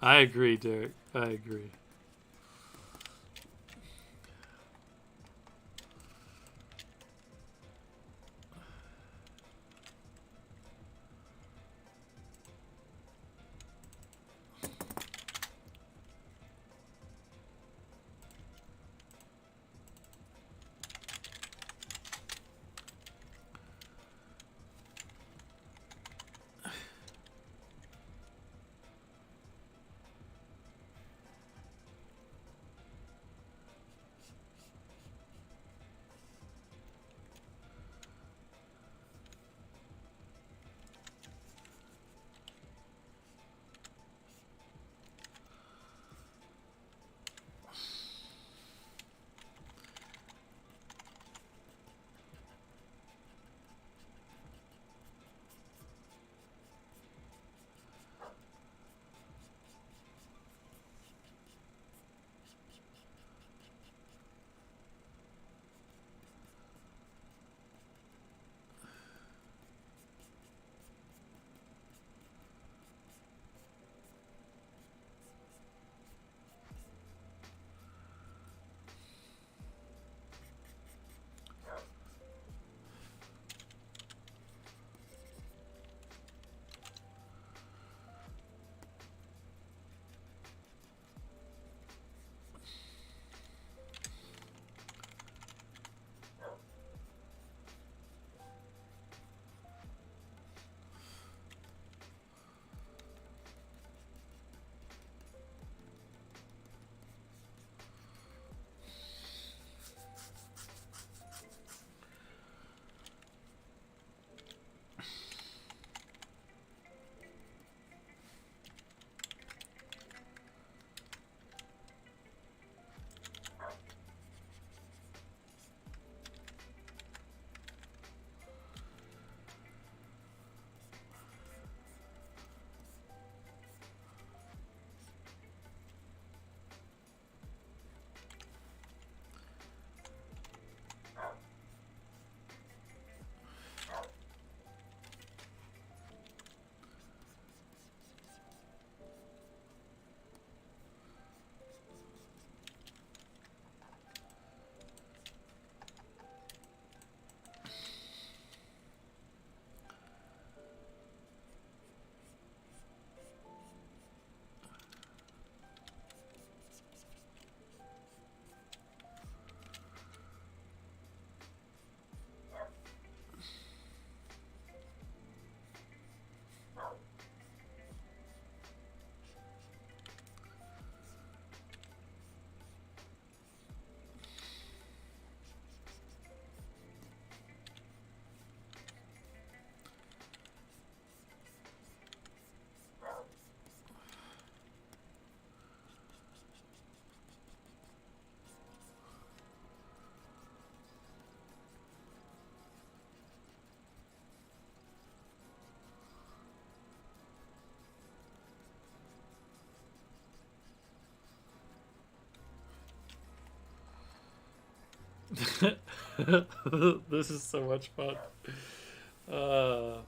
I agree, Derek. I agree. This is so much fun. Uh,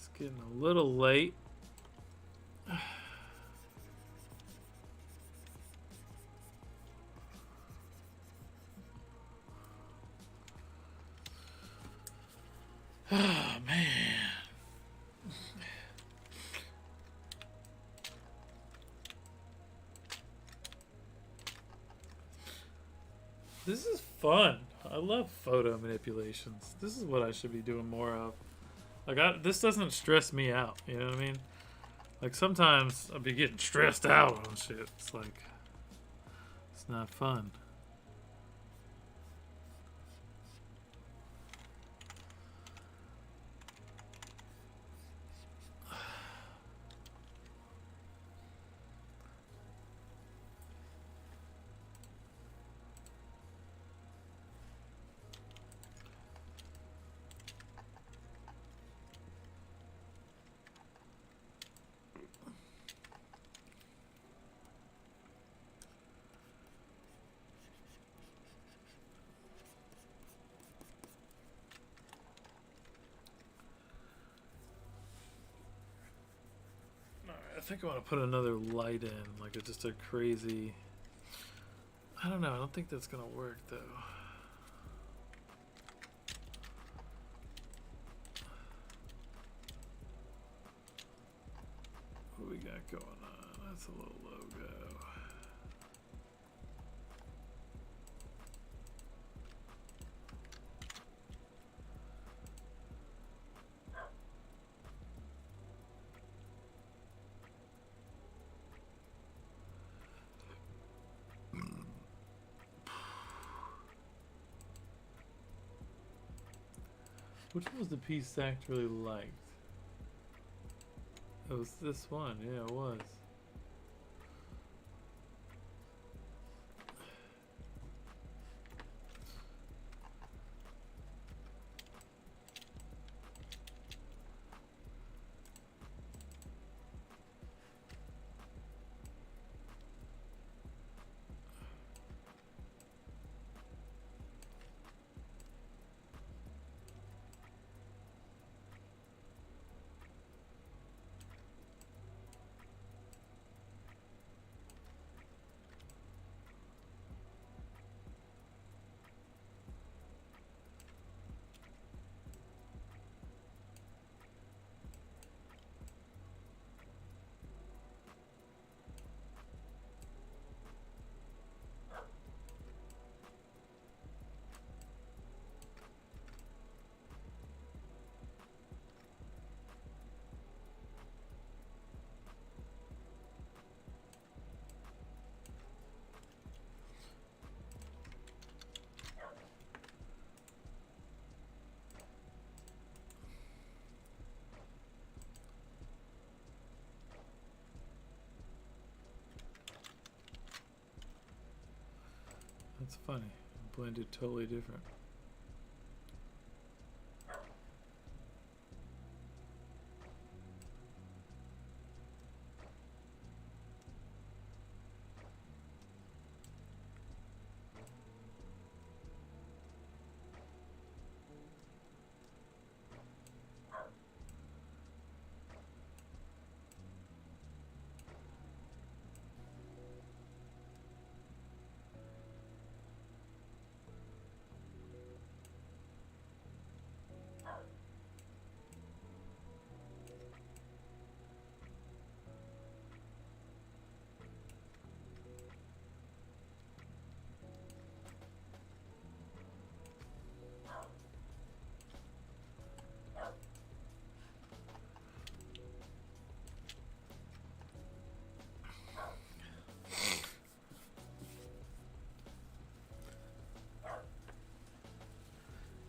it's getting a little late. Oh, man. This is fun. I love photo manipulations. This is what I should be doing more of. Like, this doesn't stress me out. You know what I mean? Like, sometimes I'll be getting stressed out on shit. It's like, it's not fun. I think I want to put another light in, like just a crazy. I don't know. I don't think that's gonna work though. What we got going on? That's a little logo. Which one was the piece Zach really liked? It was this one. Yeah, it was. That's funny. Blended totally different.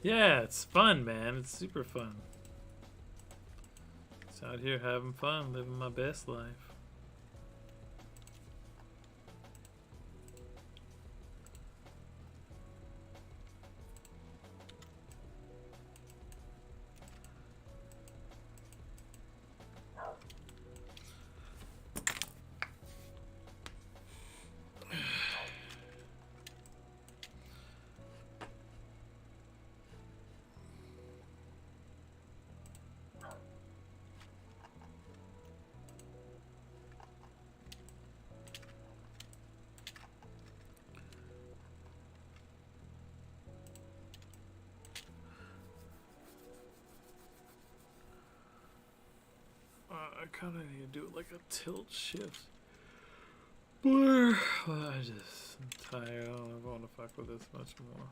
Yeah, it's fun, man. It's super fun. Just out here having fun, living my best life. I kind of need to do it like a tilt shift. Blur. Well, I'm tired. I don't know if I want to fuck with this much more.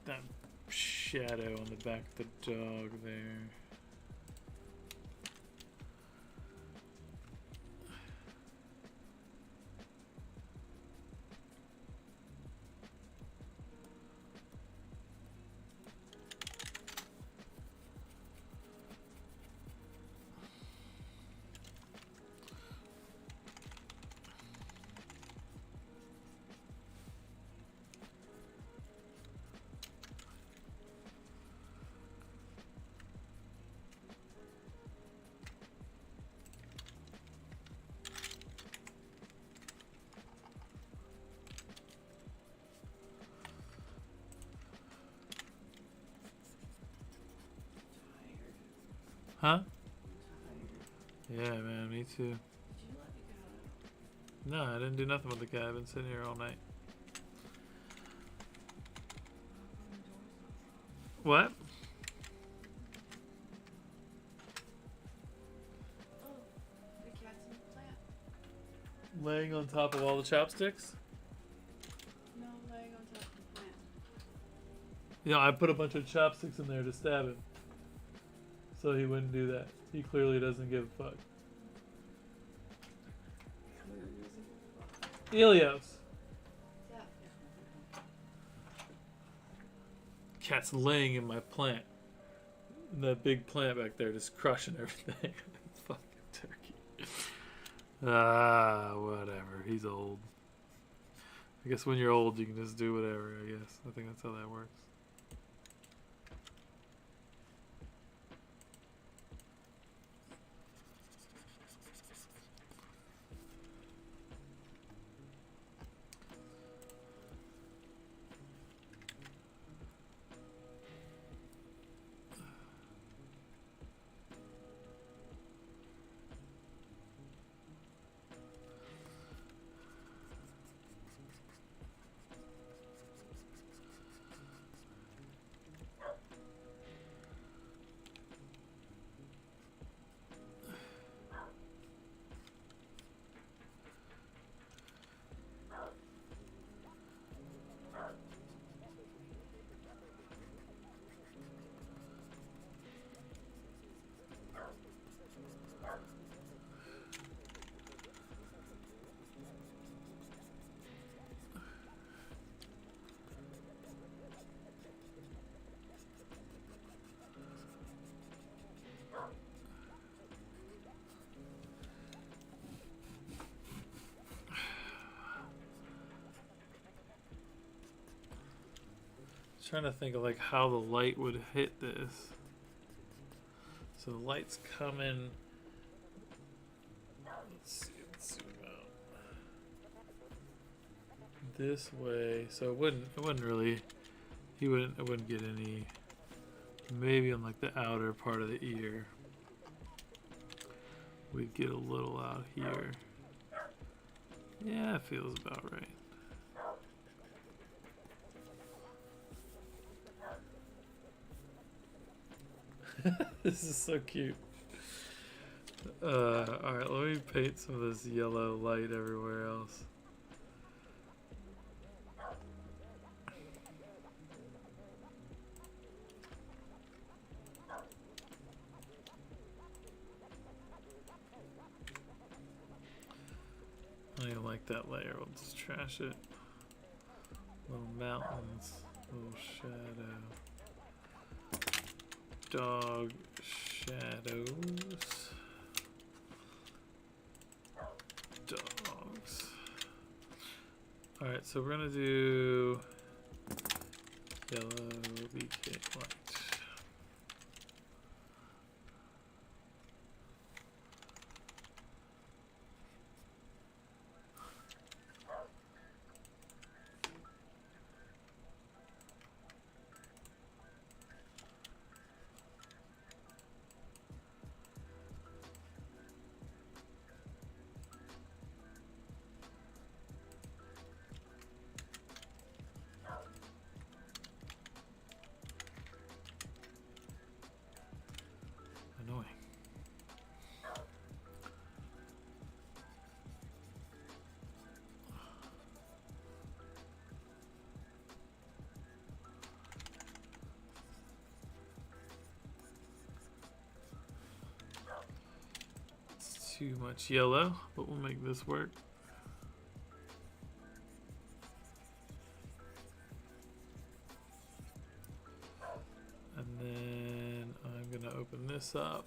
That shadow on the back of the dog there. Huh? Yeah, man, me too. No, I didn't do nothing with the cat. I've been sitting here all night. What? Oh, the cat's in the plant. Laying on top of all the chopsticks? No, laying on top of the plant. You know, I put a bunch of chopsticks in there to stab him. So he wouldn't do that. He clearly doesn't give a fuck. Elios. Yeah. Cat's laying in my plant. And that big plant back there just crushing everything. Fucking turkey. Whatever. He's old. I guess when you're old, you can just do whatever, I guess. I think that's how that works. Trying to think of like how the light would hit this. So the light's coming. Let's see, let's zoom out. This way, so it wouldn't really. It wouldn't get any. Maybe on like the outer part of the ear. We'd get a little out here. Yeah, it feels about right. This is so cute. Alright, let me paint some of this yellow light everywhere else. I don't even like that layer. We'll just trash it. Little mountains, little shadow. Dog shadows. Dogs. Alright, so we're gonna do yellow BK light. Annoying. It's too much yellow, but we'll make this work. And then I'm gonna open this up.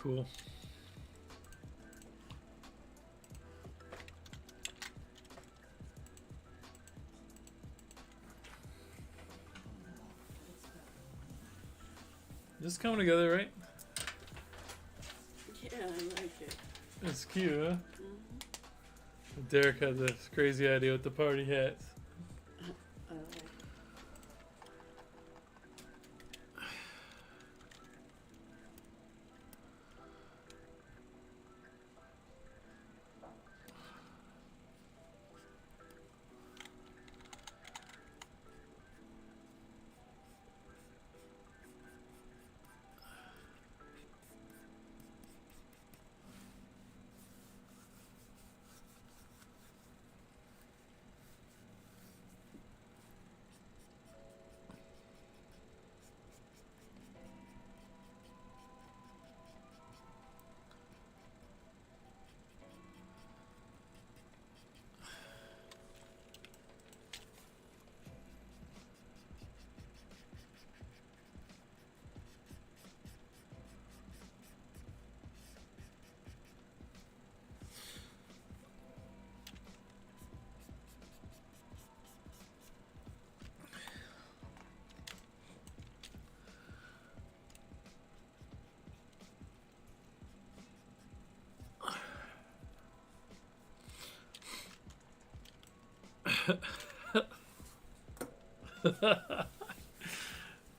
cool. This coming together, right? Yeah, I like it. It's cute, huh? Mm-hmm. Derek had this crazy idea with the party hats. I like it.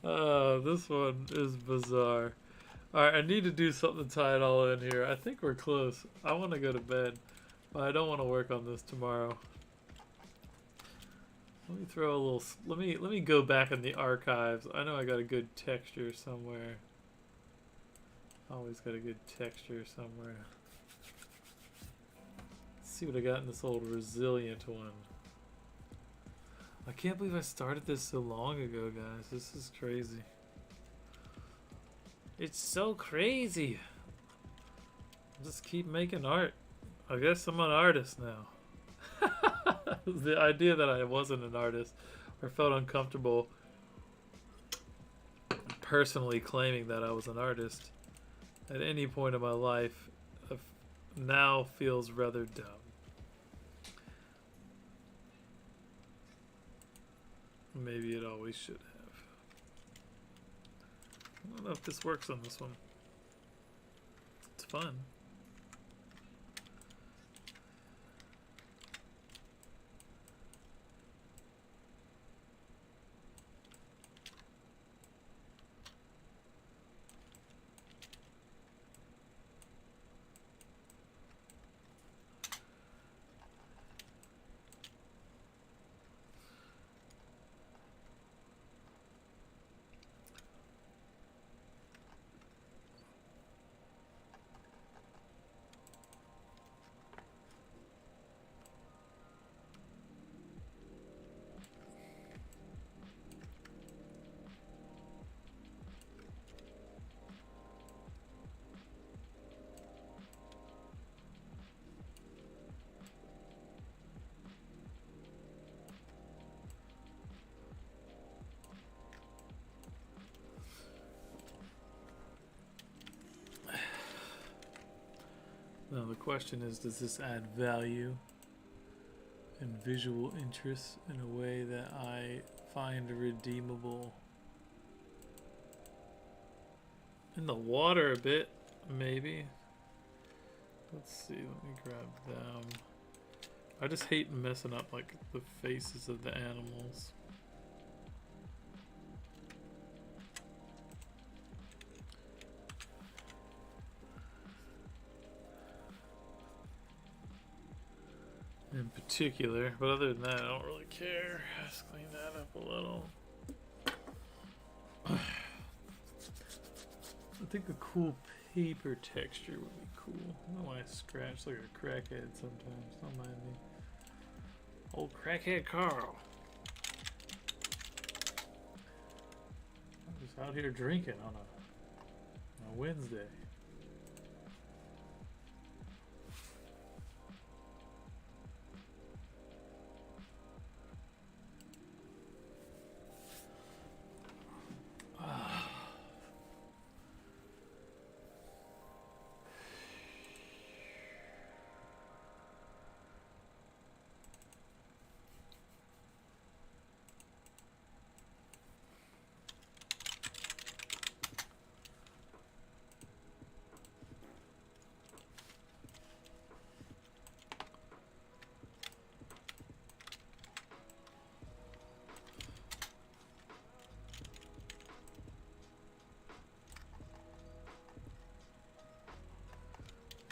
Oh, this one is bizarre. Alright, I need to do something to tie it all in here. I think we're close. I want to go to bed, but I don't want to work on this tomorrow. Let me throw a little. Let me go back in the archives. I know I got a good texture somewhere. Always got a good texture somewhere. Let's see what I got in this old resilient one. I can't believe I started this so long ago, guys. This is crazy. It's so crazy. Just keep making art. I guess I'm an artist now. The idea that I wasn't an artist or felt uncomfortable personally claiming that I was an artist at any point in my life now feels rather dumb. Maybe it always should have. I don't know if this works on this one. It's fun. Now the question is, does this add value and visual interest in a way that I find redeemable? In the water a bit, maybe. Let's see, let me grab them. I just hate messing up like the faces of the animals. In particular, but other than that, I don't really care. Let's clean that up a little. I think a cool paper texture would be cool. I don't know why I scratch like a crackhead sometimes. Don't mind me. Old crackhead Carl. I'm just out here drinking on a Wednesday.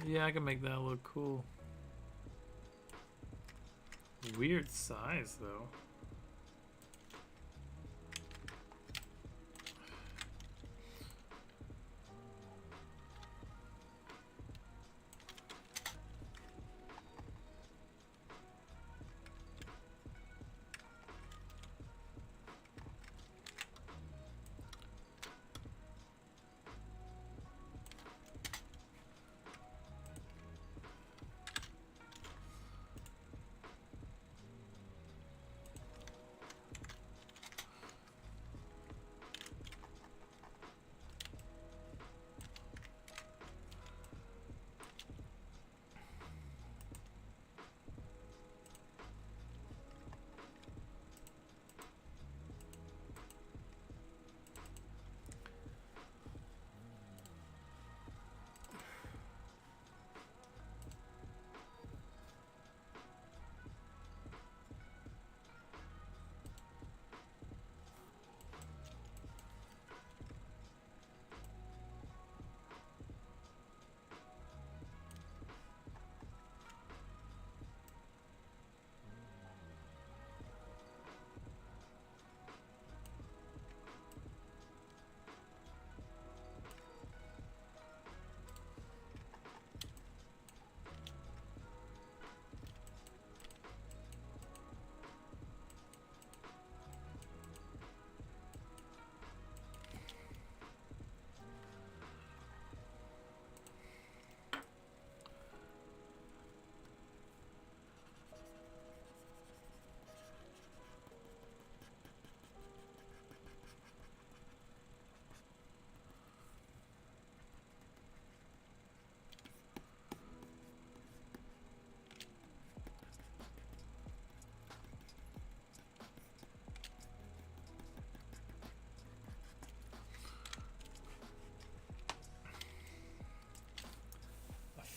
Yeah, I can make that look cool. Weird size, though.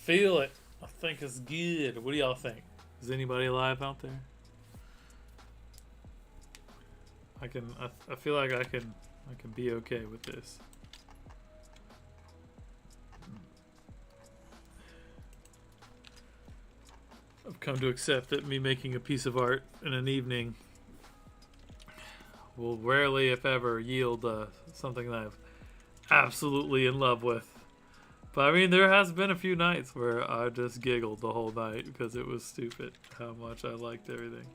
Feel it. I think it's good. What do y'all think? Is anybody alive out there? I feel like I can be okay with this. I've come to accept that me making a piece of art in an evening will rarely, if ever, yield something that I'm absolutely in love with. But I mean, there has been a few nights where I just giggled the whole night because it was stupid how much I liked everything.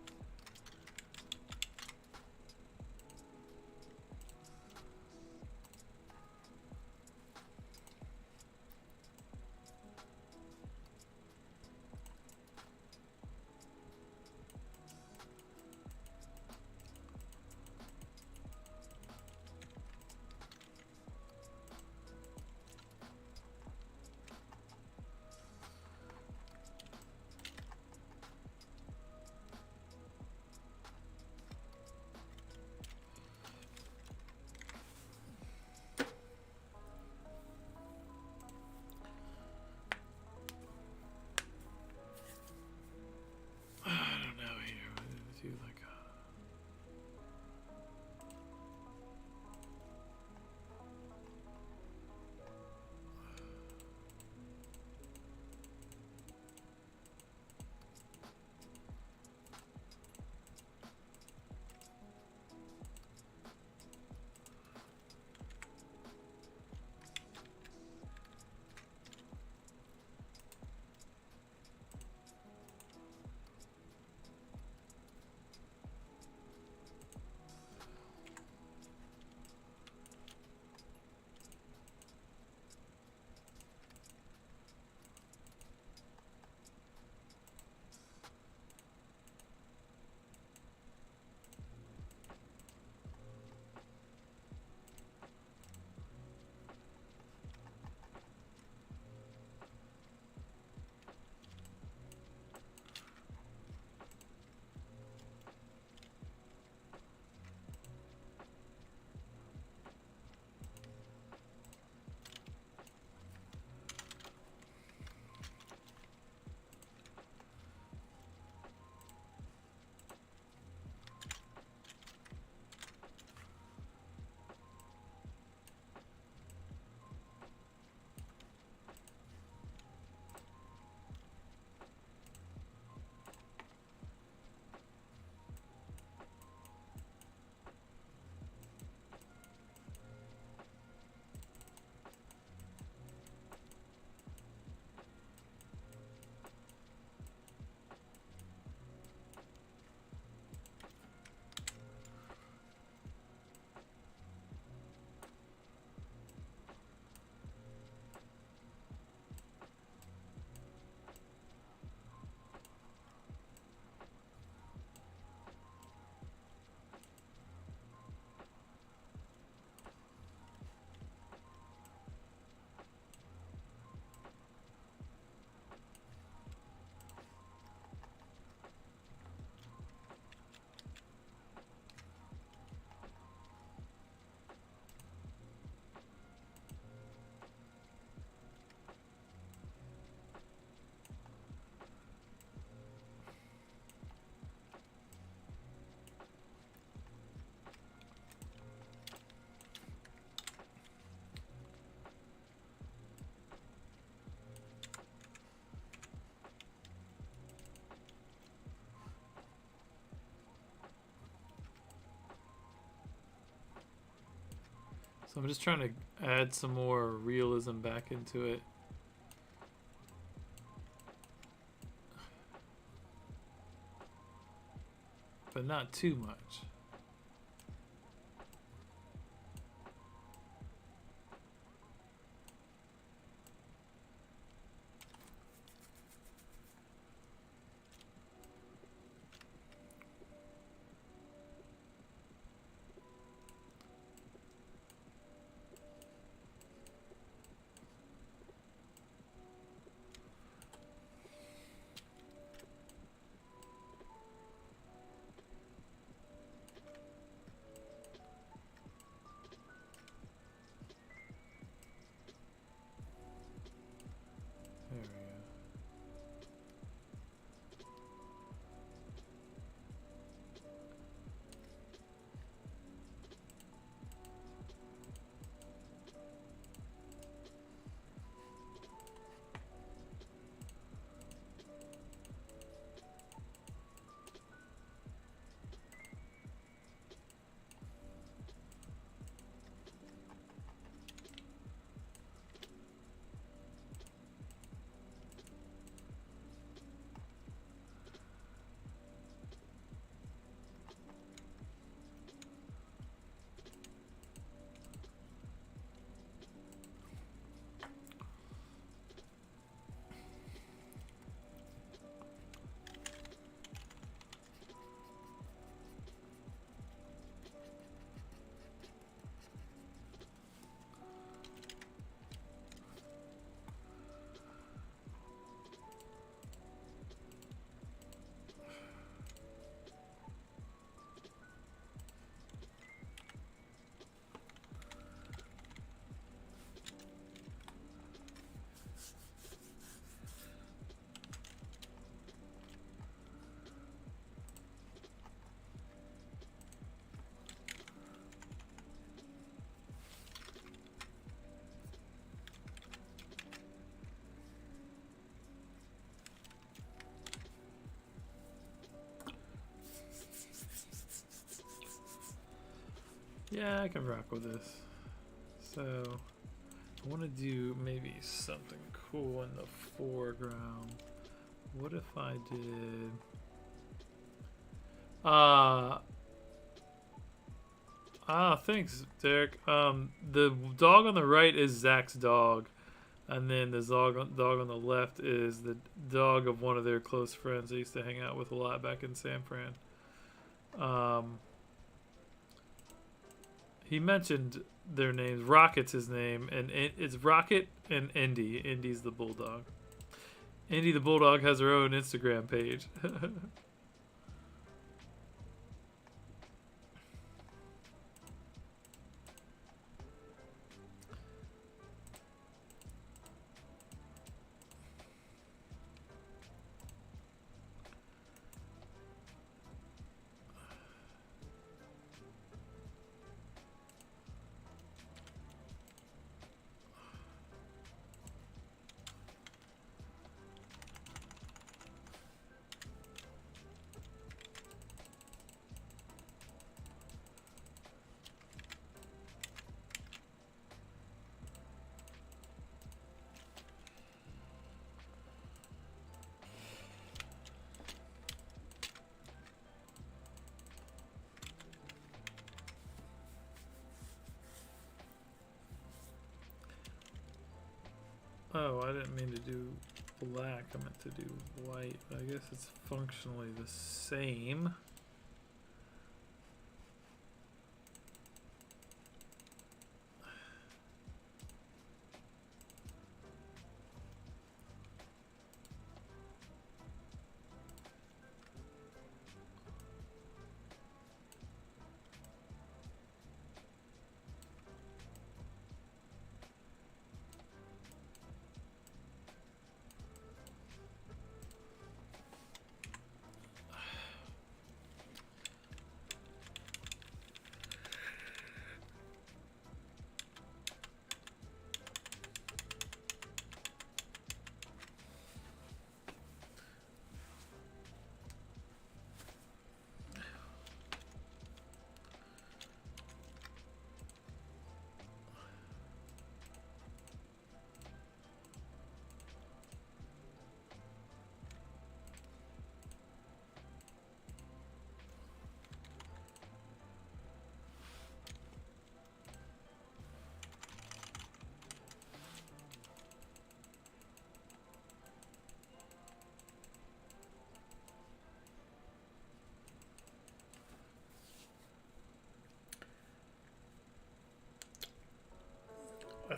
So I'm just trying to add some more realism back into it. But not too much. There we go. Yeah, I can rock with this. So I want to do maybe something cool in the foreground. What if I did thanks, Derek. The dog on the right is Zach's dog, and then the dog on the left is the dog of one of their close friends I used to hang out with a lot back in San Fran. He mentioned their names. Rocket's his name, and it's Rocket and Indy. Indy's the bulldog. Indy the bulldog has her own Instagram page. Oh, I didn't mean to do black. I meant to do white. I guess it's functionally the same.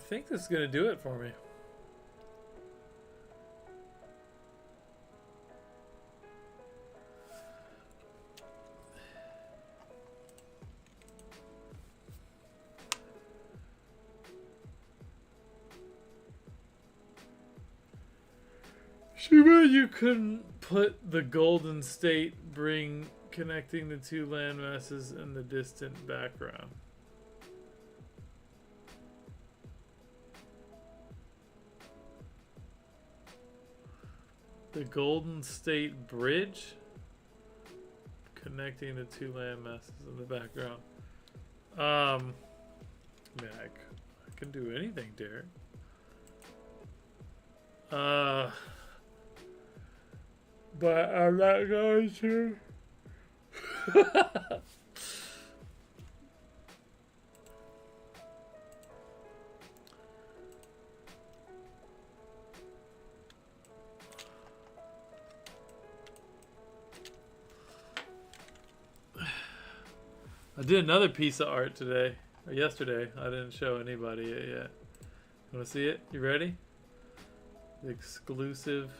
think this is going to do it for me. Too bad you couldn't put the Golden State bring connecting the two landmasses in the distant background. The Golden State Bridge connecting the two landmasses in the background. I mean, I can do anything, Derek. But I'm not going to. I did another piece of art today, or yesterday. I didn't show anybody it yet. Want to see it? You ready? The exclusive.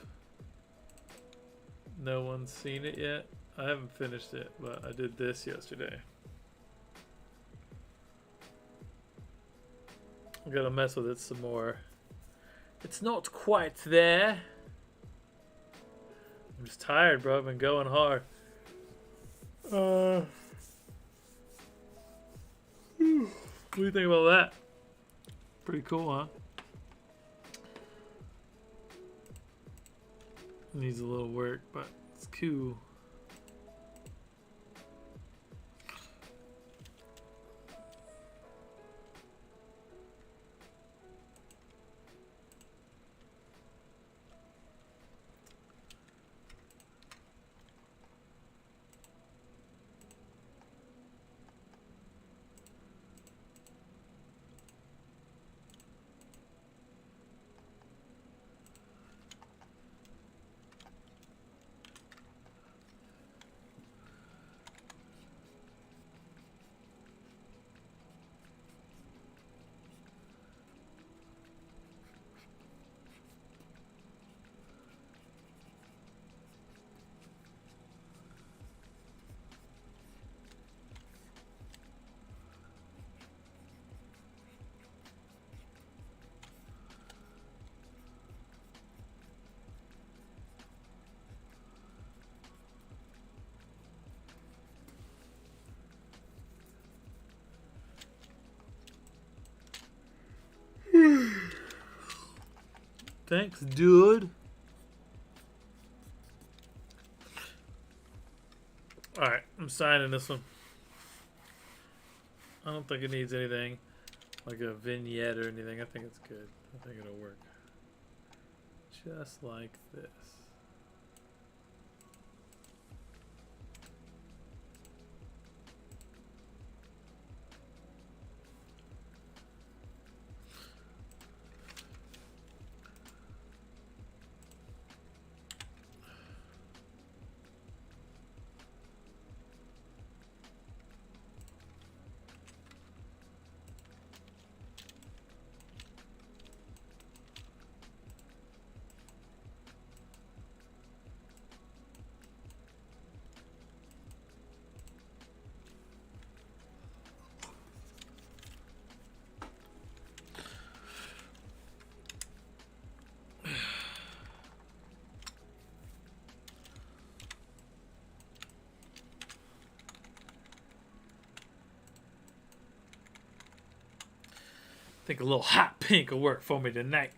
No one's seen it yet. I haven't finished it, but I did this yesterday. I'm gonna mess with it some more. It's not quite there. I'm just tired, bro. I've been going hard. What do you think about that? Pretty cool, huh? Needs a little work, but it's cool. Thanks, dude. Alright, I'm signing this one. I don't think it needs anything like a vignette or anything. I think it's good. I think it'll work. Just like this. I think a little hot pink will work for me tonight.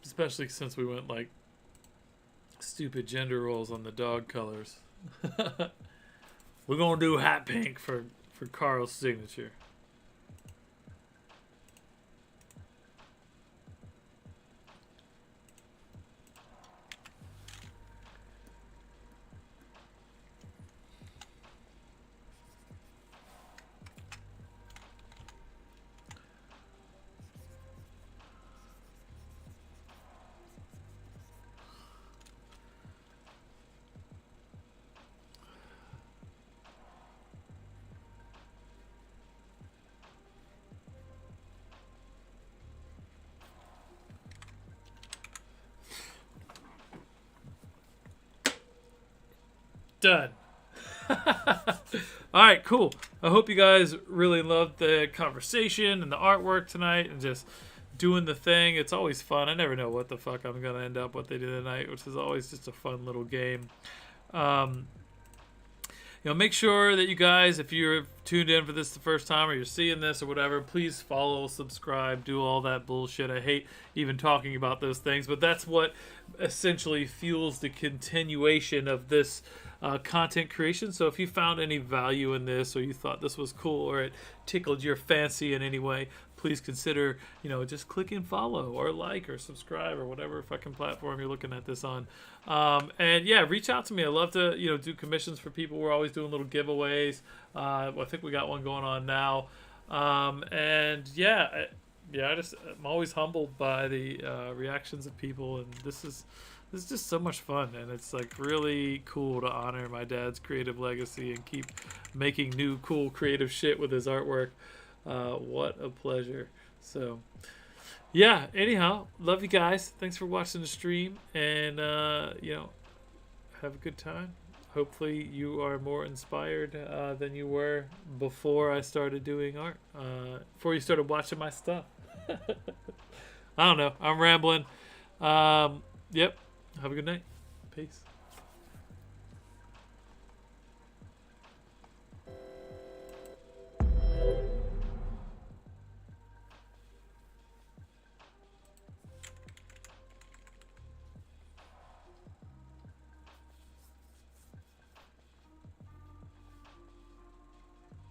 Especially since we went like stupid gender roles on the dog colors. We're gonna do hot pink for Carl's signature. Done. All right, cool. I hope you guys really loved the conversation and the artwork tonight and just doing the thing. It's always fun. I never know what the fuck I'm going to end up, what they do tonight, which is always just a fun little game. Make sure that you guys, if you're tuned in for this the first time or you're seeing this or whatever, please follow, subscribe, do all that bullshit. I hate even talking about those things, but that's what essentially fuels the continuation of this content creation. So if you found any value in this, or you thought this was cool, or it tickled your fancy in any way, please consider, just clicking follow or like or subscribe or whatever fucking platform you're looking at this on. And yeah, reach out to me. I love to, do commissions for people. We're always doing little giveaways. I think we got one going on now. And yeah, I'm always humbled by the reactions of people, and this is just so much fun, and it's like really cool to honor my dad's creative legacy and keep making new cool creative shit with his artwork. What a pleasure. So yeah, anyhow, love you guys. Thanks for watching the stream, and have a good time. Hopefully you are more inspired than you were before I started doing art, before you started watching my stuff. I don't know, I'm rambling. Yep. Have a good night. Peace.